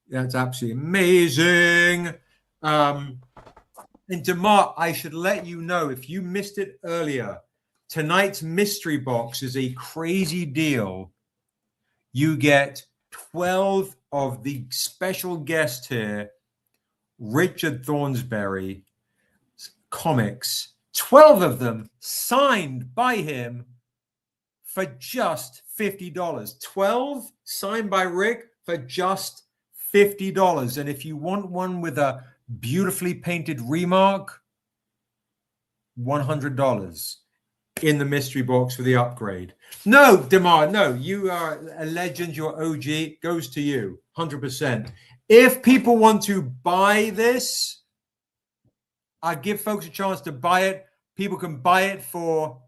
That's absolutely amazing. And Damar, I should let you know, if you missed it earlier, tonight's mystery box is a crazy deal. You get 12 of the special guest here, Richard Thornsberry comics, 12 of them signed by him for just $50. 12 signed by Rick for just $50. And if you want one with a beautifully painted remark, $100 in the mystery box for the upgrade. No, Damar, no, you are a legend. Your OG goes to you 100%. If people want to buy this, I give folks a chance to buy it. People can buy it for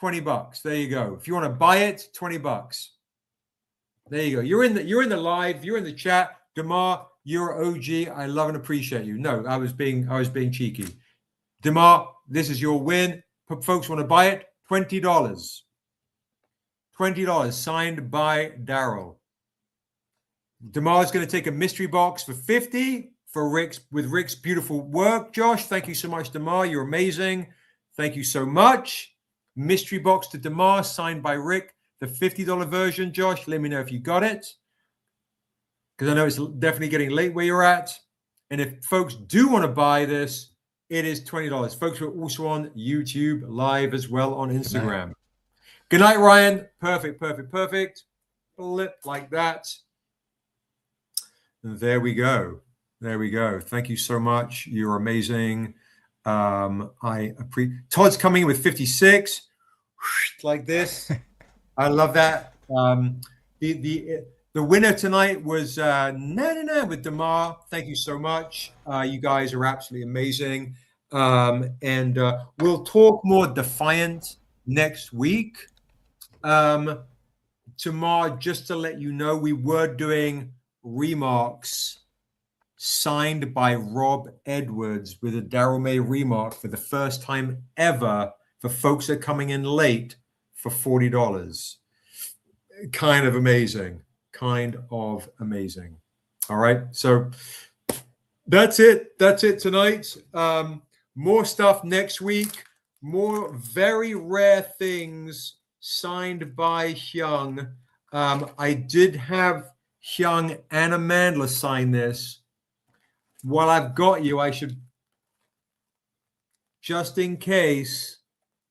$20. There you go. If you want to buy it, $20. There you go. You're in the live, you're in the chat. Damar, you're OG. I love and appreciate you. No, I was being cheeky. Damar, this is your win. Folks want to buy it, $20. $20 signed by Daryl. Damar's going to take a mystery box for $50 for Rick's beautiful work. Josh, thank you so much, Damar. You're amazing. Thank you so much. Mystery box to Damar, signed by Rick. The $50 version, Josh, let me know if you got it, because I know it's definitely getting late where you're at. And if folks do want to buy this, it is $20. Folks, we're also on YouTube live as well on Instagram. Good night, Ryan. Perfect. Flip like that. And there we go. Thank you so much. You're amazing. Todd's coming in with 56, like this. I love that. The winner tonight was 99 with Damar. Thank you so much. You guys are absolutely amazing. And we'll talk more Defiant next week. Tamar, just to let you know, we were doing remarks signed by Rob Edwards with a Daryl May remark for the first time ever for folks that are coming in late for $40. Kind of amazing. Kind of amazing. All right. So that's it. That's it tonight. More stuff next week. More very rare things signed by Hyung. I did have Hyung and Amanda sign this. While I've got you, I should, just in case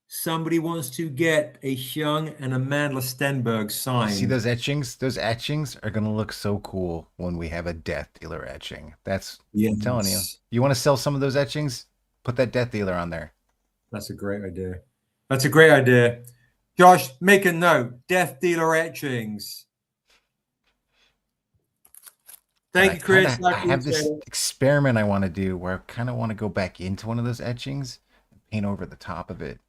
somebody wants to get a Hyung and Amanda Stenberg signed. See those etchings? Those etchings are gonna look so cool when we have a Death Dealer etching. That's I'm telling you. You want to sell some of those etchings? Put that Death Dealer on there. That's a great idea. That's a great idea. Josh, make a note. Death Dealer etchings. Thank you, Chris. I have this experiment I want to do where I kind of want to go back into one of those etchings and paint over the top of it.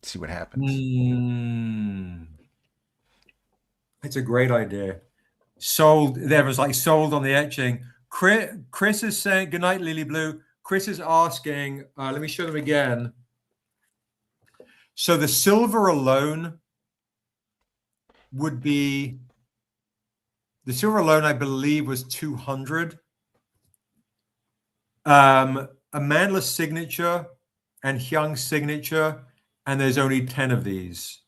See what happens. It's a great idea. Sold. There was like sold on the etching. Chris is saying, good night, Lily Blue. Chris is asking, let me show them again. So the silver alone would be, the silver alone, I believe, was 200. Amanda's signature and Hyung's signature, and there's only 10 of these.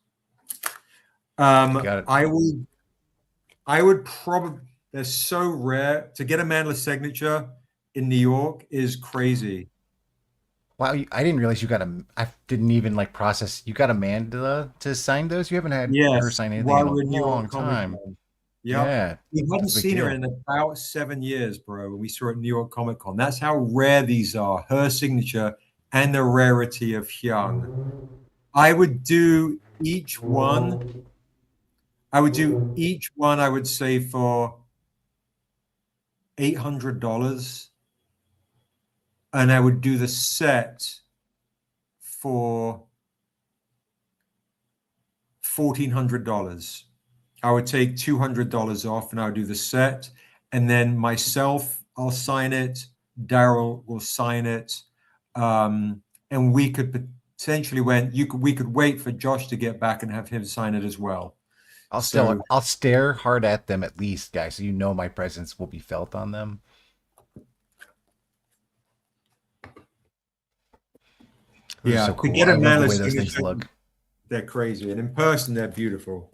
I would probably, they're so rare. To get Amanda's signature in New York is crazy. Wow, I didn't realize you got I didn't even like process. You got Amanda to sign those? You haven't had her sign anything in a long time. Yeah. We hadn't seen her in about 7 years, bro. We saw her at New York Comic Con. That's how rare these are. Her signature and the rarity of Hyung. I would do each one. I would say, for $800. And I would do the set for $1,400. I would take $200 off and I would do the set. And then myself, I'll sign it. Daryl will sign it. And we could potentially, we could wait for Josh to get back and have him sign it as well. I'll stare hard at them at least, guys, so you know my presence will be felt on them. Yeah, so cool. To get I love the way those things look. They're crazy, and in person they're beautiful.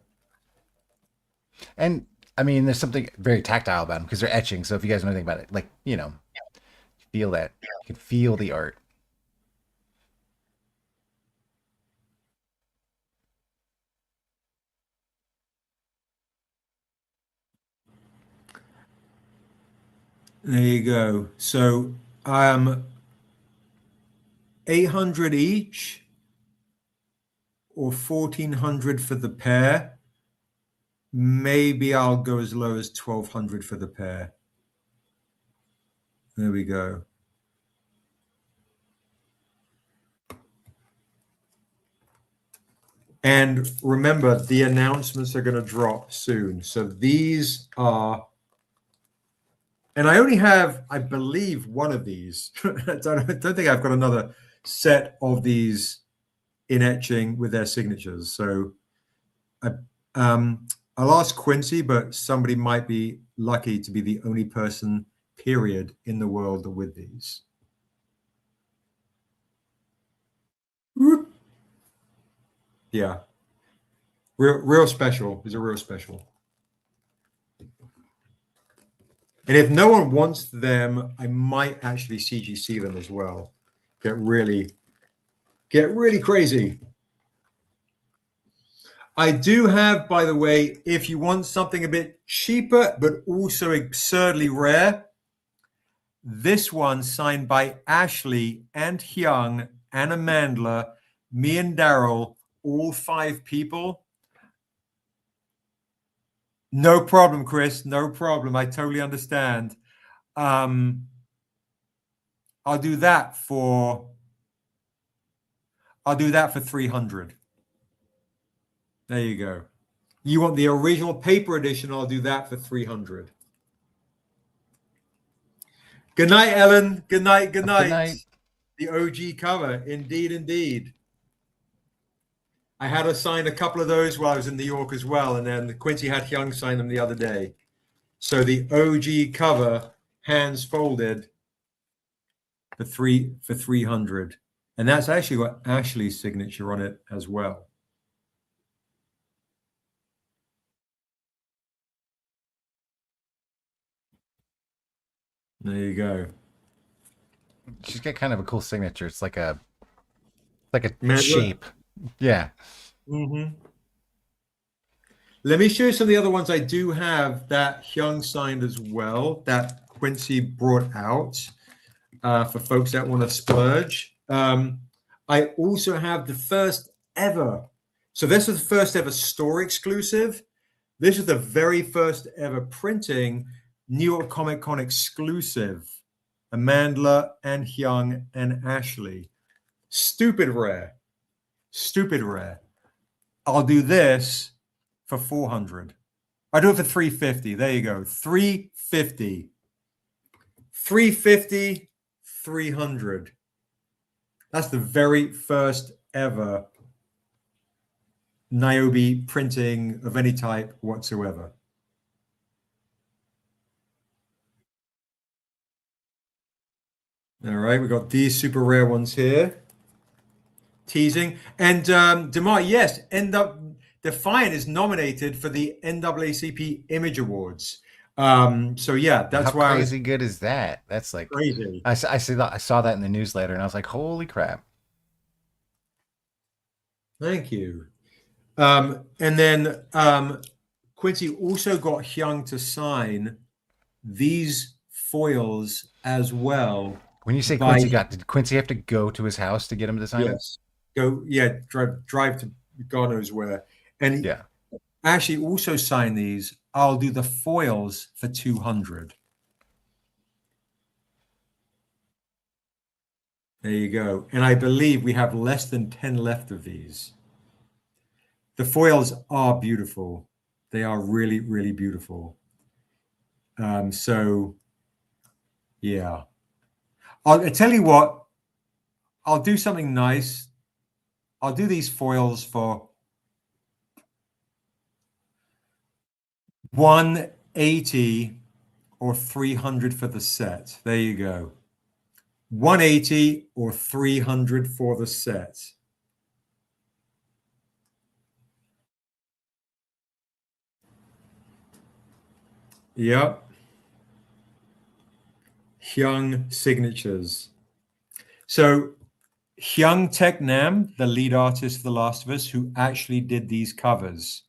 And I mean, there's something very tactile about them because they're etching. So if you guys know anything about it, like feel that, you can feel the art. There you go. So 800 each or 1,400 for the pair. Maybe I'll go as low as 1,200 for the pair. There we go. And remember, the announcements are going to drop soon. So these are, and I only have, I believe, one of these. I don't think I've got another set of these in etching with their signatures. So I'll ask Quincy, but somebody might be lucky to be the only person, period, in the world with these. Whoop. Yeah. Real special. Is a real special. And if no one wants them, I might actually CGC them as well. Get really crazy. I do have, by the way, if you want something a bit cheaper, but also absurdly rare, this one signed by Ashley and Hyung and Amanda, me and Daryl, all 5 people. No problem, Chris. No problem. I totally understand. I'll do that for 300. There you go. You want the original paper edition? I'll do that for 300. Good night, Ellen. Good night. Good night. Good night. The OG cover, indeed, indeed. I had her sign a couple of those while I was in New York as well, and then Quincy had Hyung sign them the other day. So the OG cover, hands folded, for 300, and that's actually got Ashley's signature on it as well. There you go. She's got kind of a cool signature. It's like a Mandala. shape. Yeah. Mm-hmm. Let me show you some of the other ones I do have that Hyung signed as well, that Quincy brought out for folks that want to splurge. I also have the first ever. So this is the first ever store exclusive. This is the very first ever printing New York Comic Con exclusive. Amandla and Hyung and Ashley. Stupid rare. Stupid rare. I'll do this for 400. I do it for 350. There you go. 350. 350, 300. That's the very first ever Niobe printing of any type whatsoever. All right, we got these super rare ones here. Teasing. And DeMar, yes, Defiant is nominated for the NAACP Image Awards. So yeah, that's why. How crazy good is that? That's like crazy. I saw that in the newsletter, and I was like, holy crap. Thank you. And then Quincy also got Hyung to sign these foils as well. When you say Quincy did Quincy have to go to his house to get him to sign it? Yes. Drive to God knows where. And yeah, Ashley also signed these. I'll do the foils for 200. There you go. And I believe we have less than 10 left of these. The foils are beautiful. They are really, really beautiful. So, yeah. I'll tell you what. I'll do something nice. I'll do these foils for 180 or 300 for the set. There you go. 180 or 300 for the set. Yep. Hyung signatures. So Hyung Taek Nam, the lead artist of The Last of Us, who actually did these covers,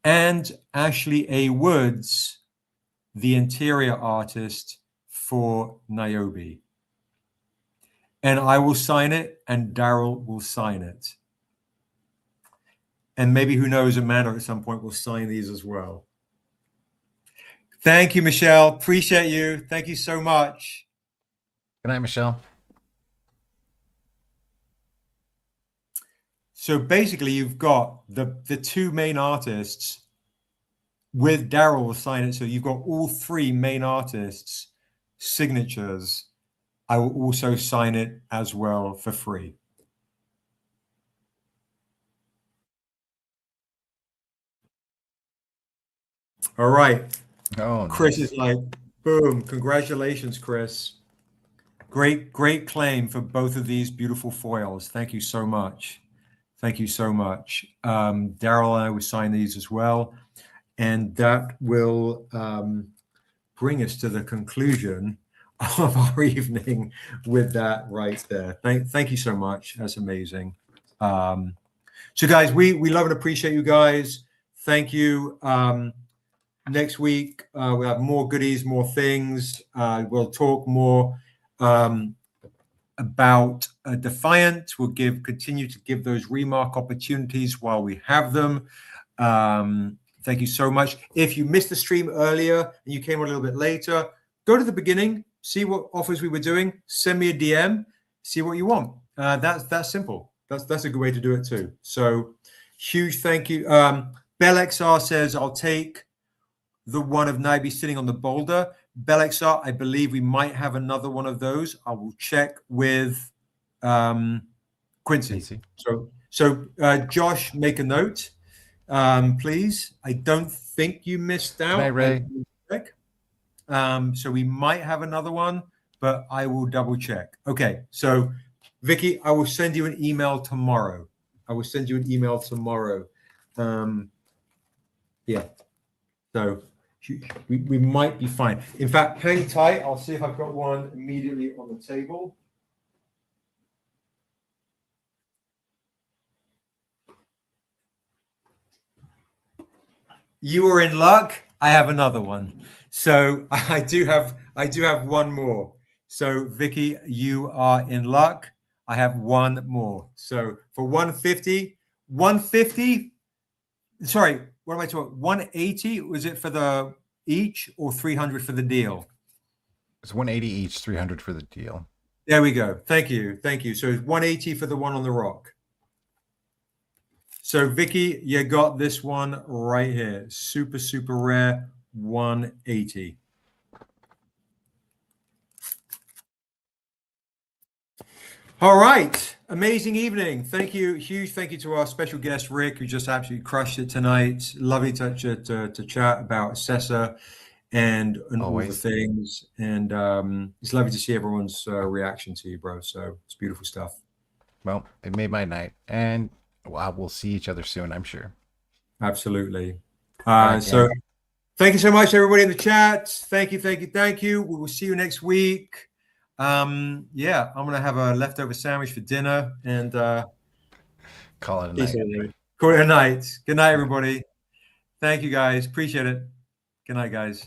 and Ashley A. Woods, the interior artist for Niobe. And I will sign it, and Daryl will sign it. And maybe, who knows, Amanda at some point will sign these as well. Thank you, Michelle. Appreciate you. Thank you so much. Good night, Michelle. So basically, you've got the two main artists with Daryl will sign it. So you've got all three main artists' signatures. I will also sign it as well for free. All right. Oh, Chris nice. is like, boom. Congratulations, Chris. Great claim for both of these beautiful foils. Thank you so much. Thank you so much. Daryl and I will sign these as well. And that will bring us to the conclusion of our evening with that right there. Thank you so much. That's amazing. So guys, we love and appreciate you guys. Thank you. Next week, we'll have more goodies, more things. We'll talk more about Defiant. We'll continue to give those remark opportunities while we have them. Thank you so much. If you missed the stream earlier and you came a little bit later, go to the beginning, see what offers we were doing, send me a DM, see what you want. That's simple. That's a good way to do it too. So Huge thank you. BellXR says, I'll take the one of Niobe sitting on the boulder. BellXR, I believe we might have another one of those. I will check with Quincy. Easy. So Josh, make a note, please. I don't think you missed out. Hi, Ray. So we might have another one, but I will double check. Okay, so Vicky, I will send you an email tomorrow. Yeah, so we might be fine. In fact, hang tight. I'll see if I've got one immediately on the table. You are in luck. I have another one. So I do have one more. So Vicky, you are in luck. I have one more. So for 150, sorry, what am I talking? 180, was it for the each or 300 for the deal? It's 180 each, 300 for the deal. There we go. Thank you. So it's 180 for the one on the rock. So Vicky, you got this one right here. Super, super rare, 180. All right. Amazing evening. Thank you. Huge thank you to our special guest, Rick, who just absolutely crushed it tonight. Lovely to chat about Essessa and all the things. And it's lovely to see everyone's reaction to you, bro. So it's beautiful stuff. Well, it made my night. And we'll see each other soon, I'm sure. Absolutely. Right, so thank you so much, everybody in the chat. Thank you. We will see you next week. I'm gonna have a leftover sandwich for dinner and call it a night. Call it a night. Good night, everybody. Thank you, guys. Appreciate it. Good night, guys.